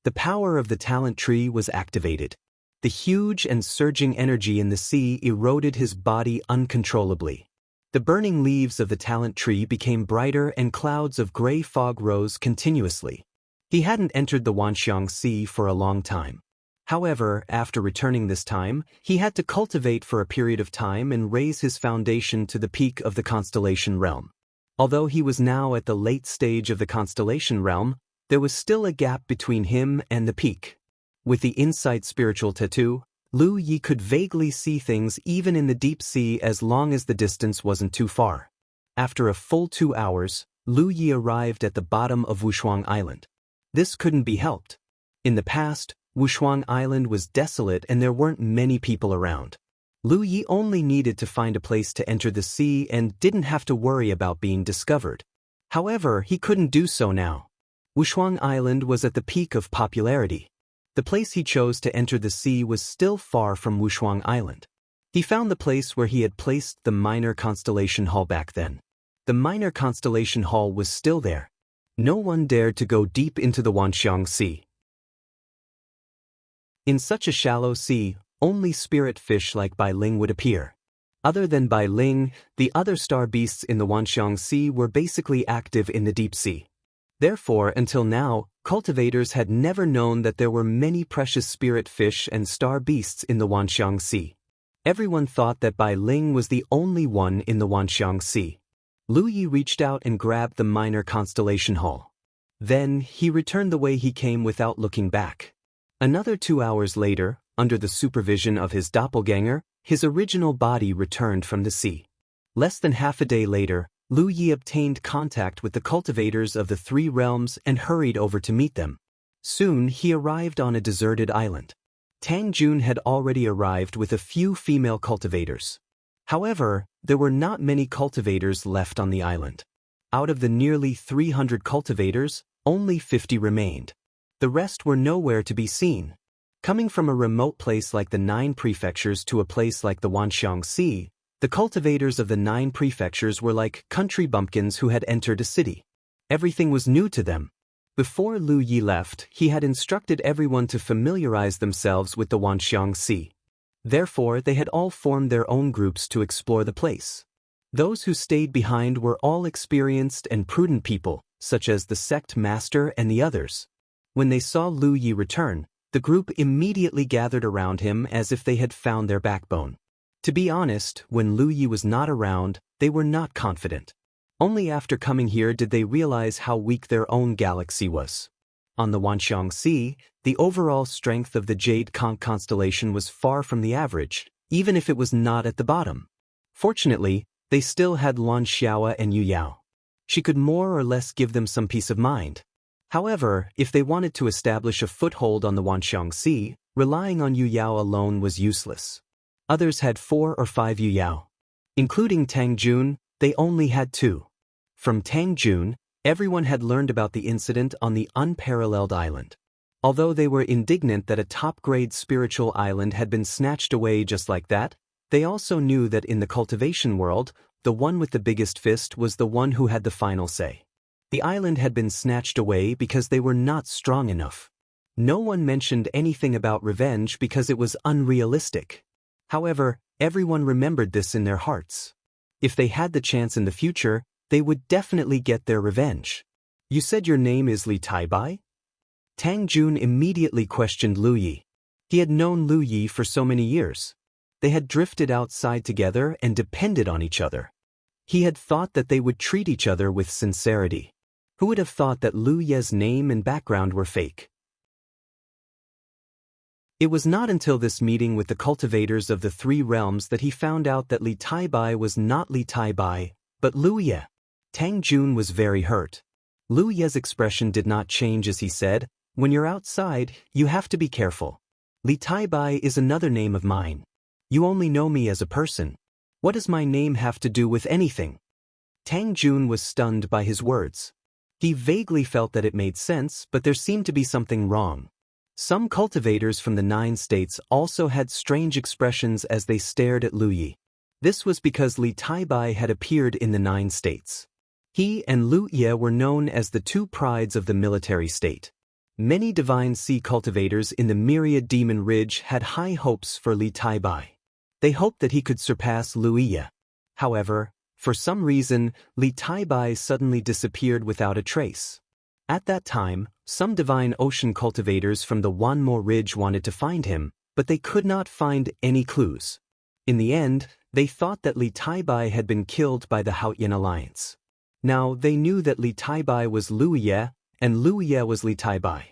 [SPEAKER 1] The power of the talent tree was activated. The huge and surging energy in the sea eroded his body uncontrollably. The burning leaves of the talent tree became brighter and clouds of gray fog rose continuously. He hadn't entered the Wanxiang Sea for a long time. However, after returning this time, he had to cultivate for a period of time and raise his foundation to the peak of the constellation realm. Although he was now at the late stage of the constellation realm, there was still a gap between him and the peak. With the insight spiritual tattoo, Lu Yi could vaguely see things even in the deep sea as long as the distance wasn't too far. After a full 2 hours, Lu Yi arrived at the bottom of Wushuang Island. This couldn't be helped. In the past, Wushuang Island was desolate and there weren't many people around. Lu Yi only needed to find a place to enter the sea and didn't have to worry about being discovered. However, he couldn't do so now. Wushuang Island was at the peak of popularity. The place he chose to enter the sea was still far from Wushuang Island. He found the place where he had placed the minor constellation hall back then. The minor constellation hall was still there. No one dared to go deep into the Wanxiang Sea. In such a shallow sea, only spirit fish like Bai Ling would appear. Other than Bai Ling, the other star beasts in the Wanxiang Sea were basically active in the deep sea. Therefore, until now, cultivators had never known that there were many precious spirit fish and star beasts in the Wanxiang Sea. Everyone thought that Bai Ling was the only one in the Wanxiang Sea. Lu Yi reached out and grabbed the minor constellation hall. Then, he returned the way he came without looking back. Another 2 hours later, under the supervision of his doppelganger, his original body returned from the sea. Less than half a day later, Lu Yi obtained contact with the cultivators of the three realms and hurried over to meet them. Soon he arrived on a deserted island. Tang Jun had already arrived with a few female cultivators. However, there were not many cultivators left on the island. Out of the nearly 300 cultivators, only 50 remained. The rest were nowhere to be seen. Coming from a remote place like the 9 prefectures to a place like the Wanxiang Sea, the cultivators of the 9 prefectures were like country bumpkins who had entered a city. Everything was new to them. Before Lu Yi left, he had instructed everyone to familiarize themselves with the Wanxiang Sea. Therefore, they had all formed their own groups to explore the place. Those who stayed behind were all experienced and prudent people, such as the sect master and the others. When they saw Lu Yi return, the group immediately gathered around him as if they had found their backbone. To be honest, when Lu Yi was not around, they were not confident. Only after coming here did they realize how weak their own galaxy was. On the Wanxiang Sea, the overall strength of the Jade Conch constellation was far from the average, even if it was not at the bottom. Fortunately, they still had Lan Xiaoa and Yu Yao. She could more or less give them some peace of mind. However, if they wanted to establish a foothold on the Wanxiang Sea, relying on Yu Yao alone was useless. Others had 4 or 5 Yu Yao. Including Tang Jun, they only had 2. From Tang Jun, everyone had learned about the incident on the unparalleled island. Although they were indignant that a top-grade spiritual island had been snatched away just like that, they also knew that in the cultivation world, the one with the biggest fist was the one who had the final say. The island had been snatched away because they were not strong enough. No one mentioned anything about revenge because it was unrealistic. However, everyone remembered this in their hearts. If they had the chance in the future, they would definitely get their revenge. You said your name is Li Taibai? Tang Jun immediately questioned Lu Yi. He had known Lu Yi for so many years. They had drifted outside together and depended on each other. He had thought that they would treat each other with sincerity. Who would have thought that Lu Ye's name and background were fake? It was not until this meeting with the cultivators of the three realms that he found out that Li Taibai was not Li Taibai, but Lu Ye. Tang Jun was very hurt. Lu Ye's expression did not change as he said, "When you're outside, you have to be careful. Li Taibai is another name of mine. You only know me as a person. What does my name have to do with anything?" Tang Jun was stunned by his words. He vaguely felt that it made sense, but there seemed to be something wrong. Some cultivators from the 9 states also had strange expressions as they stared at Lu Yi. This was because Li Taibai had appeared in the 9 states. He and Lu Ye were known as the 2 prides of the military state. Many divine sea cultivators in the myriad demon ridge had high hopes for Li Taibai. They hoped that he could surpass Lu Ye. However, for some reason, Li Taibai suddenly disappeared without a trace. At that time, some divine ocean cultivators from the Wanmo Ridge wanted to find him, but they could not find any clues. In the end, they thought that Li Taibai had been killed by the Haoyan Alliance. Now they knew that Li Taibai was Lu Ye, and Lu Ye was Li Taibai.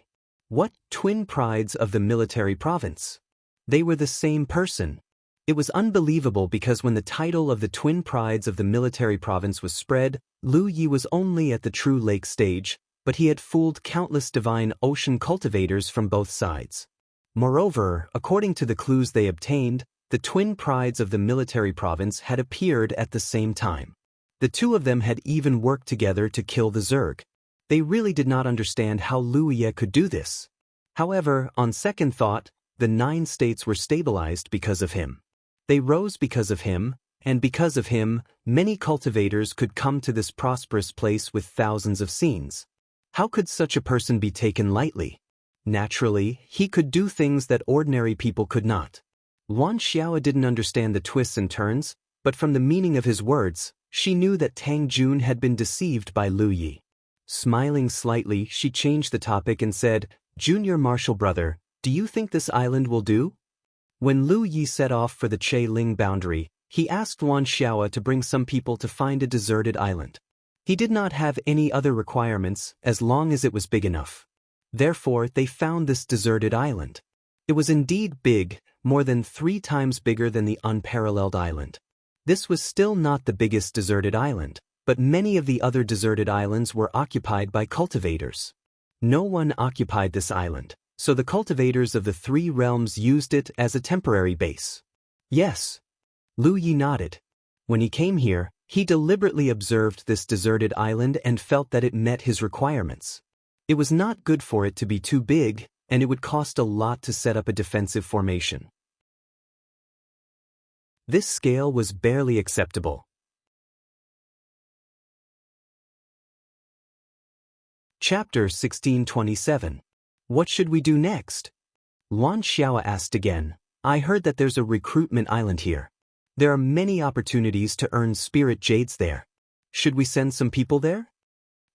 [SPEAKER 1] What twin prides of the military province? They were the same person. It was unbelievable because when the title of the twin prides of the military province was spread, Lu Yi was only at the true lake stage, but he had fooled countless divine ocean cultivators from both sides. Moreover, according to the clues they obtained, the twin prides of the military province had appeared at the same time. The 2 of them had even worked together to kill the Zerg. They really did not understand how Lu Ye could do this. However, on second thought, the 9 states were stabilized because of him. They rose because of him, and because of him, many cultivators could come to this prosperous place with thousands of scenes. How could such a person be taken lightly? Naturally, he could do things that ordinary people could not. Wan Xiao didn't understand the twists and turns, but from the meaning of his words, she knew that Tang Jun had been deceived by Lu Yi. Smiling slightly, she changed the topic and said, "Junior Marshal Brother, do you think this island will do?" When Lu Yi set off for the Che Ling boundary, he asked Wan Xiao to bring some people to find a deserted island. He did not have any other requirements as long as it was big enough. Therefore, they found this deserted island. It was indeed big, more than 3 times bigger than the unparalleled island. This was still not the biggest deserted island, but many of the other deserted islands were occupied by cultivators. No one occupied this island, so the cultivators of the 3 realms used it as a temporary base. Yes. Lu Yi nodded. When he came here, he deliberately observed this deserted island and felt that it met his requirements. It was not good for it to be too big, and it would cost a lot to set up a defensive formation. This scale was barely acceptable. Chapter 1627. What should we do next? Wan Xiao asked again. I heard that there's a recruitment island here. There are many opportunities to earn spirit jades there. Should we send some people there?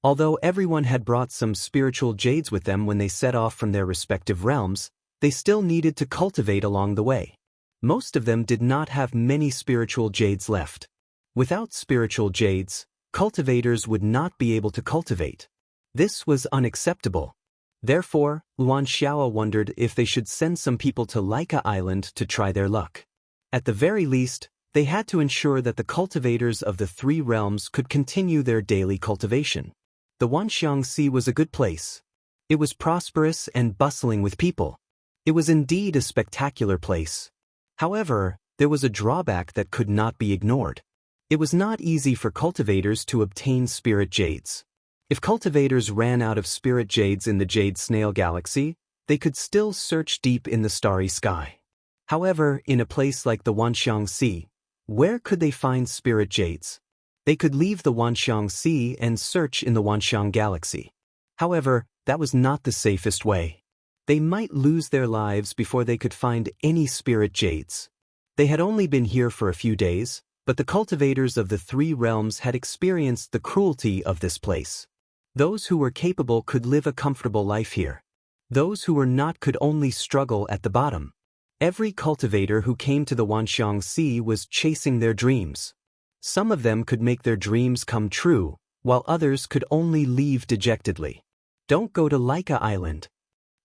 [SPEAKER 1] Although everyone had brought some spiritual jades with them when they set off from their respective realms, they still needed to cultivate along the way. Most of them did not have many spiritual jades left. Without spiritual jades, cultivators would not be able to cultivate. This was unacceptable. Therefore, Wan Xiao wondered if they should send some people to Laika Island to try their luck. At the very least, they had to ensure that the cultivators of the 3 realms could continue their daily cultivation. The Wanxiang Sea was a good place. It was prosperous and bustling with people. It was indeed a spectacular place. However, there was a drawback that could not be ignored. It was not easy for cultivators to obtain spirit jades. If cultivators ran out of spirit jades in the Jade Snail Galaxy, they could still search deep in the starry sky. However, in a place like the Wanxiang Sea, where could they find spirit jades? They could leave the Wanxiang Sea and search in the Wanxiang Galaxy. However, that was not the safest way. They might lose their lives before they could find any spirit jades. They had only been here for a few days, but the cultivators of the three realms had experienced the cruelty of this place. Those who were capable could live a comfortable life here. Those who were not could only struggle at the bottom. Every cultivator who came to the Wanxiang Sea was chasing their dreams. Some of them could make their dreams come true, while others could only leave dejectedly. Don't go to Laika Island.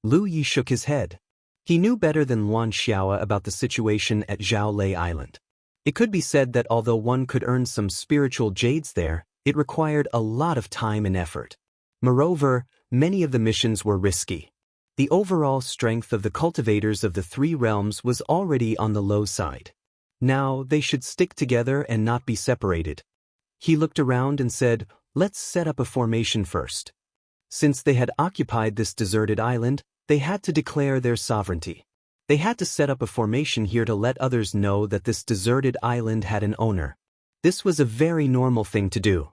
[SPEAKER 1] Lu Yi shook his head. He knew better than Luan Xiao about the situation at Zhao Lei Island. It could be said that although one could earn some spiritual jades there, it required a lot of time and effort. Moreover, many of the missions were risky. The overall strength of the cultivators of the three realms was already on the low side. Now they should stick together and not be separated. He looked around and said, "Let's set up a formation first." Since they had occupied this deserted island, they had to declare their sovereignty. They had to set up a formation here to let others know that this deserted island had an owner. This was a very normal thing to do.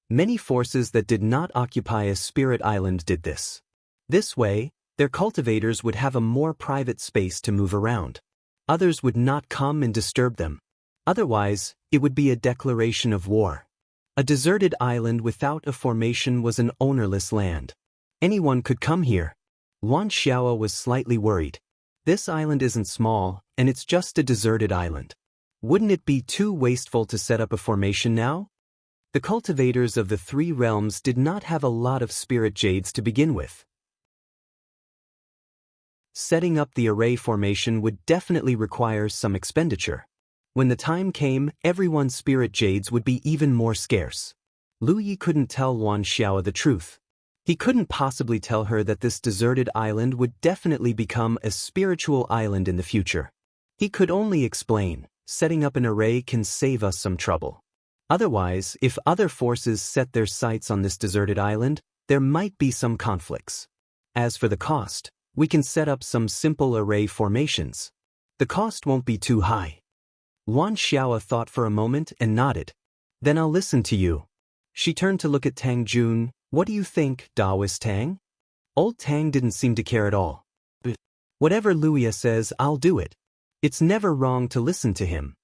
[SPEAKER 1] Many forces that did not occupy a spirit island did this. This way, their cultivators would have a more private space to move around. Others would not come and disturb them. Otherwise, it would be a declaration of war. A deserted island without a formation was an ownerless land. Anyone could come here. Luan Xiao was slightly worried. This island isn't small, and it's just a deserted island. Wouldn't it be too wasteful to set up a formation now? The cultivators of the three realms did not have a lot of spirit jades to begin with. Setting up the array formation would definitely require some expenditure. When the time came, everyone's spirit jades would be even more scarce. Lu Yi couldn't tell Luan Xiao the truth. He couldn't possibly tell her that this deserted island would definitely become a spiritual island in the future. He could only explain, setting up an array can save us some trouble. Otherwise, if other forces set their sights on this deserted island, there might be some conflicts. As for the cost, we can set up some simple array formations. The cost won't be too high. Luan Xiao thought for a moment and nodded. Then I'll listen to you. She turned to look at Tang Jun. What do you think, Daoist Tang? Old Tang didn't seem to care at all. But whatever Luya says, I'll do it. It's never wrong to listen to him.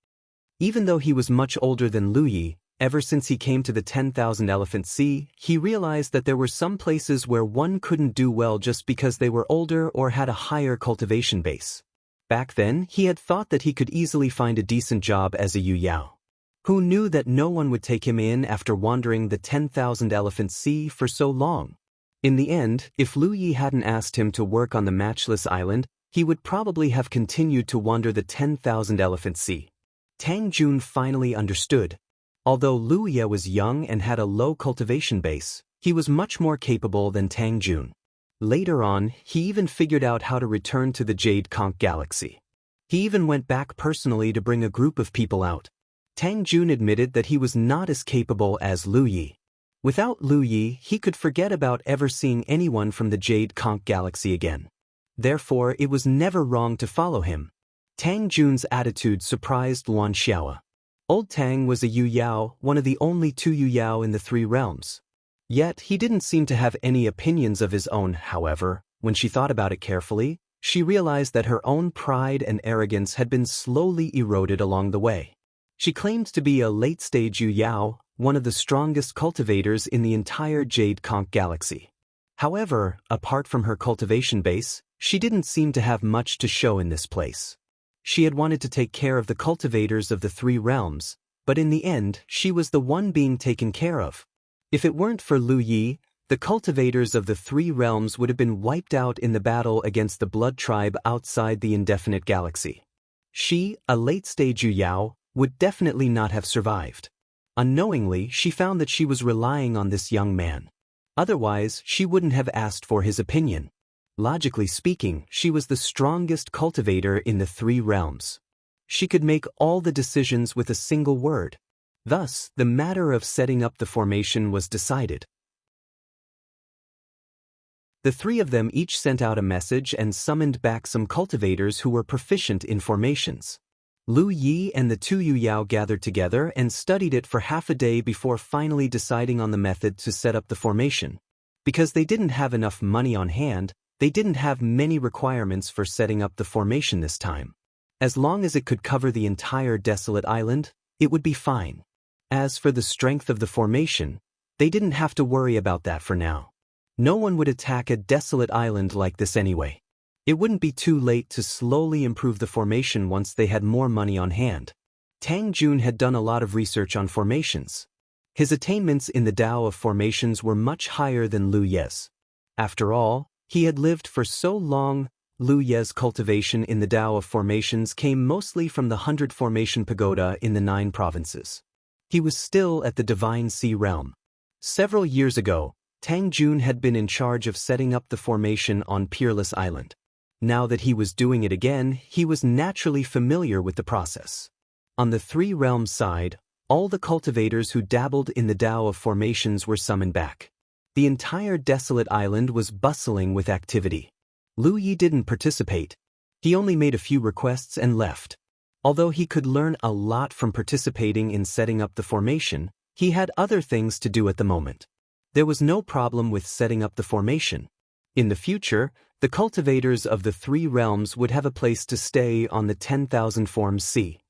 [SPEAKER 1] Even though he was much older than Lu Yi, ever since he came to the 10,000 Elephant Sea, he realized that there were some places where one couldn't do well just because they were older or had a higher cultivation base. Back then, he had thought that he could easily find a decent job as a Yu Yao. Who knew that no one would take him in after wandering the 10,000 Elephant Sea for so long? In the end, if Lu Yi hadn't asked him to work on the Matchless Island, he would probably have continued to wander the 10,000 Elephant Sea. Tang Jun finally understood. Although Lu Ye was young and had a low cultivation base, he was much more capable than Tang Jun. Later on, he even figured out how to return to the Jade Conch Galaxy. He even went back personally to bring a group of people out. Tang Jun admitted that he was not as capable as Lu Yi. Without Lu Yi, he could forget about ever seeing anyone from the Jade Conch Galaxy again. Therefore, it was never wrong to follow him. Tang Jun's attitude surprised Luan Xiao. Old Tang was a Yu Yao, one of the only two Yu Yao in the three realms. Yet, he didn't seem to have any opinions of his own. However, when she thought about it carefully, she realized that her own pride and arrogance had been slowly eroded along the way. She claimed to be a late-stage Yu Yao, one of the strongest cultivators in the entire Jade Conch Galaxy. However, apart from her cultivation base, she didn't seem to have much to show in this place. She had wanted to take care of the cultivators of the three realms, but in the end, she was the one being taken care of. If it weren't for Lu Yi, the cultivators of the three realms would have been wiped out in the battle against the Blood Tribe outside the Indefinite Galaxy. She, a late-stage Yu Yao, would definitely not have survived. Unknowingly, she found that she was relying on this young man. Otherwise, she wouldn't have asked for his opinion. Logically speaking, she was the strongest cultivator in the three realms. She could make all the decisions with a single word. Thus, the matter of setting up the formation was decided. The three of them each sent out a message and summoned back some cultivators who were proficient in formations. Lu Yi and the two Yu Yao gathered together and studied it for half a day before finally deciding on the method to set up the formation. Because they didn't have enough money on hand, they didn't have many requirements for setting up the formation this time. As long as it could cover the entire desolate island, it would be fine. As for the strength of the formation, they didn't have to worry about that for now. No one would attack a desolate island like this anyway. It wouldn't be too late to slowly improve the formation once they had more money on hand. Tang Jun had done a lot of research on formations. His attainments in the Tao of formations were much higher than Lu Ye's. After all, he had lived for so long. Lu Ye's cultivation in the Tao of formations came mostly from the 100 Formation Pagoda in the 9 provinces. He was still at the Divine Sea realm. Several years ago, Tang Jun had been in charge of setting up the formation on Peerless Island. Now that he was doing it again, he was naturally familiar with the process. On the 3 realms side, all the cultivators who dabbled in the Tao of formations were summoned back. The entire desolate island was bustling with activity. Lu Yi didn't participate. He only made a few requests and left. Although he could learn a lot from participating in setting up the formation, he had other things to do at the moment. There was no problem with setting up the formation. In the future, the cultivators of the 3 realms would have a place to stay on the 10,000 forms sea.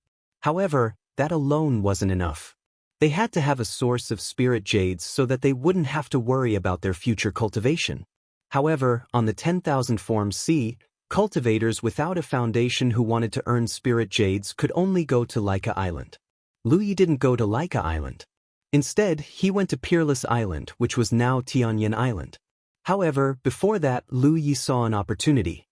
[SPEAKER 1] However, that alone wasn't enough. They had to have a source of spirit jades so that they wouldn't have to worry about their future cultivation. However, on the 10,000 forms sea, cultivators without a foundation who wanted to earn spirit jades could only go to Laika Island. Lu Yi didn't go to Laika Island. Instead, he went to Peerless Island, which was now Tianyin Island. However, before that, Lu Yi saw an opportunity.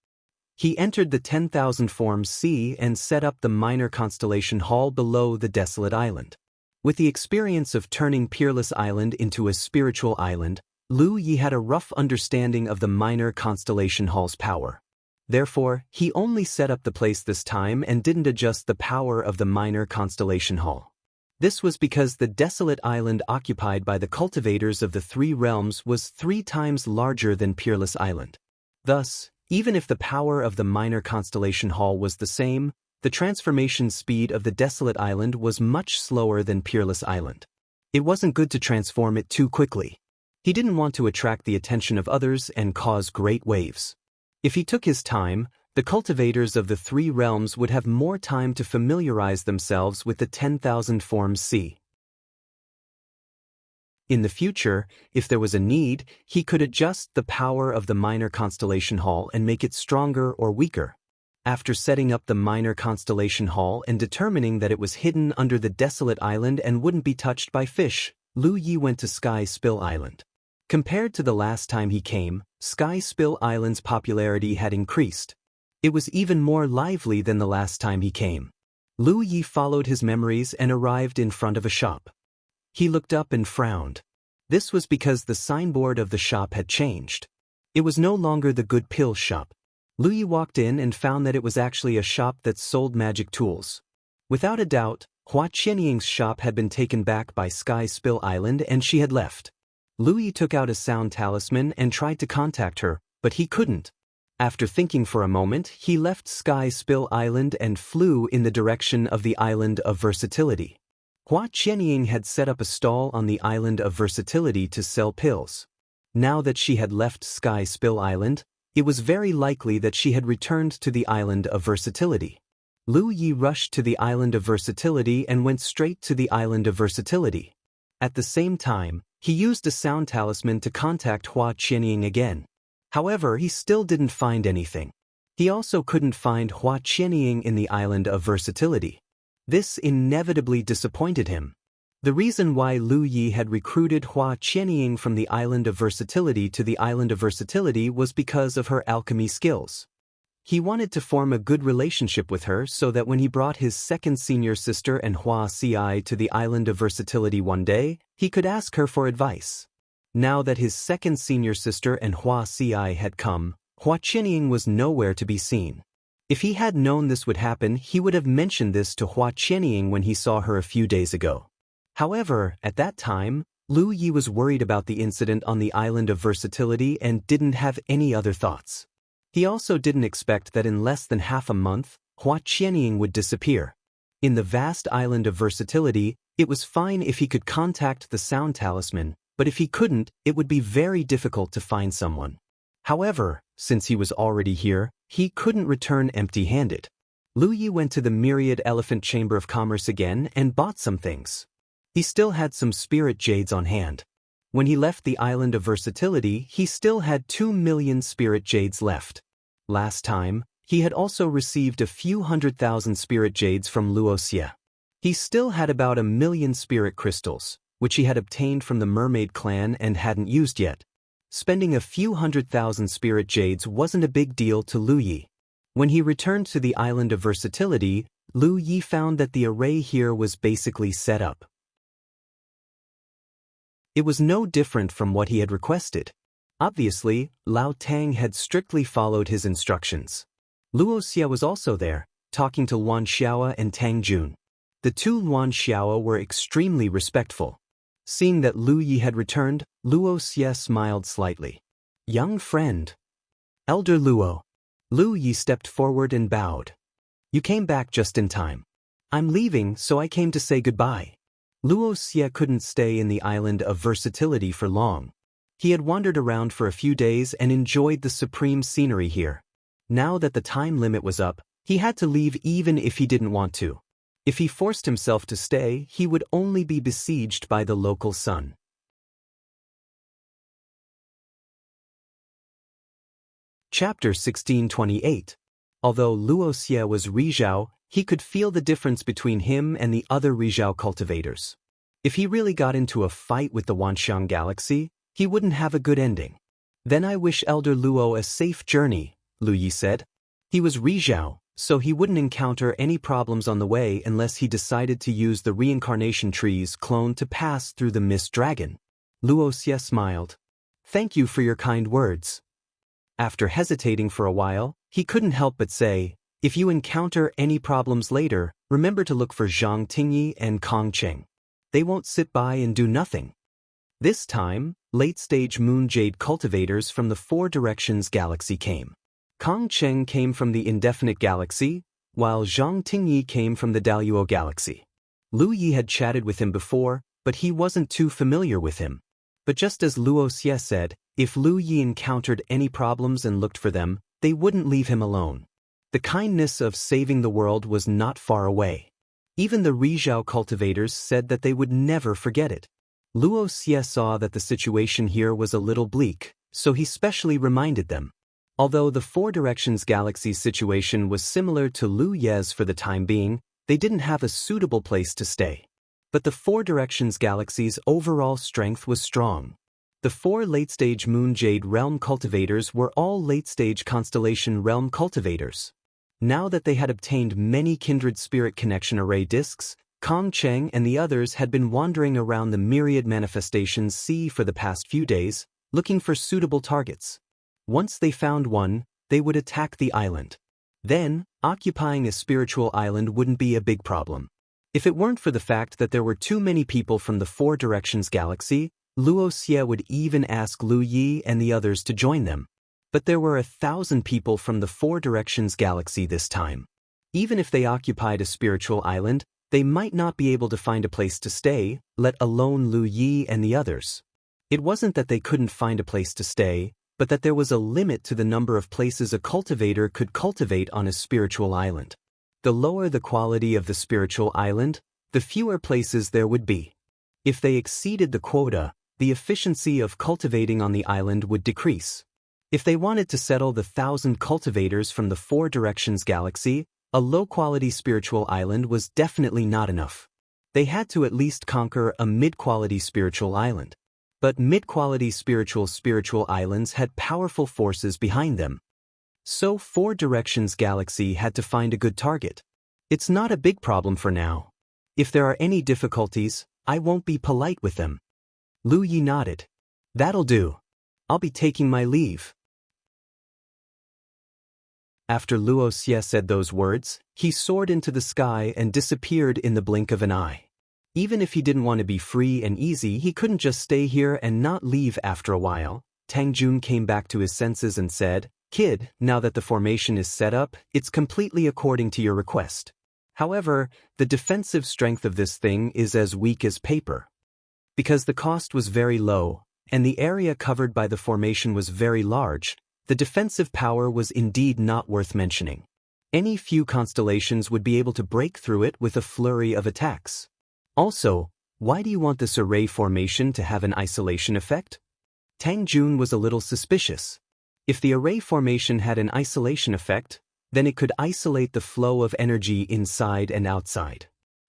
[SPEAKER 1] He entered the 10,000 forms sea and set up the minor constellation hall below the desolate island. With the experience of turning Peerless Island into a spiritual island, Lu Yi had a rough understanding of the minor constellation hall's power. Therefore, he only set up the place this time and didn't adjust the power of the minor constellation hall. This was because the desolate island occupied by the cultivators of the 3 realms was 3 times larger than Peerless Island. Thus, even if the power of the minor constellation hall was the same, the transformation speed of the desolate island was much slower than Peerless Island. It wasn't good to transform it too quickly. He didn't want to attract the attention of others and cause great waves. If he took his time, the cultivators of the 3 realms would have more time to familiarize themselves with the 10,000 forms sea. In the future, if there was a need, he could adjust the power of the minor constellation hall and make it stronger or weaker. After setting up the minor constellation hall and determining that it was hidden under the desolate island and wouldn't be touched by fish, Lu Yi went to Sky Spill Island. Compared to the last time he came, Sky Spill Island's popularity had increased. It was even more lively than the last time he came. Lu Yi followed his memories and arrived in front of a shop. He looked up and frowned. This was because the signboard of the shop had changed. It was no longer the Good Pill shop. Lu Yi walked in and found that it was actually a shop that sold magic tools. Without a doubt, Hua Qianying's shop had been taken back by Sky Spill Island and she had left. Lu Yi took out a sound talisman and tried to contact her, but he couldn't. After thinking for a moment, he left Sky Spill Island and flew in the direction of the Island of Versatility. Hua Qianying had set up a stall on the Island of Versatility to sell pills. Now that she had left Sky Spill Island, it was very likely that she had returned to the Island of Versatility. Lu Yi rushed to the Island of Versatility and went straight to the Island of Versatility. At the same time, he used a sound talisman to contact Hua Qianying again. However, he still didn't find anything. He also couldn't find Hua Qianying in the Island of Versatility. This inevitably disappointed him. The reason why Lu Yi had recruited Hua Qianying from the Island of Versatility to the Island of Versatility was because of her alchemy skills. He wanted to form a good relationship with her so that when he brought his second senior sister and Hua Ci to the Island of Versatility one day, he could ask her for advice. Now that his second senior sister and Hua Ci had come, Hua Qianying was nowhere to be seen. If he had known this would happen, he would have mentioned this to Hua Qianying when he saw her a few days ago. However, at that time, Lu Yi was worried about the incident on the Island of Versatility and didn't have any other thoughts. He also didn't expect that in less than half a month, Hua Qianying would disappear. In the vast Island of Versatility, it was fine if he could contact the sound talisman, but if he couldn't, it would be very difficult to find someone. However, since he was already here, he couldn't return empty-handed. Lu Yi went to the Myriad Elephant Chamber of Commerce again and bought some things. He still had some spirit jades on hand. When he left the island of versatility, he still had 2 million spirit jades left. Last time, he had also received a few 100,000 spirit jades from Luoxia. He still had about 1 million spirit crystals, which he had obtained from the mermaid clan and hadn't used yet. Spending a few 100,000 spirit jades wasn't a big deal to Lu Yi. When he returned to the island of versatility, Lu Yi found that the array here was basically set up. It was no different from what he had requested. Obviously, Lao Tang had strictly followed his instructions. Luoxia was also there, talking to Luan Xiao and Tang Jun. The two Luan Xiao were extremely respectful. Seeing that Lu Yi had returned, Luoxia smiled slightly. "Young friend." "Elder Luo." Lu Yi stepped forward and bowed. "You came back just in time. I'm leaving, so I came to say goodbye." Luoxia couldn't stay in the island of versatility for long. He had wandered around for a few days and enjoyed the supreme scenery here. Now that the time limit was up, he had to leave even if he didn't want to. If he forced himself to stay, he would only be besieged by the local sun. Chapter 1628. Although Luoxia was Rizhao, he could feel the difference between him and the other Rizhao cultivators. If he really got into a fight with the Wanxiang Galaxy, he wouldn't have a good ending. "Then I wish Elder Luo a safe journey," Lu Yi said. He was Rizhao, so he wouldn't encounter any problems on the way unless he decided to use the reincarnation tree's clone to pass through the Mist Dragon. Luoxia smiled. "Thank you for your kind words." After hesitating for a while, he couldn't help but say, "If you encounter any problems later, remember to look for Zhang Tingyi and Kong Cheng. They won't sit by and do nothing." This time, late-stage Moon Jade cultivators from the Four Directions Galaxy came. Kong Cheng came from the Indefinite Galaxy, while Zhang Tingyi came from the Daluo Galaxy. Lu Yi had chatted with him before, but he wasn't too familiar with him. But just as Luoxia said, if Lu Yi encountered any problems and looked for them, they wouldn't leave him alone. The kindness of saving the world was not far away. Even the Rizhao cultivators said that they would never forget it. Luoxia saw that the situation here was a little bleak, so he specially reminded them. Although the Four Directions Galaxy's situation was similar to Lu Ye's for the time being, they didn't have a suitable place to stay. But the Four Directions Galaxy's overall strength was strong. The four late-stage Moon Jade Realm cultivators were all late-stage Constellation Realm cultivators. Now that they had obtained many kindred spirit connection array discs, Kong Cheng and the others had been wandering around the Myriad Manifestations Sea for the past few days, looking for suitable targets. Once they found one, they would attack the island. Then, occupying a spiritual island wouldn't be a big problem. If it weren't for the fact that there were too many people from the Four Directions Galaxy, Luoxia would even ask Lu Yi and the others to join them. But there were 1,000 people from the Four Directions Galaxy this time. Even if they occupied a spiritual island, they might not be able to find a place to stay, let alone Lu Yi and the others. It wasn't that they couldn't find a place to stay, but that there was a limit to the number of places a cultivator could cultivate on a spiritual island. The lower the quality of the spiritual island, the fewer places there would be. If they exceeded the quota, the efficiency of cultivating on the island would decrease. If they wanted to settle the 1,000 cultivators from the Four Directions Galaxy, a low-quality spiritual island was definitely not enough. They had to at least conquer a mid-quality spiritual island. But mid-quality spiritual islands had powerful forces behind them. So Four Directions Galaxy had to find a good target. It's not a big problem for now. If there are any difficulties, I won't be polite with them. Lu Yi nodded. That'll do. I'll be taking my leave. After Luoxia said those words, he soared into the sky and disappeared in the blink of an eye. Even if he didn't want to be free and easy, he couldn't just stay here and not leave after a while. Tang Jun came back to his senses and said, "Kid, now that the formation is set up, it's completely according to your request. However, the defensive strength of this thing is as weak as paper. Because the cost was very low, and the area covered by the formation was very large, the defensive power was indeed not worth mentioning. Any few constellations would be able to break through it with a flurry of attacks. Also, why do you want this array formation to have an isolation effect? Tang Jun was a little suspicious. If the array formation had an isolation effect, then it could isolate the flow of energy inside and outside.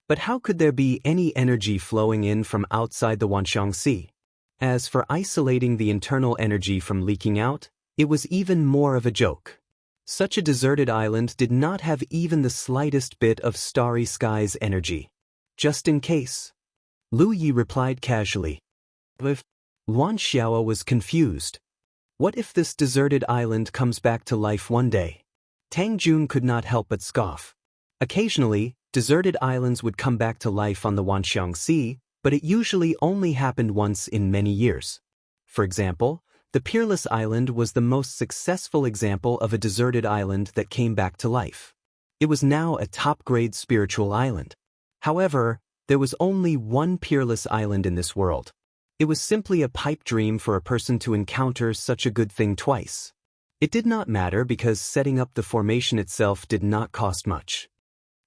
[SPEAKER 1] But how could there be any energy flowing in from outside the Wanxiang Sea? As for isolating the internal energy from leaking out, it was even more of a joke. Such a deserted island did not have even the slightest bit of starry skies energy. Just in case. Lu Yi replied casually. Luan Xiao was confused. What if this deserted island comes back to life one day? Tang Jun could not help but scoff. Occasionally, deserted islands would come back to life on the Wanxiang Sea, but it usually only happened once in many years. For example, the Peerless Island was the most successful example of a deserted island that came back to life. It was now a top-grade spiritual island. However, there was only one Peerless Island in this world. It was simply a pipe dream for a person to encounter such a good thing twice. It did not matter because setting up the formation itself did not cost much.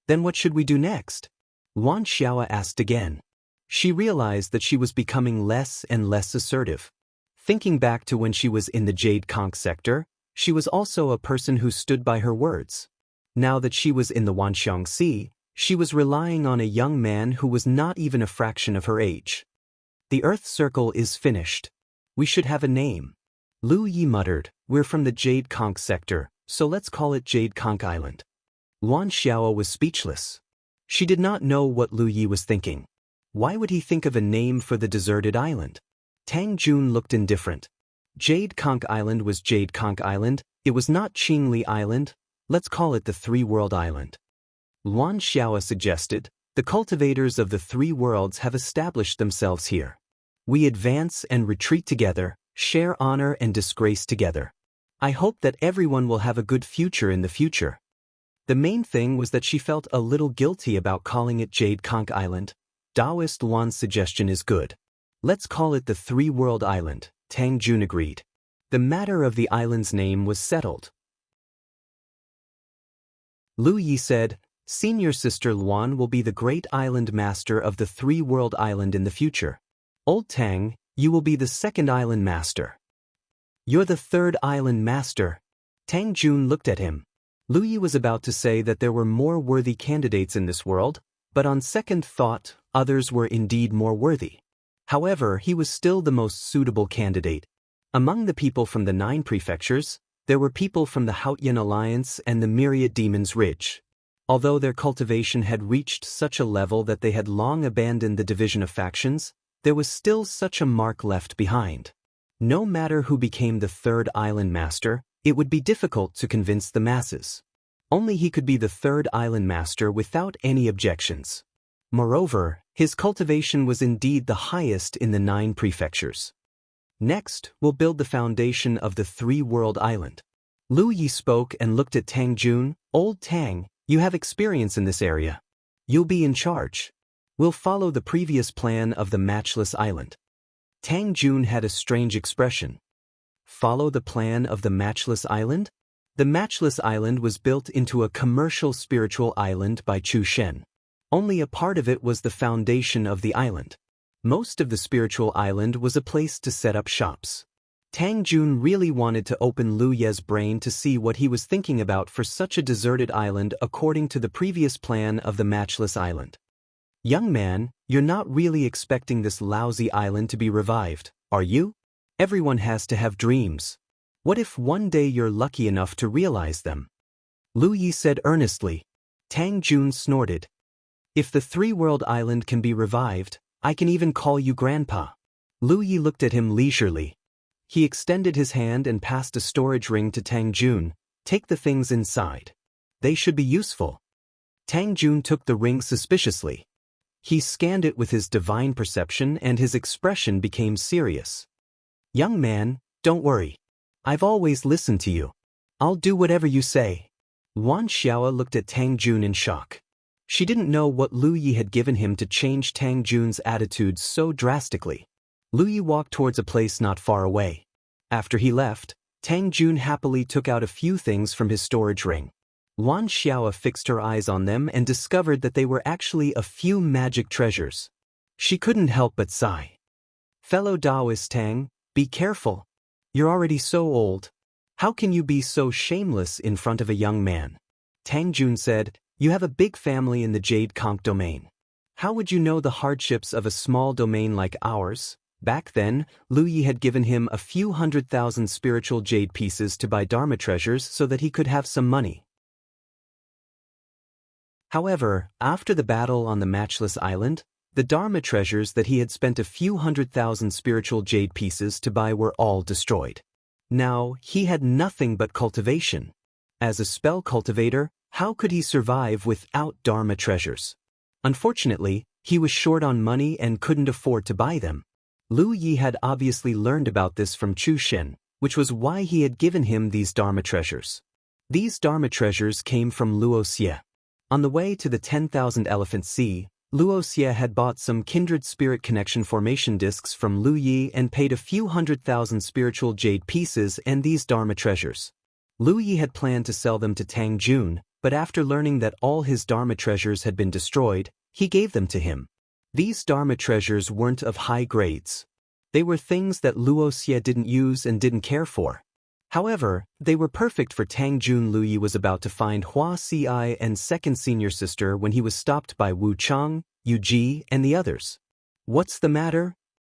[SPEAKER 1] Then what should we do next? Luan Xiao asked again. She realized that she was becoming less and less assertive. Thinking back to when she was in the Jade Conch sector, she was also a person who stood by her words. Now that she was in the Wanxiang Sea, she was relying on a young man who was not even a fraction of her age. The Earth Circle is finished. We should have a name. Lu Yi muttered, we're from the Jade Conch sector, so let's call it Jade Conch Island. Luan Xiao was speechless. She did not know what Lu Yi was thinking. Why would he think of a name for the deserted island? Tang Jun looked indifferent. Jade Conch Island was Jade Conch Island, it was not Qingli Island, let's call it the Three-World Island. Luan Xiao suggested, the cultivators of the three worlds have established themselves here. We advance and retreat together, share honor and disgrace together. I hope that everyone will have a good future in the future. The main thing was that she felt a little guilty about calling it Jade Conch Island. Taoist Luan's suggestion is good. Let's call it the Three-World Island, Tang Jun agreed. The matter of the island's name was settled. Lu Yi said, Senior Sister Luan will be the great island master of the Three-World Island in the future. Old Tang, you will be the second island master. You're the third island master. Tang Jun looked at him. Lu Yi was about to say that there were more worthy candidates in this world, but on second thought, others were indeed more worthy. However, he was still the most suitable candidate. Among the people from the 9 prefectures, there were people from the Haotian Alliance and the Myriad Demons Ridge. Although their cultivation had reached such a level that they had long abandoned the division of factions, there was still such a mark left behind. No matter who became the third island master, it would be difficult to convince the masses. Only he could be the third island master without any objections. Moreover, his cultivation was indeed the highest in the 9 prefectures. Next, we'll build the foundation of the Three-World Island. Lu Yi spoke and looked at Tang Jun. Old Tang, you have experience in this area. You'll be in charge. We'll follow the previous plan of the Matchless Island. Tang Jun had a strange expression. Follow the plan of the Matchless Island? The Matchless Island was built into a commercial spiritual island by Chu Shen. Only a part of it was the foundation of the island. Most of the spiritual island was a place to set up shops. Tang Jun really wanted to open Lu Ye's brain to see what he was thinking about for such a deserted island according to the previous plan of the Matchless Island. Young man, you're not really expecting this lousy island to be revived, are you? Everyone has to have dreams. What if one day you're lucky enough to realize them? Lu Yi said earnestly. Tang Jun snorted. If the Three-World Island can be revived, I can even call you Grandpa. Lu Yi looked at him leisurely. He extended his hand and passed a storage ring to Tang Jun. Take the things inside. They should be useful. Tang Jun took the ring suspiciously. He scanned it with his divine perception and his expression became serious. Young man, don't worry. I've always listened to you. I'll do whatever you say. Luan Xiao looked at Tang Jun in shock. She didn't know what Lu Yi had given him to change Tang Jun's attitude so drastically. Lu Yi walked towards a place not far away. After he left, Tang Jun happily took out a few things from his storage ring. Lan Xiao fixed her eyes on them and discovered that they were actually a few magic treasures. She couldn't help but sigh. Fellow Taoist Tang, be careful. You're already so old. How can you be so shameless in front of a young man? Tang Jun said, you have a big family in the Jade Conch domain. How would you know the hardships of a small domain like ours? Back then, Lu Yi had given him a few 100,000 spiritual jade pieces to buy Dharma treasures so that he could have some money. However, after the battle on the Matchless Island, the Dharma treasures that he had spent a few 100,000 spiritual jade pieces to buy were all destroyed. Now, he had nothing but cultivation. As a spell cultivator, how could he survive without Dharma treasures? Unfortunately, he was short on money and couldn't afford to buy them. Lu Yi had obviously learned about this from Chu Shen, which was why he had given him these Dharma treasures. These Dharma treasures came from Luo Xie. On the way to the 10,000 Elephant Sea, Luo Xie had bought some kindred spirit connection formation discs from Lu Yi and paid a few 100,000 spiritual jade pieces and these Dharma treasures. Lu Yi had planned to sell them to Tang Jun, but after learning that all his Dharma treasures had been destroyed, he gave them to him. These Dharma treasures weren't of high grades. They were things that Luo Xie didn't use and didn't care for. However, they were perfect for Tang Jun. Lu Yi was about to find Hua Ci and second senior sister when he was stopped by Wu Chang, Yu Ji, and the others. What's the matter?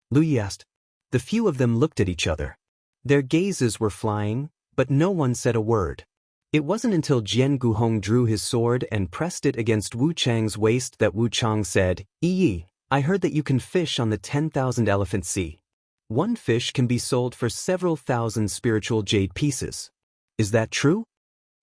[SPEAKER 1] Lu Yi asked. The few of them looked at each other. Their gazes were flying, but no one said a word. It wasn't until Jian Guhong drew his sword and pressed it against Wu Chang's waist that Wu Chang said, Yi, I heard that you can fish on the 10,000 Elephant Sea. One fish can be sold for several thousand spiritual jade pieces. Is that true?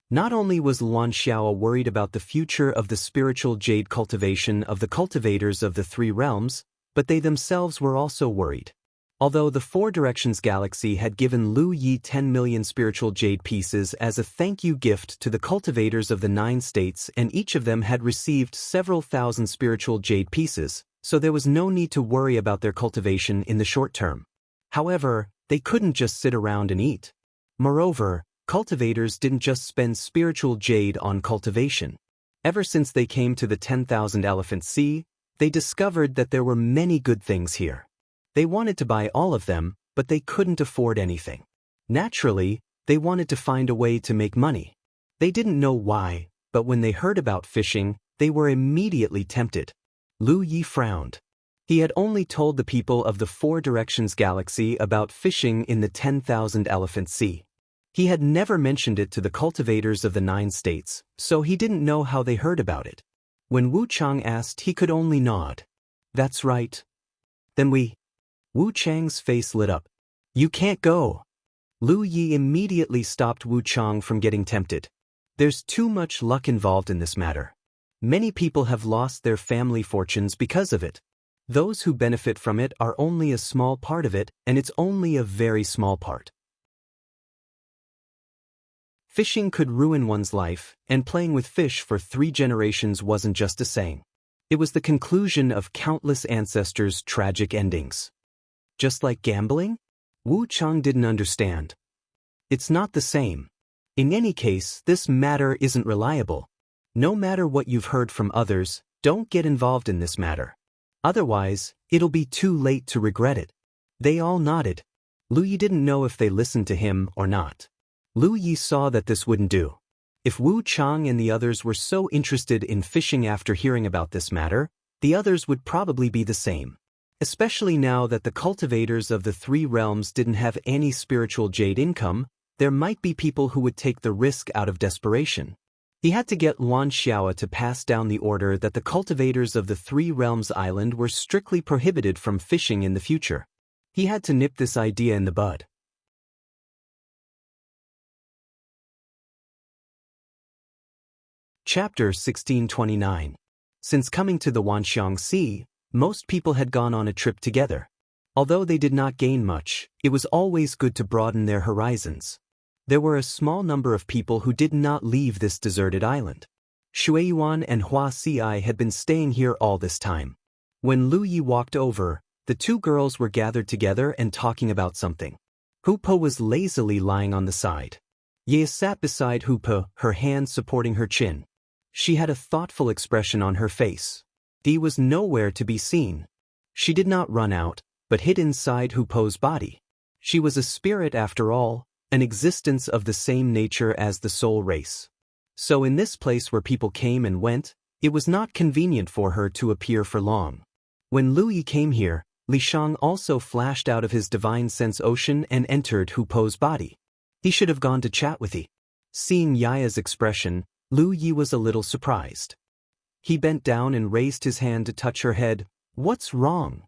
[SPEAKER 1] Not only was Lan Xiao worried about the future of the spiritual jade cultivation of the cultivators of the three realms, but they themselves were also worried. Although the Four Directions Galaxy had given Lu Yi 10 million spiritual jade pieces as a thank you gift to the cultivators of the 9 states, and each of them had received several thousand spiritual jade pieces, so there was no need to worry about their cultivation in the short term. However, they couldn't just sit around and eat. Moreover, cultivators didn't just spend spiritual jade on cultivation. Ever since they came to the 10,000 Elephant Sea, they discovered that there were many good things here. They wanted to buy all of them, but they couldn't afford anything. Naturally, they wanted to find a way to make money. They didn't know why, but when they heard about fishing, they were immediately tempted. Lu Yi frowned. He had only told the people of the Four Directions Galaxy about fishing in the 10,000 Elephant Sea. He had never mentioned it to the cultivators of the 9 states, so he didn't know how they heard about it. When Wu Chang asked, he could only nod. That's right. Then Wu Chang's face lit up. You can't go. Lu Yi immediately stopped Wu Chang from getting tempted. There's too much luck involved in this matter. Many people have lost their family fortunes because of it. Those who benefit from it are only a small part of it, and it's only a very small part. Fishing could ruin one's life, and playing with fish for 3 generations wasn't just a saying. It was the conclusion of countless ancestors' tragic endings. Just like gambling? Wu Chang didn't understand. It's not the same. In any case, this matter isn't reliable. No matter what you've heard from others, don't get involved in this matter. Otherwise, it'll be too late to regret it. They all nodded. Lu Yi didn't know if they listened to him or not. Lu Yi saw that this wouldn't do. If Wu Chang and the others were so interested in fishing after hearing about this matter, the others would probably be the same. Especially now that the cultivators of the 3 realms didn't have any spiritual jade income, there might be people who would take the risk out of desperation. He had to get Lan Xiao to pass down the order that the cultivators of the 3 realms island were strictly prohibited from fishing in the future. He had to nip this idea in the bud. Chapter 1629. Since coming to the Wanxiang Sea, most people had gone on a trip together. Although they did not gain much, it was always good to broaden their horizons. There were a small number of people who did not leave this deserted island. Xueyuan and Hua Ci had been staying here all this time. When Lu Yi walked over, the 2 girls were gathered together and talking about something. Hu Po was lazily lying on the side. Yaya sat beside Hoopa, her hand supporting her chin. She had a thoughtful expression on her face. Dee was nowhere to be seen. She did not run out, but hid inside Hoopo's body. She was a spirit after all, an existence of the same nature as the soul race. So in this place where people came and went, it was not convenient for her to appear for long. When Lui came here, Li Shang also flashed out of his divine sense ocean and entered Hoopo's body. He should have gone to chat with Yi. Seeing Yaya's expression, Lu Yi was a little surprised. He bent down and raised his hand to touch her head. "What's wrong?"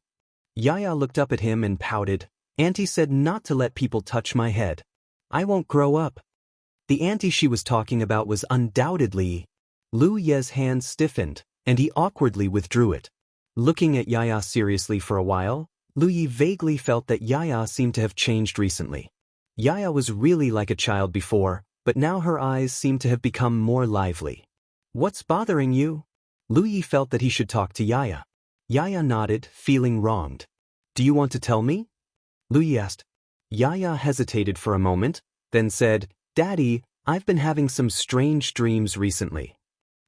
[SPEAKER 1] Yaya looked up at him and pouted. "Auntie said not to let people touch my head. I won't grow up." The auntie she was talking about was undoubtedly. Lu Ye's hand stiffened, and he awkwardly withdrew it. Looking at Yaya seriously for a while, Lu Yi vaguely felt that Yaya seemed to have changed recently. Yaya was really like a child before, but now her eyes seemed to have become more lively. "What's bothering you?" Lu Yi felt that he should talk to Yaya. Yaya nodded, feeling wronged. "Do you want to tell me?" Lu Yi asked. Yaya hesitated for a moment, then said, "Daddy, I've been having some strange dreams recently."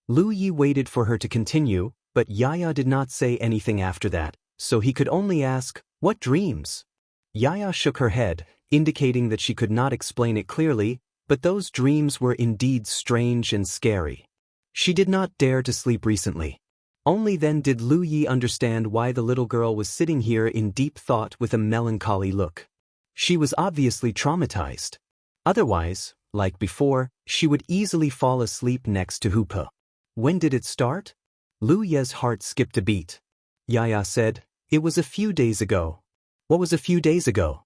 [SPEAKER 1] Lu Yi waited for her to continue, but Yaya did not say anything after that, so he could only ask, "What dreams?" Yaya shook her head, indicating that she could not explain it clearly, but those dreams were indeed strange and scary. She did not dare to sleep recently. Only then did Lu Yi understand why the little girl was sitting here in deep thought with a melancholy look. She was obviously traumatized. Otherwise, like before, she would easily fall asleep next to Hoopa. When did it start? Lu Ye's heart skipped a beat. Yaya said, "It was a few days ago." What was a few days ago?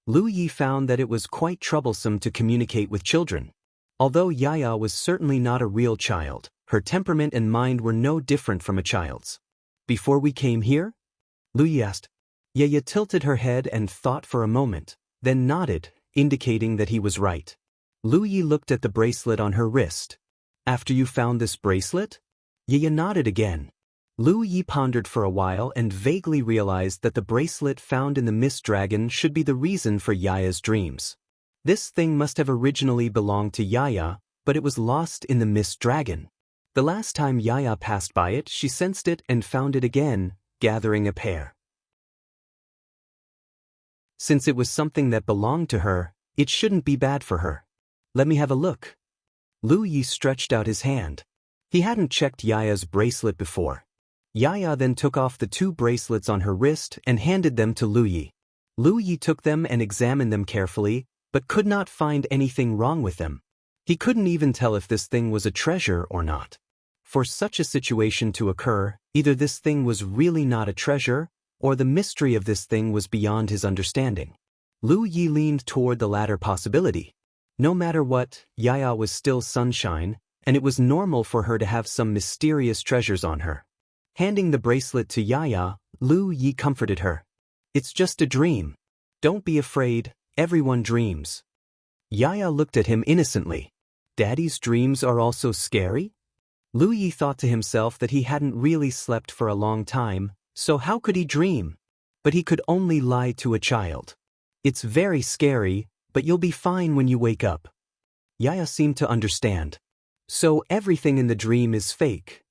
[SPEAKER 1] Lu Yi found that it was quite troublesome to communicate with children. Although Yaya was certainly not a real child, her temperament and mind were no different from a child's. "Before we came here?" Lu Yi asked. Yaya tilted her head and thought for a moment, then nodded, indicating that he was right. Lu Yi looked at the bracelet on her wrist. "After you found this bracelet?" Yaya nodded again. Lu Yi pondered for a while and vaguely realized that the bracelet found in the mist dragon should be the reason for Yaya's dreams. This thing must have originally belonged to Yaya, but it was lost in the mist dragon. The last time Yaya passed by it, she sensed it and found it again, gathering a pair. Since it was something that belonged to her, it shouldn't be bad for her. "Let me have a look." Lu Yi stretched out his hand. He hadn't checked Yaya's bracelet before. Yaya then took off the two bracelets on her wrist and handed them to Lu Yi. Lu Yi took them and examined them carefully, but could not find anything wrong with them. He couldn't even tell if this thing was a treasure or not. For such a situation to occur, either this thing was really not a treasure, or the mystery of this thing was beyond his understanding. Lu Yi leaned toward the latter possibility. No matter what, Yaya was still sunshine, and it was normal for her to have some mysterious treasures on her. Handing the bracelet to Yaya, Lu Yi comforted her. "It's just a dream. Don't be afraid, everyone dreams." Yaya looked at him innocently. "Daddy's dreams are also scary?" Lu Yi thought to himself that he hadn't really slept for a long time, so how could he dream? But he could only lie to a child. "It's very scary, but you'll be fine when you wake up." Yaya seemed to understand. "So everything in the dream is fake?"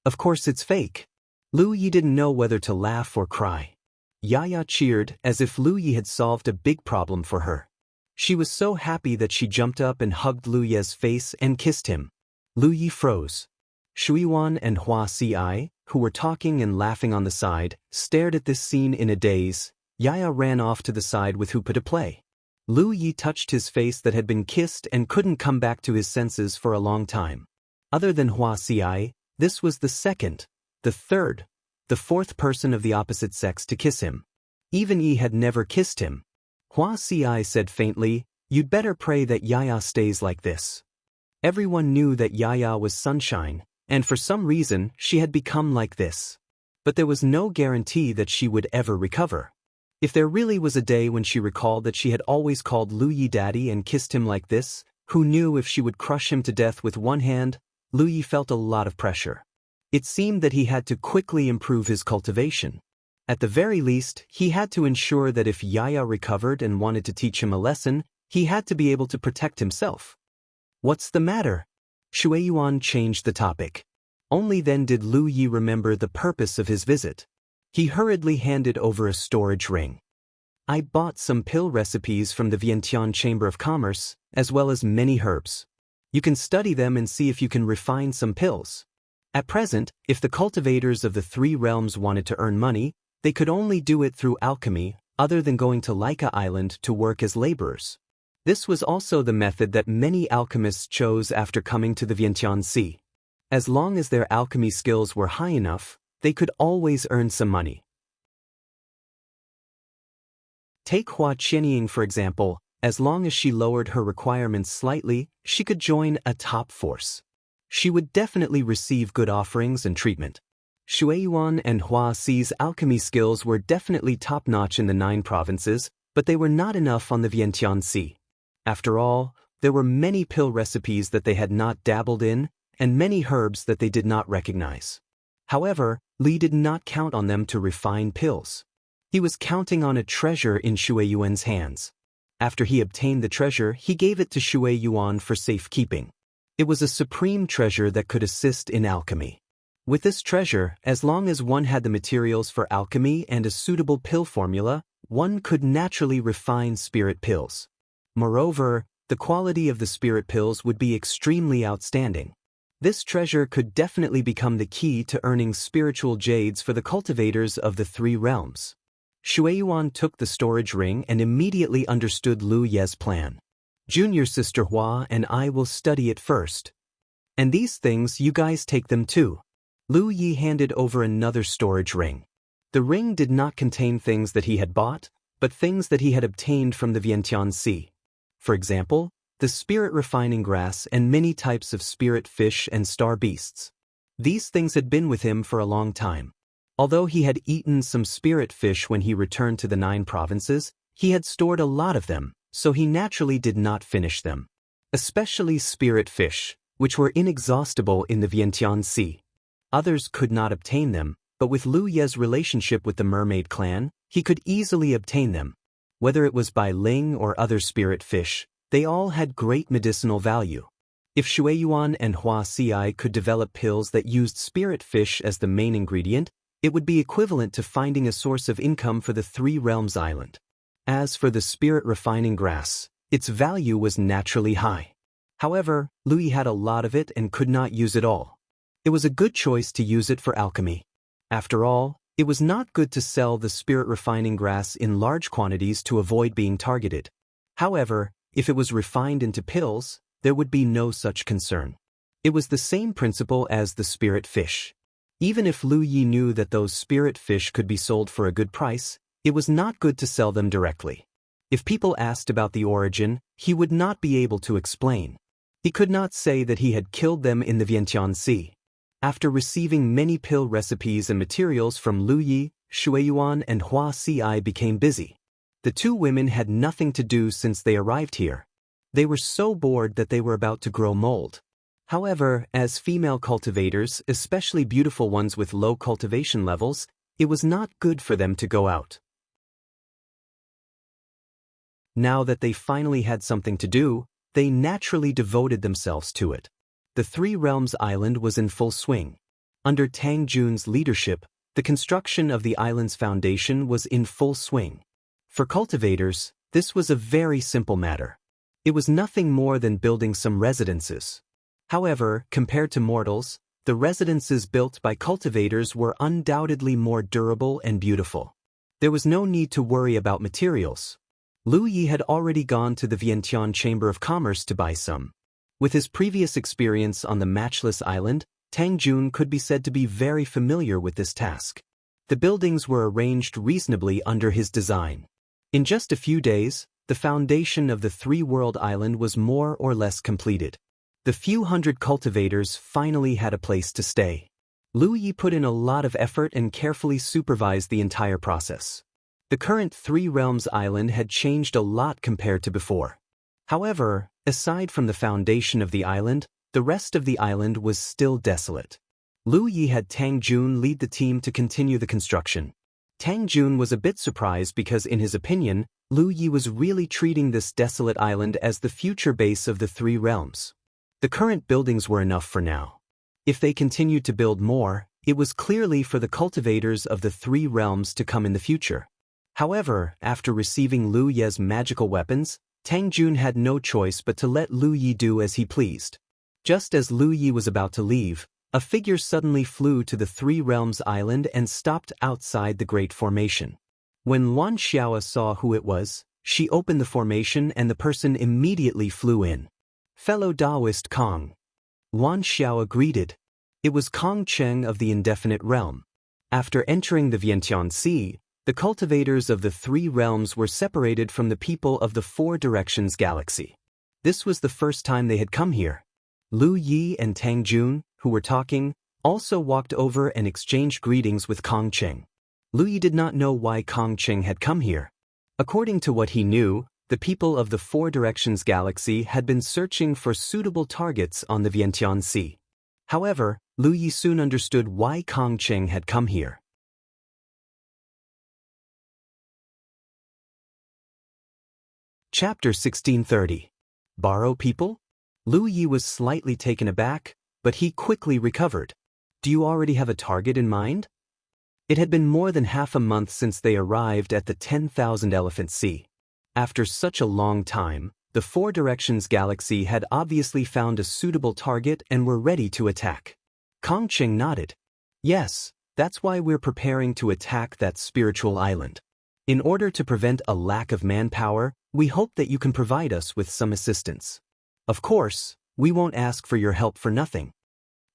[SPEAKER 1] "Of course it's fake." Lu Yi didn't know whether to laugh or cry. Yaya cheered as if Lu Yi had solved a big problem for her. She was so happy that she jumped up and hugged Lu Yi's face and kissed him. Lu Yi froze. Shuiwan and Hua Si, who were talking and laughing on the side, stared at this scene in a daze. Yaya ran off to the side with Hoopa to play. Lu Yi touched his face that had been kissed and couldn't come back to his senses for a long time. Other than Hua Si, this was the second, the third, the fourth person of the opposite sex to kiss him. Even Yi had never kissed him. Hua Si said faintly, "You'd better pray that Yaya stays like this." Everyone knew that Yaya was sunshine, and for some reason she had become like this. But there was no guarantee that she would ever recover. If there really was a day when she recalled that she had always called Lu Yi daddy and kissed him like this, who knew if she would crush him to death with one hand? Lu Yi felt a lot of pressure. It seemed that he had to quickly improve his cultivation. At the very least, he had to ensure that if Yaya recovered and wanted to teach him a lesson, he had to be able to protect himself. What's the matter? Shui Yuan changed the topic. Only then did Lu Yi remember the purpose of his visit. He hurriedly handed over a storage ring. I bought some pill recipes from the Vientiane Chamber of Commerce, as well as many herbs. You can study them and see if you can refine some pills. At present, if the cultivators of the three realms wanted to earn money, they could only do it through alchemy, other than going to Laika Island to work as laborers. This was also the method that many alchemists chose after coming to the Vientiane Sea. As long as their alchemy skills were high enough, they could always earn some money. Take Hua Qianying for example. As long as she lowered her requirements slightly, she could join a top force. She would definitely receive good offerings and treatment. Shui Yuan and Hua Xi's alchemy skills were definitely top-notch in the 9 provinces, but they were not enough on the Vientiane Sea. After all, there were many pill recipes that they had not dabbled in, and many herbs that they did not recognize. However, Li did not count on them to refine pills. He was counting on a treasure in Shui Yuan's hands. After he obtained the treasure, he gave it to Shui Yuan for safekeeping. It was a supreme treasure that could assist in alchemy. With this treasure, as long as one had the materials for alchemy and a suitable pill formula, one could naturally refine spirit pills. Moreover, the quality of the spirit pills would be extremely outstanding. This treasure could definitely become the key to earning spiritual jades for the cultivators of the 3 realms. Shui Yuan took the storage ring and immediately understood Lu Ye's plan. Junior sister Hua and I will study it first. And these things you guys take them too. Lu Yi handed over another storage ring. The ring did not contain things that he had bought, but things that he had obtained from the Vientiane Sea. For example, the spirit refining grass and many types of spirit fish and star beasts. These things had been with him for a long time. Although he had eaten some spirit fish when he returned to the 9 provinces, he had stored a lot of them, so he naturally did not finish them. Especially spirit fish, which were inexhaustible in the Vientiane Sea. Others could not obtain them, but with Lu Ye's relationship with the mermaid clan, he could easily obtain them. Whether it was by ling or other spirit fish, they all had great medicinal value. If Shui Yuan and Hua Xi could develop pills that used spirit fish as the main ingredient, it would be equivalent to finding a source of income for the 3 realms island. As for the spirit refining grass, its value was naturally high. However, Lu Yi had a lot of it and could not use it all. It was a good choice to use it for alchemy. After all, it was not good to sell the spirit refining grass in large quantities to avoid being targeted. However, if it was refined into pills, there would be no such concern. It was the same principle as the spirit fish. Even if Lu Yi knew that those spirit fish could be sold for a good price, it was not good to sell them directly. If people asked about the origin, he would not be able to explain. He could not say that he had killed them in the Vientiane Sea. After receiving many pill recipes and materials from Lu Yi, Shui Yuan and Hua Xi became busy. The 2 women had nothing to do since they arrived here. They were so bored that they were about to grow mold. However, as female cultivators, especially beautiful ones with low cultivation levels, it was not good for them to go out. Now that they finally had something to do, they naturally devoted themselves to it. The 3 Realms Island was in full swing. Under Tang Jun's leadership, the construction of the island's foundation was in full swing. For cultivators, this was a very simple matter. It was nothing more than building some residences. However, compared to mortals, the residences built by cultivators were undoubtedly more durable and beautiful. There was no need to worry about materials. Lu Yi had already gone to the Vientiane Chamber of Commerce to buy some. With his previous experience on the Matchless Island, Tang Jun could be said to be very familiar with this task. The buildings were arranged reasonably under his design. In just a few days, the foundation of the 3-world island was more or less completed. The few hundred cultivators finally had a place to stay. Lu Yi put in a lot of effort and carefully supervised the entire process. The current 3 Realms Island had changed a lot compared to before. However, aside from the foundation of the island, the rest of the island was still desolate. Lu Yi had Tang Jun lead the team to continue the construction. Tang Jun was a bit surprised because in his opinion, Lu Yi was really treating this desolate island as the future base of the 3 realms. The current buildings were enough for now. If they continued to build more, it was clearly for the cultivators of the three realms to come in the future. However, after receiving Lu Ye's magical weapons, Tang Jun had no choice but to let Lu Yi do as he pleased. Just as Lu Yi was about to leave, a figure suddenly flew to the Three Realms Island and stopped outside the Great Formation. When Luan Xiao saw who it was, she opened the formation and the person immediately flew in. Fellow Taoist Kong. Luan Xiao greeted. It was Kong Cheng of the Indefinite Realm. After entering the Vientiane Sea, the cultivators of the three realms were separated from the people of the Four Directions Galaxy. This was the first time they had come here. Lu Yi and Tang Jun, who were talking, also walked over and exchanged greetings with Kong Cheng. Lu Yi did not know why Kong Cheng had come here. According to what he knew, the people of the Four Directions Galaxy had been searching for suitable targets on the Vientiane Sea. However, Lu Yi soon understood why Kong Cheng had come here. Chapter 1630. Borrow people? Lu Yi was slightly taken aback, but he quickly recovered. Do you already have a target in mind? It had been more than half a month since they arrived at the 10,000 Elephant Sea. After such a long time, the Four Directions Galaxy had obviously found a suitable target and were ready to attack. Kong Cheng nodded. Yes, that's why we're preparing to attack that spiritual island. In order to prevent a lack of manpower, we hope that you can provide us with some assistance. Of course, we won't ask for your help for nothing.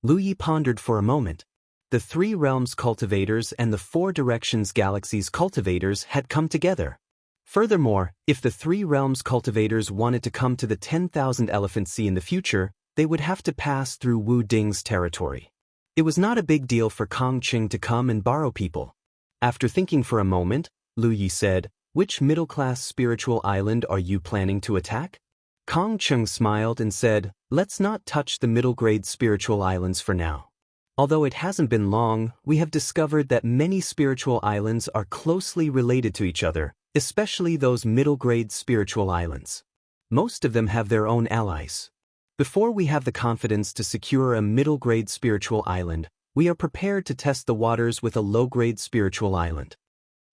[SPEAKER 1] Lu Yi pondered for a moment. The Three Realms cultivators and the Four Directions Galaxy's cultivators had come together. Furthermore, if the Three Realms cultivators wanted to come to the 10,000 Elephant Sea in the future, they would have to pass through Wu Ding's territory. It was not a big deal for Kong Cheng to come and borrow people. After thinking for a moment, Lu Yi said, "Which middle-class spiritual island are you planning to attack?" Kong Cheng smiled and said, "Let's not touch the middle-grade spiritual islands for now. Although it hasn't been long, we have discovered that many spiritual islands are closely related to each other, especially those middle-grade spiritual islands. Most of them have their own allies. Before we have the confidence to secure a middle-grade spiritual island, we are prepared to test the waters with a low-grade spiritual island."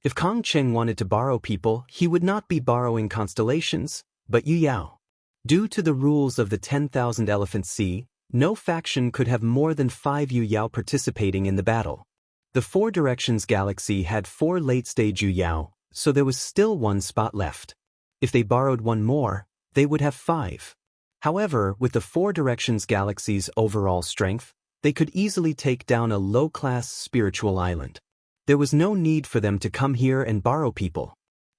[SPEAKER 1] If Kong Cheng wanted to borrow people, he would not be borrowing constellations, but Yu Yao. Due to the rules of the 10,000 Elephant Sea, no faction could have more than 5 Yu Yao participating in the battle. The Four Directions Galaxy had 4 late-stage Yu Yao, so there was still 1 spot left. If they borrowed 1 more, they would have 5. However, with the Four Directions Galaxy's overall strength, they could easily take down a low-class spiritual island. There was no need for them to come here and borrow people.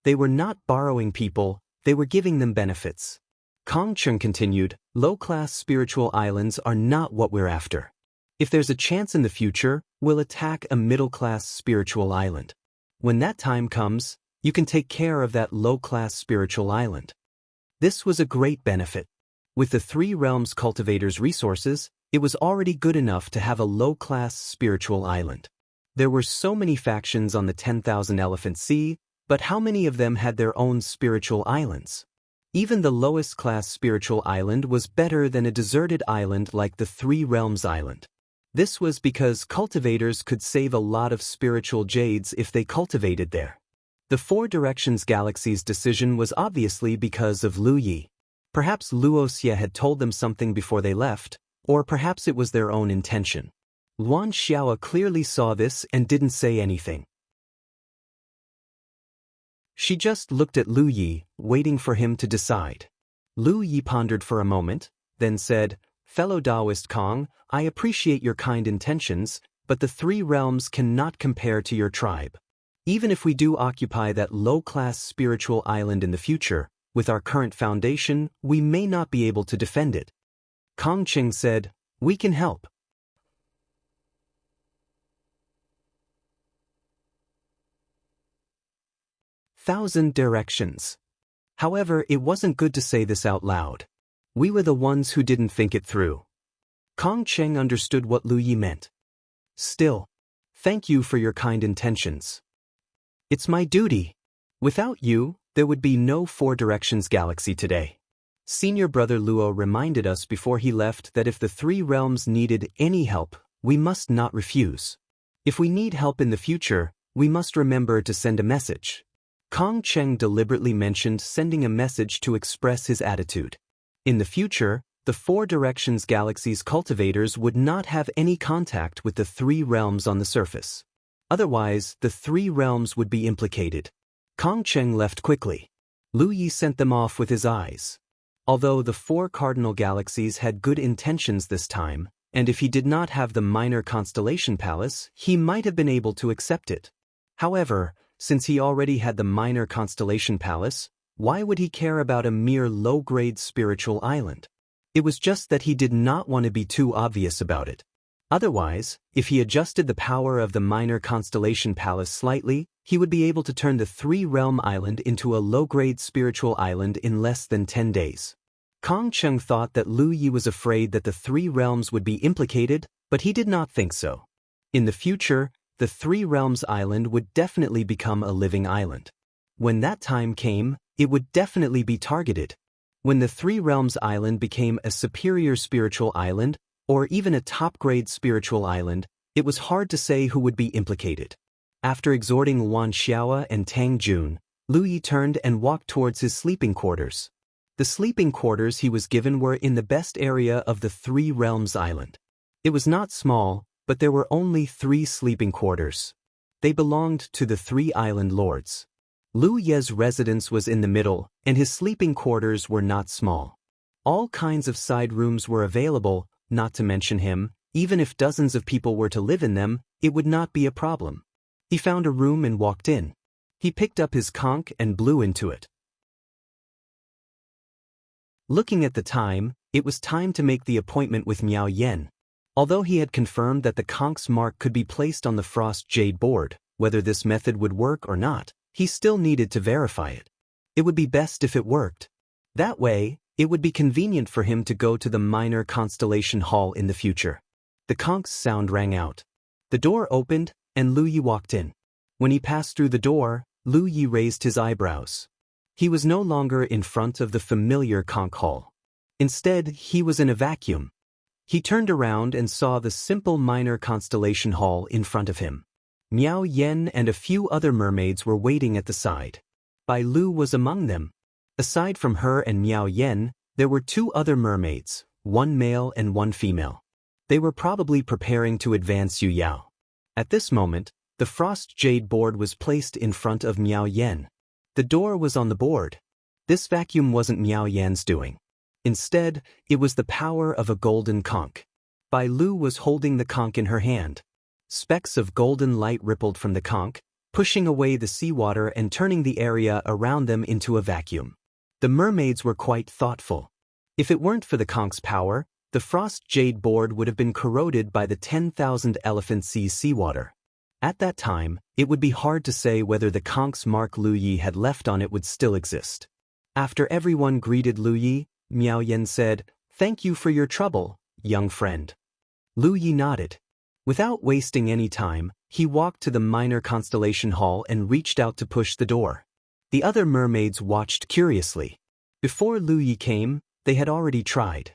[SPEAKER 1] They were not borrowing people, they were giving them benefits. Kong Cheng continued, "Low-class spiritual islands are not what we're after. If there's a chance in the future, we'll attack a middle-class spiritual island. When that time comes, you can take care of that low-class spiritual island." This was a great benefit. With the Three Realms cultivators' resources, it was already good enough to have a low-class spiritual island. There were so many factions on the 10,000 Elephant Sea, but how many of them had their own spiritual islands? Even the lowest-class spiritual island was better than a deserted island like the Three Realms Island. This was because cultivators could save a lot of spiritual jades if they cultivated there. The Four Directions Galaxy's decision was obviously because of Lu Yi. Perhaps Luo Xie had told them something before they left, or perhaps it was their own intention. Luan Xiao clearly saw this and didn't say anything. She just looked at Lu Yi, waiting for him to decide. Lu Yi pondered for a moment, then said, "Fellow Taoist Kong, I appreciate your kind intentions, but the Three Realms cannot compare to your tribe. Even if we do occupy that low-class spiritual island in the future, with our current foundation, we may not be able to defend it." Kong Cheng said, "We can help." Thousand directions. However, it wasn't good to say this out loud. We were the ones who didn't think it through. Kong Cheng understood what Lu Yi meant. "Still, thank you for your kind intentions. It's my duty. Without you, there would be no Four Directions Galaxy today. Senior brother Luo reminded us before he left that if the three realms needed any help, we must not refuse. If we need help in the future, we must remember to send a message. Kong Cheng deliberately mentioned sending a message to express his attitude. In the future, the Four Directions Galaxy's cultivators would not have any contact with the three realms on the surface. Otherwise, the three realms would be implicated. Kong Cheng left quickly. Lu Yi sent them off with his eyes. Although the four cardinal galaxies had good intentions this time, and if he did not have the minor constellation palace, he might have been able to accept it. However, since he already had the minor constellation palace, why would he care about a mere low-grade spiritual island? It was just that he did not want to be too obvious about it. Otherwise, if he adjusted the power of the minor constellation palace slightly, he would be able to turn the three-realm island into a low-grade spiritual island in less than 10 days. Kong Cheng thought that Lu Yi was afraid that the three realms would be implicated, but he did not think so. In the future, the Three Realms Island would definitely become a living island. When that time came, it would definitely be targeted. When the Three Realms Island became a superior spiritual island, or even a top-grade spiritual island, it was hard to say who would be implicated. After exhorting Wan Xiaoa and Tang Jun, Lu Yi turned and walked towards his sleeping quarters. The sleeping quarters he was given were in the best area of the Three Realms Island. It was not small, but there were only 3 sleeping quarters. They belonged to the 3 island lords. Lu Ye's residence was in the middle, and his sleeping quarters were not small. All kinds of side rooms were available, not to mention him. Even if dozens of people were to live in them, it would not be a problem. He found a room and walked in. He picked up his conch and blew into it. Looking at the time, it was time to make the appointment with Miao Yen. Although he had confirmed that the conch's mark could be placed on the frost jade board, whether this method would work or not, he still needed to verify it. It would be best if it worked. That way, it would be convenient for him to go to the minor constellation hall in the future. The conch's sound rang out. The door opened, and Lu Yi walked in. When he passed through the door, Lu Yi raised his eyebrows. He was no longer in front of the familiar conch hall. Instead, he was in a vacuum. He turned around and saw the simple minor constellation hall in front of him. Miao Yen and a few other mermaids were waiting at the side. Bai Lu was among them. Aside from her and Miao Yen, there were 2 other mermaids, 1 male and 1 female. They were probably preparing to advance Yu Yao. At this moment, the frost jade board was placed in front of Miao Yen. The door was on the board. This vacuum wasn't Miao Yan's doing. Instead, it was the power of a golden conch. Bai Lu was holding the conch in her hand. Specks of golden light rippled from the conch, pushing away the seawater and turning the area around them into a vacuum. The mermaids were quite thoughtful. If it weren't for the conch's power, the frost jade board would have been corroded by the 10,000 elephant seas seawater. At that time, it would be hard to say whether the conch's mark Lu Yi had left on it would still exist. After everyone greeted Lu Yi, Miao Yen said, "Thank you for your trouble, young friend." Lu Yi nodded. Without wasting any time, he walked to the minor constellation hall and reached out to push the door. The other mermaids watched curiously. Before Lu Yi came, they had already tried.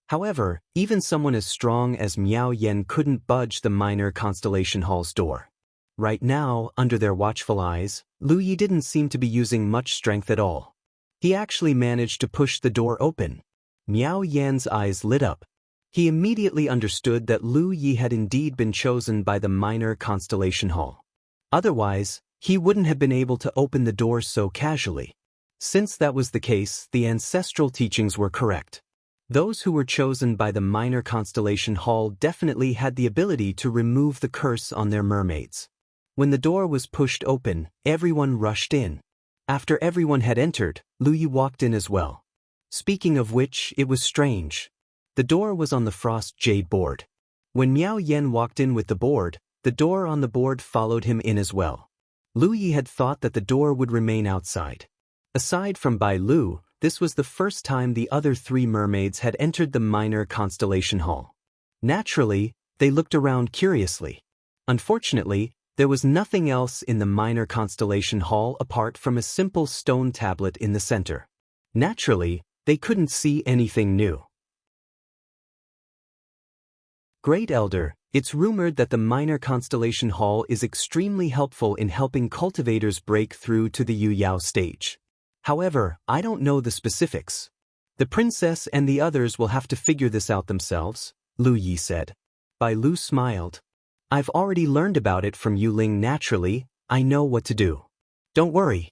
[SPEAKER 1] However, even someone as strong as Miao Yen couldn't budge the minor constellation hall's door. Right now, under their watchful eyes, Lu Yi didn't seem to be using much strength at all. He actually managed to push the door open. Miao Yan's eyes lit up. He immediately understood that Lu Yi had indeed been chosen by the minor constellation hall. Otherwise, he wouldn't have been able to open the door so casually. Since that was the case, the ancestral teachings were correct. Those who were chosen by the minor constellation hall definitely had the ability to remove the curse on their mermaids. When the door was pushed open, everyone rushed in. After everyone had entered, Lu Yi walked in as well. Speaking of which, it was strange. The door was on the frost jade board. When Miao Yen walked in with the board, the door on the board followed him in as well. Lu Yi had thought that the door would remain outside. Aside from Bai Lu, this was the first time the other 3 mermaids had entered the minor constellation hall. Naturally, they looked around curiously. Unfortunately, there was nothing else in the minor constellation hall apart from a simple stone tablet in the center. Naturally, They couldn't see anything new. Great Elder, it's rumored that the minor constellation hall is extremely helpful in helping cultivators break through to the Yu Yao stage. However, I don't know the specifics. The princess and the others will have to figure this out themselves, Lu Yi said. Bai Lu smiled. I've already learned about it from Yu Ling naturally, I know what to do. Don't worry.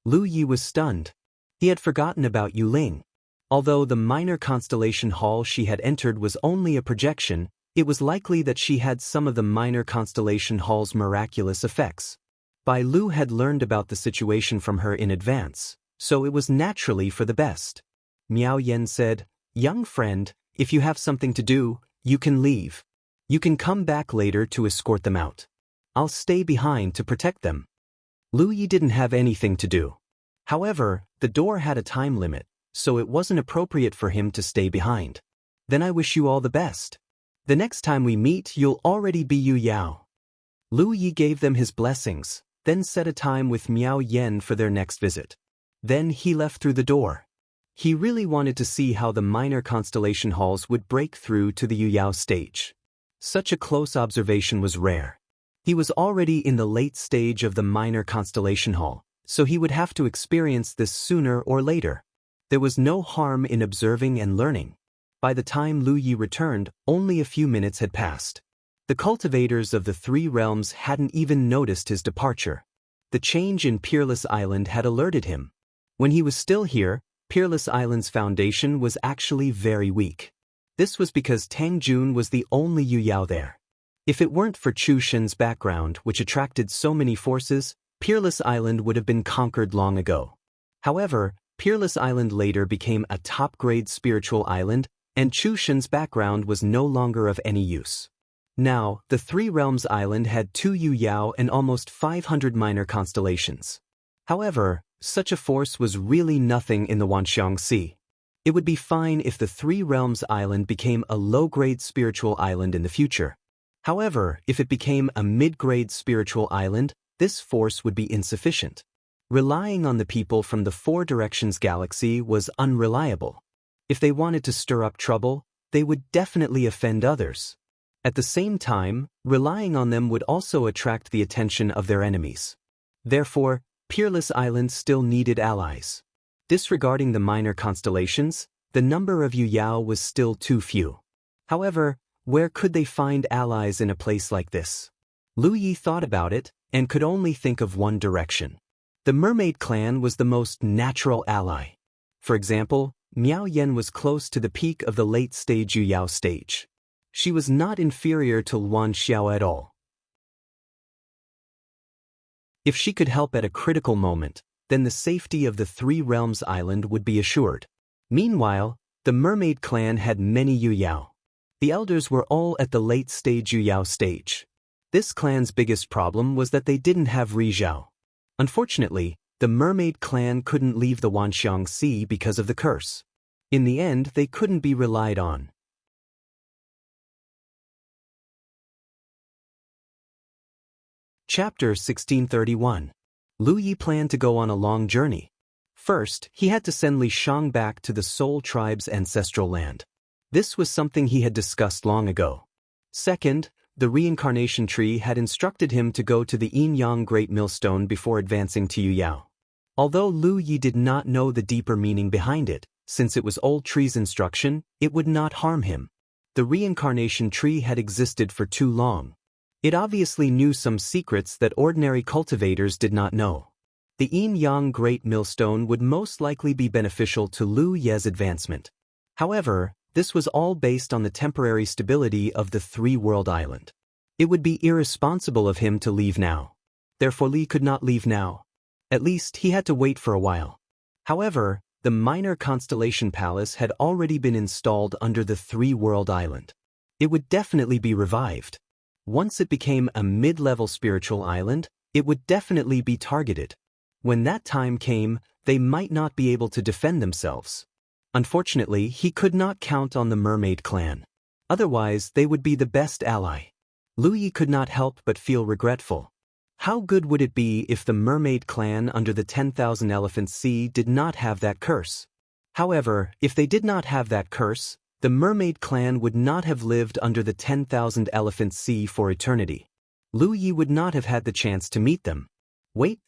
[SPEAKER 1] Lu Yi was stunned. He had forgotten about Yu Ling. Although the minor constellation hall she had entered was only a projection, it was likely that she had some of the minor constellation hall's miraculous effects. Bai Lu had learned about the situation from her in advance, so it was naturally for the best. Miao Yen said, "Young friend, if you have something to do, you can leave. You can come back later to escort them out. I'll stay behind to protect them." Lu Yi didn't have anything to do. However, the door had a time limit, so it wasn't appropriate for him to stay behind. Then I wish you all the best. The next time we meet, you'll already be Yu Yao. Lu Yi gave them his blessings, then set a time with Miao Yen for their next visit. Then he left through the door. He really wanted to see how the minor constellation halls would break through to the Yu Yao stage. Such a close observation was rare. He was already in the late stage of the minor constellation hall, so he would have to experience this sooner or later. There was no harm in observing and learning. By the time Lu Yi returned, only a few minutes had passed. The cultivators of the three realms hadn't even noticed his departure. The change in Peerless Island had alerted him. When he was still here, Peerless Island's foundation was actually very weak. This was because Tang Jun was the only Yu Yao there. If it weren't for Chu Shen's background, which attracted so many forces, Peerless Island would have been conquered long ago. However, Peerless Island later became a top-grade spiritual island, and Chu Shen's background was no longer of any use. Now, the Three Realms Island had 2 Yu Yao and almost 500 minor constellations. However, such a force was really nothing in the Wanxiang Sea. It would be fine if the Three Realms Island became a low-grade spiritual island in the future. However, if it became a mid-grade spiritual island, this force would be insufficient. Relying on the people from the Four Directions Galaxy was unreliable. If they wanted to stir up trouble, they would definitely offend others. At the same time, relying on them would also attract the attention of their enemies. Therefore, Peerless Island still needed allies. Disregarding the minor constellations, the number of Yu Yao was still too few. However, where could they find allies in a place like this? Lu Yi thought about it, and could only think of one direction. The Mermaid Clan was the most natural ally. For example, Miao Yen was close to the peak of the late-stage Yu Yao stage. She was not inferior to Luan Xiao at all. If she could help at a critical moment, then the safety of the Three Realms Island would be assured. Meanwhile, the Mermaid Clan had many Yu Yao. The elders were all at the late-stage Yu Yao stage. This clan's biggest problem was that they didn't have Ri Zhao. Unfortunately, the Mermaid Clan couldn't leave the Wanxiang Sea because of the curse. In the end, they couldn't be relied on. Chapter 1631. Lu Yi planned to go on a long journey. First, he had to send Li Shang back to the Soul Tribe's ancestral land. This was something he had discussed long ago. Second, the reincarnation tree had instructed him to go to the Yin Yang Great Millstone before advancing to Yu Yao. Although Lu Yi did not know the deeper meaning behind it, since it was Old Tree's instruction, it would not harm him. The reincarnation tree had existed for too long. It obviously knew some secrets that ordinary cultivators did not know. The Yin Yang Great Millstone would most likely be beneficial to Lu Ye's advancement. However, this was all based on the temporary stability of the three-world island. It would be irresponsible of him to leave now. Therefore Li could not leave now. At least he had to wait for a while. However, the minor constellation palace had already been installed under the three-world island. It would definitely be revived. Once it became a mid-level spiritual island, it would definitely be targeted. When that time came, they might not be able to defend themselves. Unfortunately, he could not count on the Mermaid Clan. Otherwise, they would be the best ally. Lu Yi could not help but feel regretful. How good would it be if the Mermaid Clan under the 10,000 Elephant Sea did not have that curse? However, if they did not have that curse, the mermaid clan would not have lived under the 10,000 elephant sea for eternity. Lu Yi would not have had the chance to meet them. Wait,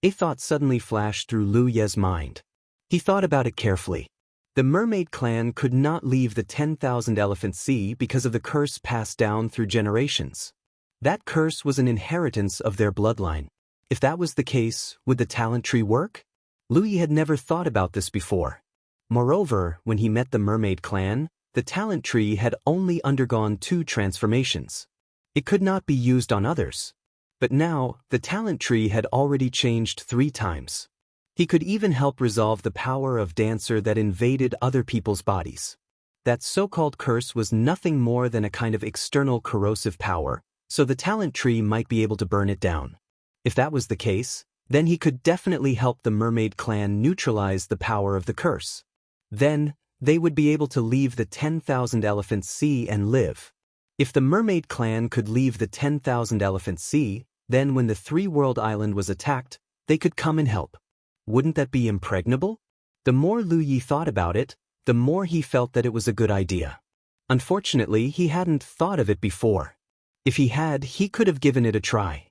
[SPEAKER 1] a thought suddenly flashed through Lu Ye's mind. He thought about it carefully. The mermaid clan could not leave the 10,000 elephant sea because of the curse passed down through generations. That curse was an inheritance of their bloodline. If that was the case, would the talent tree work? Lu Yi had never thought about this before. Moreover, when he met the mermaid clan, the talent tree had only undergone 2 transformations. It could not be used on others. But now, the talent tree had already changed 3 times. He could even help resolve the power of Dancer that invaded other people's bodies. That so-called curse was nothing more than a kind of external corrosive power, so the talent tree might be able to burn it down. If that was the case, then he could definitely help the mermaid clan neutralize the power of the curse. Then, they would be able to leave the 10,000 elephant sea and live. If the mermaid clan could leave the 10,000 elephant sea, then when the 3-world island was attacked, they could come and help. Wouldn't that be impregnable? The more Lu Yi thought about it, the more he felt that it was a good idea. Unfortunately, he hadn't thought of it before. If he had, he could have given it a try.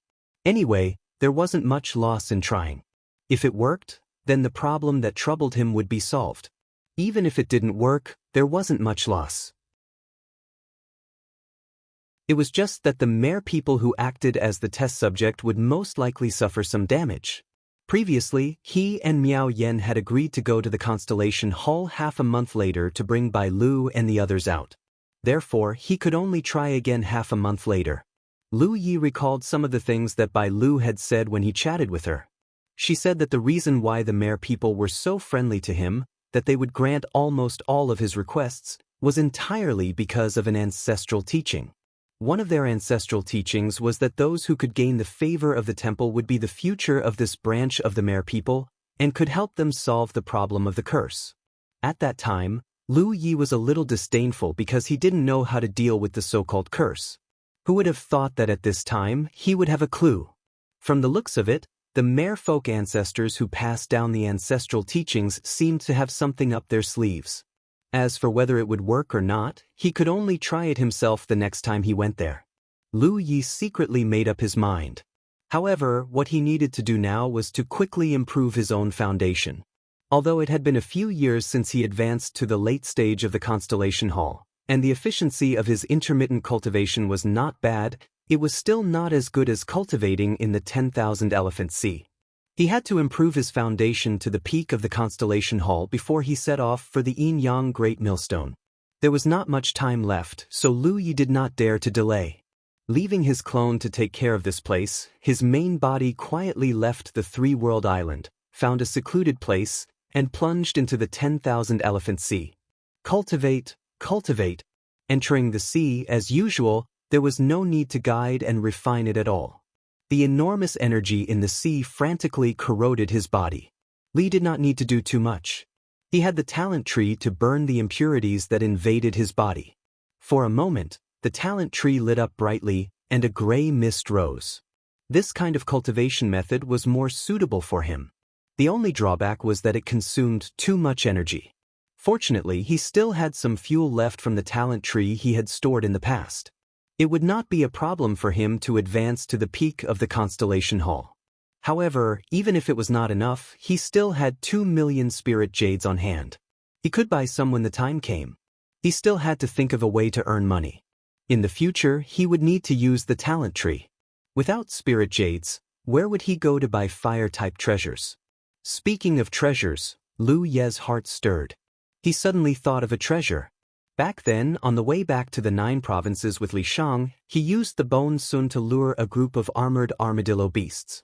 [SPEAKER 1] Anyway, there wasn't much loss in trying. If it worked, then the problem that troubled him would be solved. Even if it didn't work, there wasn't much loss. It was just that the mere people who acted as the test subject would most likely suffer some damage. Previously, he and Miao Yen had agreed to go to the Constellation Hall half a month later to bring Bai Lu and the others out. Therefore, he could only try again half a month later. Lu Yi recalled some of the things that Bai Lu had said when he chatted with her. She said that the reason why the mere people were so friendly to him, that they would grant almost all of his requests, was entirely because of an ancestral teaching. One of their ancestral teachings was that those who could gain the favor of the temple would be the future of this branch of the Mer people, and could help them solve the problem of the curse. At that time, Lu Yi was a little disdainful because he didn't know how to deal with the so-called curse. Who would have thought that at this time, he would have a clue? From the looks of it, the Mer folk ancestors who passed down the ancestral teachings seemed to have something up their sleeves. As for whether it would work or not, he could only try it himself the next time he went there. Lu Yi secretly made up his mind. However, what he needed to do now was to quickly improve his own foundation. Although it had been a few years since he advanced to the late stage of the Constellation Hall, and the efficiency of his intermittent cultivation was not bad, it was still not as good as cultivating in the 10,000 elephant sea. He had to improve his foundation to the peak of the Constellation Hall before he set off for the Yin-Yang Great Millstone. There was not much time left, so Lu Yi did not dare to delay. Leaving his clone to take care of this place, his main body quietly left the 3-world island, found a secluded place, and plunged into the 10,000 elephant sea. Cultivate, cultivate. Entering the sea, as usual, there was no need to guide and refine it at all. The enormous energy in the sea frantically corroded his body. Li did not need to do too much. He had the talent tree to burn the impurities that invaded his body. For a moment, the talent tree lit up brightly, and a gray mist rose. This kind of cultivation method was more suitable for him. The only drawback was that it consumed too much energy. Fortunately, he still had some fuel left from the talent tree he had stored in the past. It would not be a problem for him to advance to the peak of the Constellation Hall. However, even if it was not enough, he still had 2 million spirit jades on hand. He could buy some when the time came. He still had to think of a way to earn money. In the future, he would need to use the talent tree. Without spirit jades, where would he go to buy fire-type treasures? Speaking of treasures, Lu Ye's heart stirred. He suddenly thought of a treasure. Back then, on the way back to the 9 provinces with Li Shang, he used the bone sun to lure a group of armored armadillo beasts.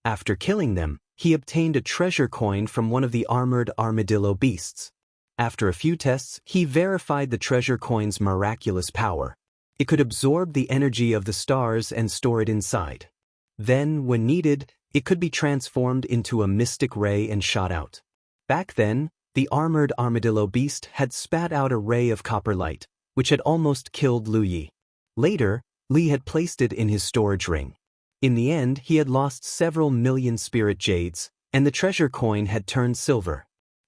[SPEAKER 1] After killing them, he obtained a treasure coin from one of the armored armadillo beasts. After a few tests, he verified the treasure coin's miraculous power. It could absorb the energy of the stars and store it inside. Then, when needed, it could be transformed into a mystic ray and shot out. Back then, the armored armadillo beast had spat out a ray of copper light, which had almost killed Lu Yi. Later, Li had placed it in his storage ring. In the end, he had lost several million spirit jades, and the treasure coin had turned silver.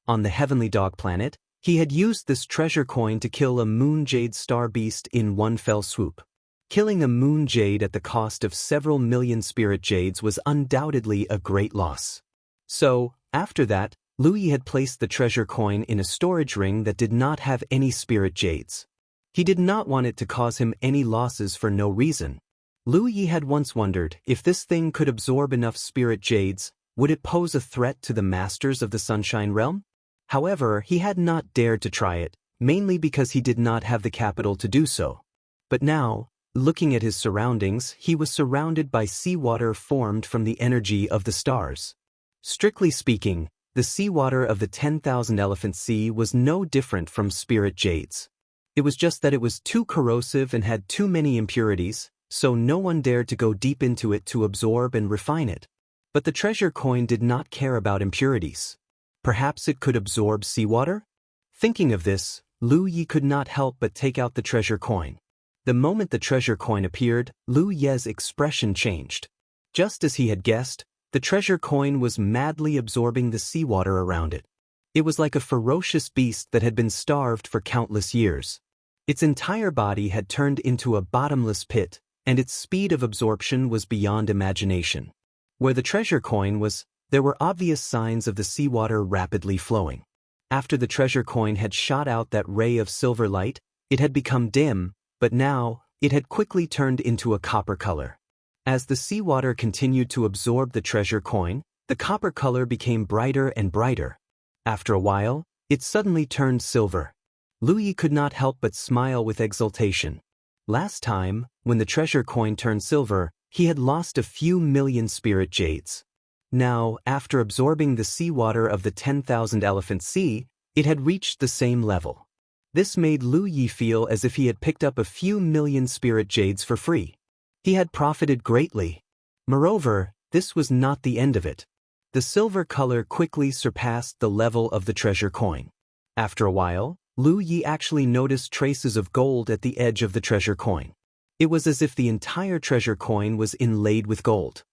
[SPEAKER 1] On the Heavenly Dog planet, he had used this treasure coin to kill a moon jade star beast in one fell swoop. Killing a moon jade at the cost of several million spirit jades was undoubtedly a great loss. So, after that, Louis had placed the treasure coin in a storage ring that did not have any spirit jades. He did not want it to cause him any losses for no reason. Louis had once wondered if this thing could absorb enough spirit jades, would it pose a threat to the masters of the Sunshine Realm? However, he had not dared to try it, mainly because he did not have the capital to do so. But now, looking at his surroundings, he was surrounded by seawater formed from the energy of the stars. Strictly speaking, the seawater of the 10,000 Elephant Sea was no different from spirit jades. It was just that it was too corrosive and had too many impurities, so no one dared to go deep into it to absorb and refine it. But the treasure coin did not care about impurities. Perhaps it could absorb seawater? Thinking of this, Lu Yi could not help but take out the treasure coin. The moment the treasure coin appeared, Lu Ye's expression changed. Just as he had guessed, the treasure coin was madly absorbing the seawater around it. It was like a ferocious beast that had been starved for countless years. Its entire body had turned into a bottomless pit, and its speed of absorption was beyond imagination. Where the treasure coin was, there were obvious signs of the seawater rapidly flowing. After the treasure coin had shot out that ray of silver light, it had become dim, but now, it had quickly turned into a copper color. As the seawater continued to absorb the treasure coin, the copper color became brighter and brighter. After a while, it suddenly turned silver. Louis could not help but smile with exultation. Last time, when the treasure coin turned silver, he had lost a few million spirit jades. Now, after absorbing the seawater of the 10,000 Elephant Sea, it had reached the same level. This made Lu Yi feel as if he had picked up a few million spirit jades for free. He had profited greatly. Moreover, this was not the end of it. The silver color quickly surpassed the level of the treasure coin. After a while, Lu Yi actually noticed traces of gold at the edge of the treasure coin. It was as if the entire treasure coin was inlaid with gold.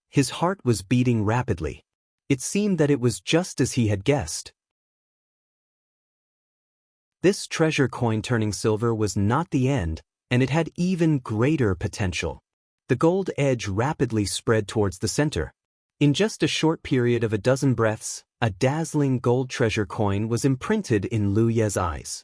[SPEAKER 1] His heart was beating rapidly. It seemed that it was just as he had guessed. This treasure coin turning silver was not the end, and it had even greater potential. The gold edge rapidly spread towards the center. In just a short period of a dozen breaths, a dazzling gold treasure coin was imprinted in Lu Ye's eyes.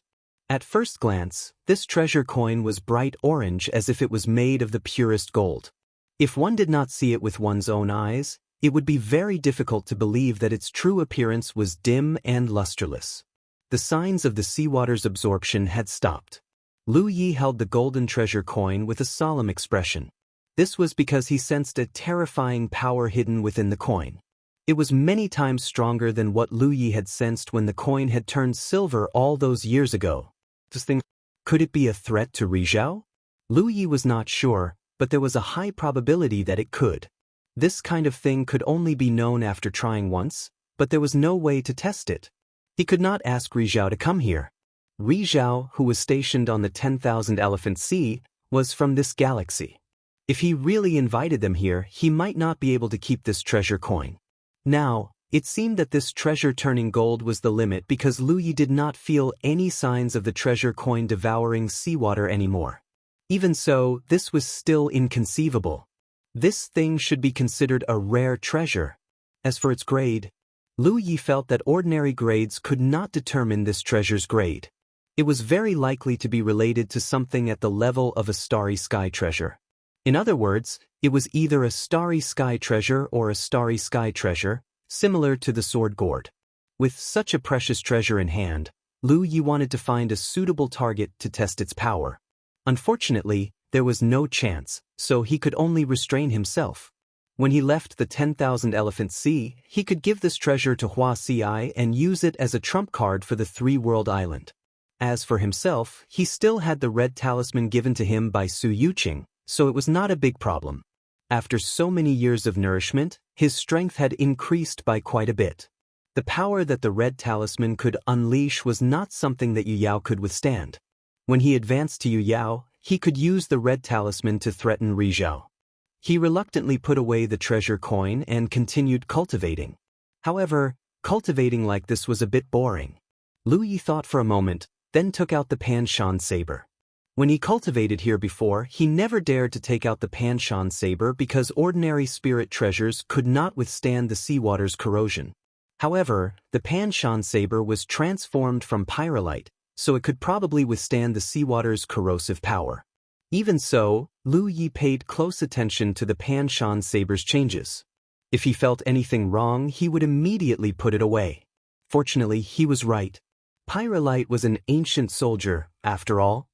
[SPEAKER 1] At first glance, this treasure coin was bright orange as if it was made of the purest gold. If one did not see it with one's own eyes, it would be very difficult to believe that its true appearance was dim and lusterless. The signs of the seawater's absorption had stopped. Lu Yi held the golden treasure coin with a solemn expression. This was because he sensed a terrifying power hidden within the coin. It was many times stronger than what Lu Yi had sensed when the coin had turned silver all those years ago. Could it be a threat to Rizhao? Lu Yi was not sure, but there was a high probability that it could. This kind of thing could only be known after trying once, but there was no way to test it. He could not ask Rizhao to come here. Rizhao, who was stationed on the 10,000 Elephant Sea, was from this galaxy. If he really invited them here, he might not be able to keep this treasure coin. Now, it seemed that this treasure turning gold was the limit because Lu Yi did not feel any signs of the treasure coin devouring seawater anymore. Even so, this was still inconceivable. This thing should be considered a rare treasure. As for its grade, Lu Yi felt that ordinary grades could not determine this treasure's grade. It was very likely to be related to something at the level of a starry sky treasure. In other words, it was either a starry sky treasure or a starry sky treasure, similar to the sword gourd. With such a precious treasure in hand, Lu Yi wanted to find a suitable target to test its power. Unfortunately, there was no chance, so he could only restrain himself. When he left the 10,000 Elephant Sea, he could give this treasure to Hua Xiai and use it as a trump card for the three-world island. As for himself, he still had the red talisman given to him by Su Yuqing, so it was not a big problem. After so many years of nourishment, his strength had increased by quite a bit. The power that the red talisman could unleash was not something that Yu Yao could withstand. When he advanced to Yu Yao, he could use the red talisman to threaten Rizhao. He reluctantly put away the treasure coin and continued cultivating. However, cultivating like this was a bit boring. Lu Yi thought for a moment, then took out the Panshan saber. When he cultivated here before, he never dared to take out the Panshan saber because ordinary spirit treasures could not withstand the seawater's corrosion. However, the Panshan saber was transformed from pyrolite, so it could probably withstand the seawater's corrosive power. Even so, Lu Yi paid close attention to the Panshan saber's changes. If he felt anything wrong, he would immediately put it away. Fortunately, he was right. Pyrolite was an ancient soldier, after all.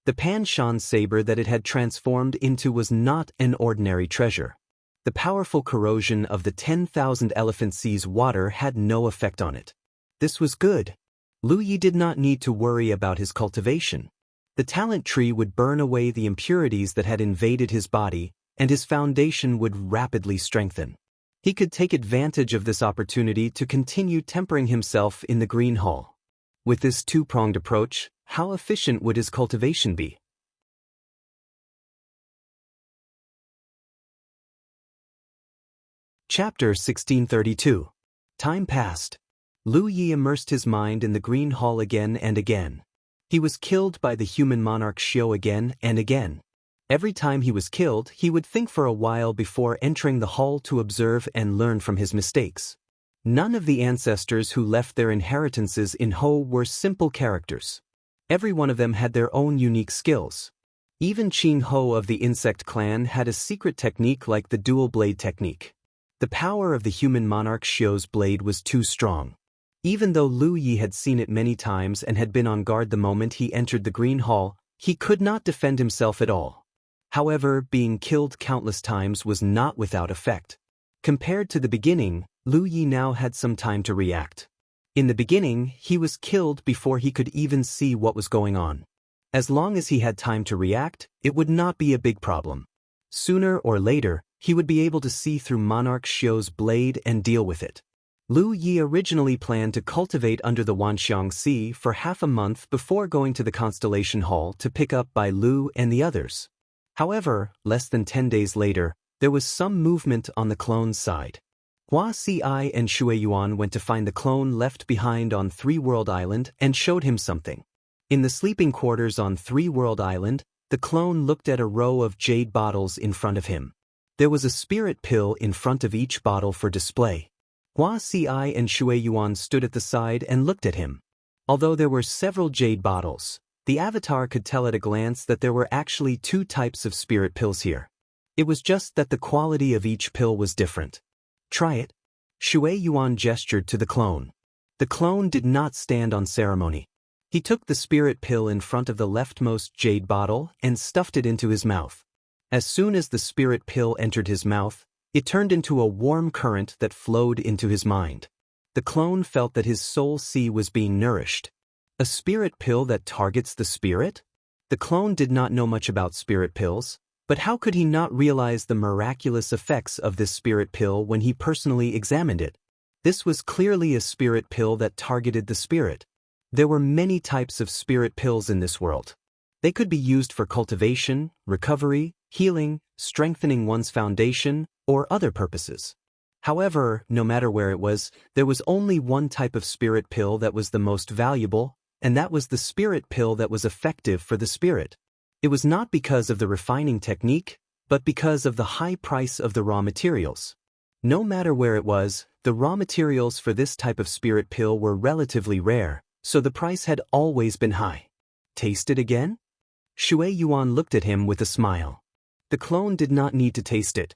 [SPEAKER 1] The Panshan saber that it had transformed into was not an ordinary treasure. The powerful corrosion of the 10,000 elephant sea's water had no effect on it. This was good. Lu Yi did not need to worry about his cultivation. The talent tree would burn away the impurities that had invaded his body, and his foundation would rapidly strengthen. He could take advantage of this opportunity to continue tempering himself in the green hall. With this two-pronged approach, how efficient would his cultivation be? Chapter 1632. Time passed. Lu Yi immersed his mind in the green hall again and again. He was killed by the human monarch Xiao again and again. Every time he was killed, he would think for a while before entering the hall to observe and learn from his mistakes. None of the ancestors who left their inheritances in Ho were simple characters. Every one of them had their own unique skills. Even Qing Ho of the insect clan had a secret technique like the dual blade technique. The power of the human monarch Xiao's blade was too strong. Even though Lu Yi had seen it many times and had been on guard the moment he entered the green hall, he could not defend himself at all. However, being killed countless times was not without effect. Compared to the beginning, Lu Yi now had some time to react. In the beginning, he was killed before he could even see what was going on. As long as he had time to react, it would not be a big problem. Sooner or later, he would be able to see through Monarch Xiao's blade and deal with it. Lu Yi originally planned to cultivate under the Wanxiang Sea for half a month before going to the Constellation Hall to pick up by Lu and the others. However, less than 10 days later, there was some movement on the clone's side. Hua Si and Shui Yuan went to find the clone left behind on Three World Island and showed him something. In the sleeping quarters on Three World Island, the clone looked at a row of jade bottles in front of him. There was a spirit pill in front of each bottle for display. Hua Si and Shui Yuan stood at the side and looked at him. Although there were several jade bottles, the avatar could tell at a glance that there were actually two types of spirit pills here. It was just that the quality of each pill was different. Try it. Shui Yuan gestured to the clone. The clone did not stand on ceremony. He took the spirit pill in front of the leftmost jade bottle and stuffed it into his mouth. As soon as the spirit pill entered his mouth, it turned into a warm current that flowed into his mind. The clone felt that his soul sea was being nourished. A spirit pill that targets the spirit? The clone did not know much about spirit pills, but how could he not realize the miraculous effects of this spirit pill when he personally examined it? This was clearly a spirit pill that targeted the spirit. There were many types of spirit pills in this world. They could be used for cultivation, recovery, healing, strengthening one's foundation, or other purposes. However, no matter where it was, there was only one type of spirit pill that was the most valuable, and that was the spirit pill that was effective for the spirit. It was not because of the refining technique, but because of the high price of the raw materials. No matter where it was, the raw materials for this type of spirit pill were relatively rare, so the price had always been high. Taste it again? Shui Yuan looked at him with a smile. The clone did not need to taste it.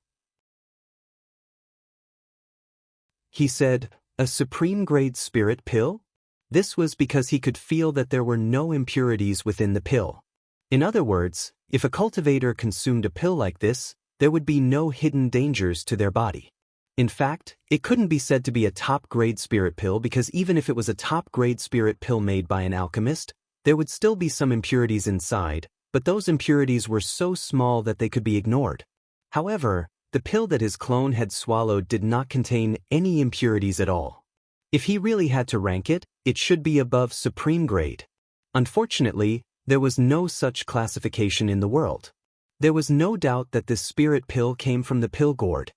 [SPEAKER 1] He said, "A supreme-grade spirit pill?" This was because he could feel that there were no impurities within the pill. In other words, if a cultivator consumed a pill like this, there would be no hidden dangers to their body. In fact, it couldn't be said to be a top-grade spirit pill because even if it was a top-grade spirit pill made by an alchemist, there would still be some impurities inside, but those impurities were so small that they could be ignored. However, the pill that his clone had swallowed did not contain any impurities at all. If he really had to rank it, it should be above supreme grade. Unfortunately, there was no such classification in the world. There was no doubt that this spirit pill came from the pill gourd.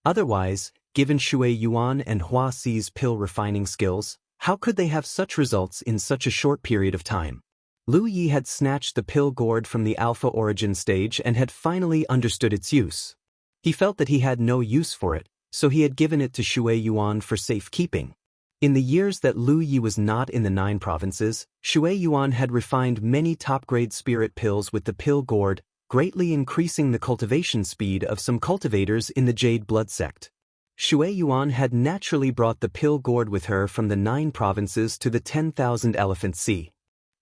[SPEAKER 1] Otherwise, given Shui Yuan and Hua Xi's pill refining skills, how could they have such results in such a short period of time? Lu Yi had snatched the pill gourd from the alpha origin stage and had finally understood its use. He felt that he had no use for it, so he had given it to Shui Yuan for safekeeping. In the years that Lu Yi was not in the 9 provinces, Shui Yuan had refined many top-grade spirit pills with the pill gourd, greatly increasing the cultivation speed of some cultivators in the Jade Blood sect. Shui Yuan had naturally brought the pill gourd with her from the 9 provinces to the 10,000 Elephant Sea.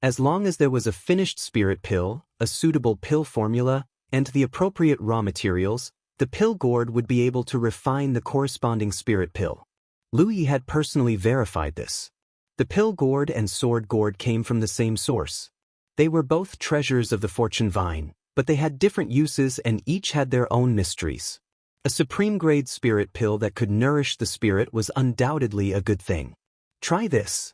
[SPEAKER 1] As long as there was a finished spirit pill, a suitable pill formula, and the appropriate raw materials, the pill gourd would be able to refine the corresponding spirit pill. Lu Yi had personally verified this. The pill gourd and sword gourd came from the same source. They were both treasures of the fortune vine, but they had different uses and each had their own mysteries. A supreme-grade spirit pill that could nourish the spirit was undoubtedly a good thing. Try this.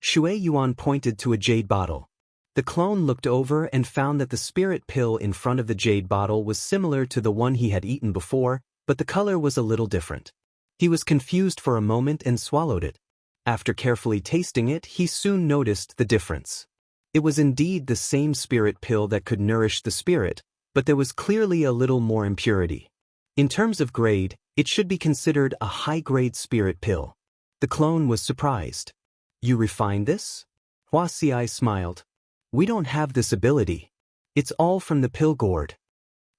[SPEAKER 1] Shui Yuan pointed to a jade bottle. The clone looked over and found that the spirit pill in front of the jade bottle was similar to the one he had eaten before, but the color was a little different. He was confused for a moment and swallowed it. After carefully tasting it, he soon noticed the difference. It was indeed the same spirit pill that could nourish the spirit, but there was clearly a little more impurity. In terms of grade, it should be considered a high-grade spirit pill. The clone was surprised. You refined this? Hua Xi smiled. We don't have this ability. It's all from the pill gourd.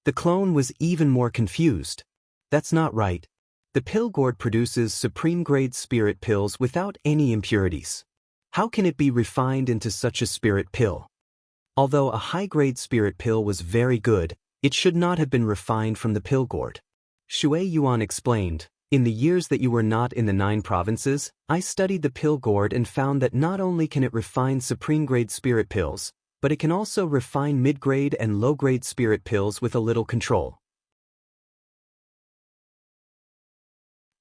[SPEAKER 1] The clone was even more confused. That's not right. The pill gourd produces supreme-grade spirit pills without any impurities. How can it be refined into such a spirit pill? Although a high-grade spirit pill was very good, it should not have been refined from the pill gourd. Shui Yuan explained, in the years that you were not in the 9 provinces, I studied the pill gourd and found that not only can it refine supreme-grade spirit pills, but it can also refine mid-grade and low-grade spirit pills with a little control.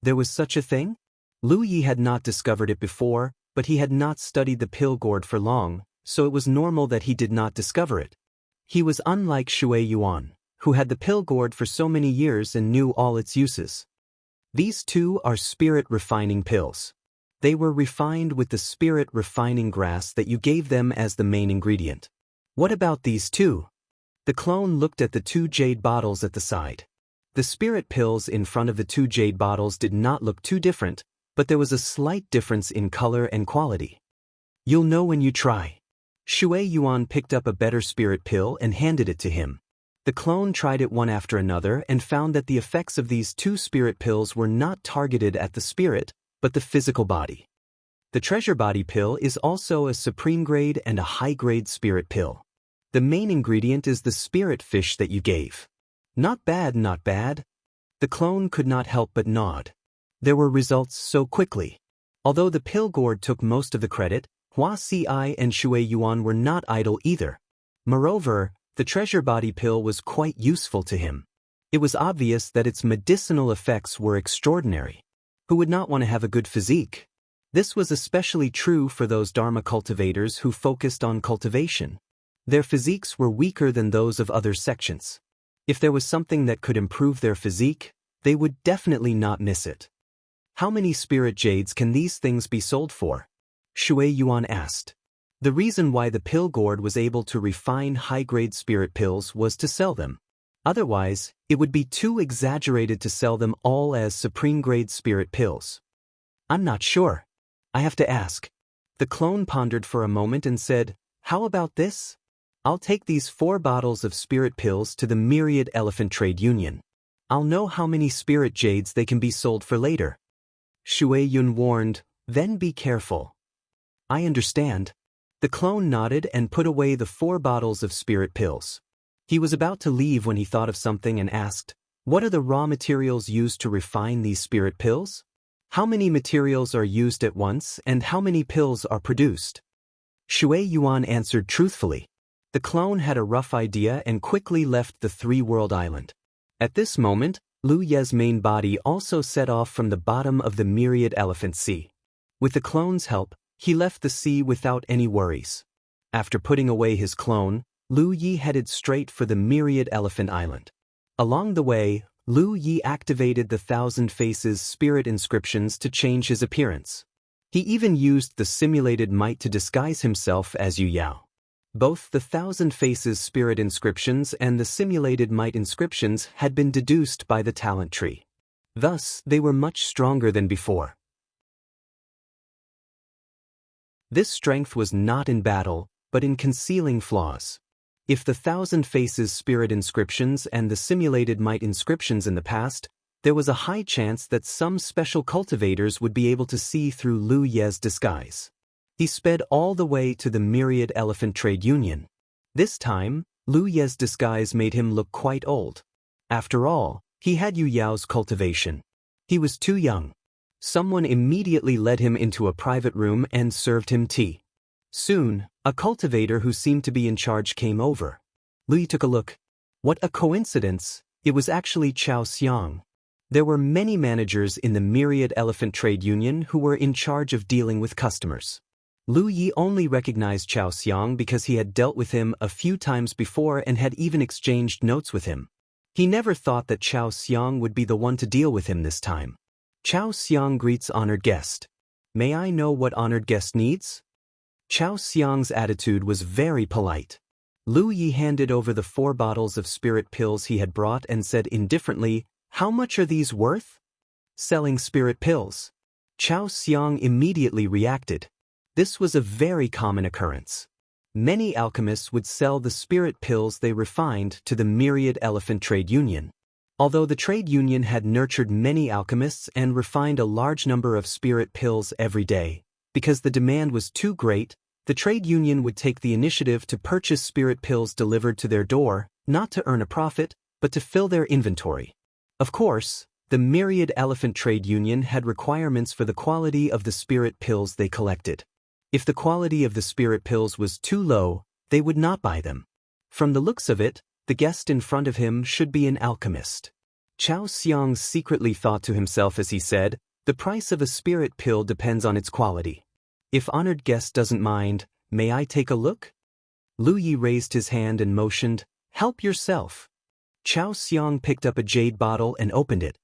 [SPEAKER 1] There was such a thing? Lu Yi had not discovered it before, but he had not studied the pill gourd for long, so it was normal that he did not discover it. He was unlike Shui Yuan, who had the pill gourd for so many years and knew all its uses. These two are spirit-refining pills. They were refined with the spirit-refining grass that you gave them as the main ingredient. What about these two? The clone looked at the 2 jade bottles at the side. The spirit pills in front of the 2 jade bottles did not look too different, but there was a slight difference in color and quality. You'll know when you try. Shui Yuan picked up a better spirit pill and handed it to him. The clone tried it one after another and found that the effects of these 2 spirit pills were not targeted at the spirit, but the physical body. The treasure body pill is also a supreme grade and a high grade spirit pill. The main ingredient is the spirit fish that you gave. Not bad, not bad. The clone could not help but nod. There were results so quickly. Although the pill gourd took most of the credit, Hua Xi and Shui Yuan were not idle either. Moreover, the treasure body pill was quite useful to him. It was obvious that its medicinal effects were extraordinary. Who would not want to have a good physique? This was especially true for those Dharma cultivators who focused on cultivation. Their physiques were weaker than those of other sections. If there was something that could improve their physique, they would definitely not miss it. How many spirit jades can these things be sold for? Shui Yuan asked. The reason why the pill gourd was able to refine high-grade spirit pills was to sell them. Otherwise, it would be too exaggerated to sell them all as supreme-grade spirit pills. I'm not sure. I have to ask. The clone pondered for a moment and said, how about this? I'll take these 4 bottles of spirit pills to the Myriad Elephant Trade Union. I'll know how many spirit jades they can be sold for later. Shui Yun warned, then be careful. I understand. The clone nodded and put away the 4 bottles of spirit pills. He was about to leave when he thought of something and asked, what are the raw materials used to refine these spirit pills? How many materials are used at once and how many pills are produced? Shui Yuan answered truthfully. The clone had a rough idea and quickly left the 3-world island. At this moment, Lu Ye's main body also set off from the bottom of the Myriad Elephant Sea. With the clone's help, he left the sea without any worries. After putting away his clone, Lu Yi headed straight for the Myriad Elephant Island. Along the way, Lu Yi activated the Thousand Faces spirit inscriptions to change his appearance. He even used the simulated might to disguise himself as Yu Yao. Both the Thousand Faces spirit inscriptions and the simulated might inscriptions had been deduced by the talent tree. Thus, they were much stronger than before. This strength was not in battle, but in concealing flaws. If the Thousand Faces spirit inscriptions and the simulated might inscriptions in the past, there was a high chance that some special cultivators would be able to see through Lu Ye's disguise. He sped all the way to the Myriad Elephant Trade Union. This time, Lu Ye's disguise made him look quite old. After all, he had Yu Yao's cultivation. He was too young. Someone immediately led him into a private room and served him tea. Soon, a cultivator who seemed to be in charge came over. Lu Yi took a look. What a coincidence! It was actually Chao Xiang. There were many managers in the Myriad Elephant Trade Union who were in charge of dealing with customers. Lu Yi only recognized Chao Xiang because he had dealt with him a few times before and had even exchanged notes with him. He never thought that Chao Xiang would be the one to deal with him this time. Chao Xiang greets honored guest. May I know what honored guest needs? Chao Xiang's attitude was very polite. Lu Yi handed over the 4 bottles of spirit pills he had brought and said indifferently, "How much are these worth?" "Selling spirit pills." Chao Xiang immediately reacted. This was a very common occurrence. Many alchemists would sell the spirit pills they refined to the Myriad Elephant Trade Union. Although the trade union had nurtured many alchemists and refined a large number of spirit pills every day, because the demand was too great, the trade union would take the initiative to purchase spirit pills delivered to their door, not to earn a profit, but to fill their inventory. Of course, the Myriad Elephant Trade Union had requirements for the quality of the spirit pills they collected. If the quality of the spirit pills was too low, they would not buy them. From the looks of it, the guest in front of him should be an alchemist. Chao Xiang secretly thought to himself as he said, "The price of a spirit pill depends on its quality. If honored guest doesn't mind, may I take a look?" Lu Yi raised his hand and motioned, "Help yourself." Chao Xiang picked up a jade bottle and opened it.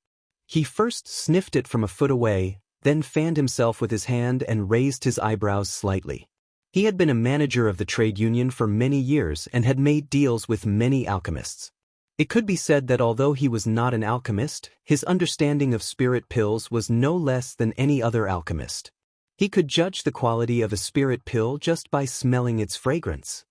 [SPEAKER 1] He first sniffed it from a foot away, then fanned himself with his hand and raised his eyebrows slightly. He had been a manager of the trade union for many years and had made deals with many alchemists. It could be said that although he was not an alchemist, his understanding of spirit pills was no less than any other alchemist. He could judge the quality of a spirit pill just by smelling its fragrance.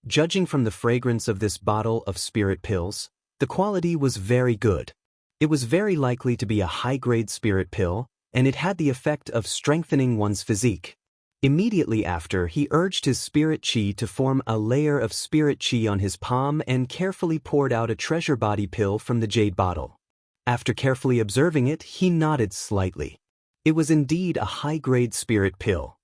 [SPEAKER 1] Judging from the fragrance of this bottle of spirit pills, the quality was very good. It was very likely to be a high-grade spirit pill, and it had the effect of strengthening one's physique. Immediately after, he urged his spirit chi to form a layer of spirit chi on his palm and carefully poured out a treasure body pill from the jade bottle. After carefully observing it, he nodded slightly. It was indeed a high-grade spirit pill.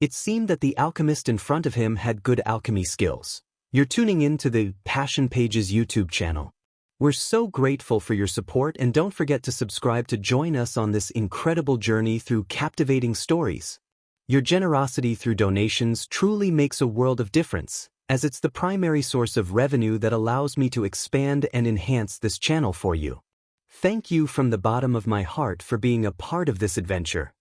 [SPEAKER 1] It seemed that the alchemist in front of him had good alchemy skills. You're tuning in to the Passion Pages YouTube channel. We're so grateful for your support, and don't forget to subscribe to join us on this incredible journey through captivating stories. Your generosity through donations truly makes a world of difference, as it's the primary source of revenue that allows me to expand and enhance this channel for you. Thank you from the bottom of my heart for being a part of this adventure.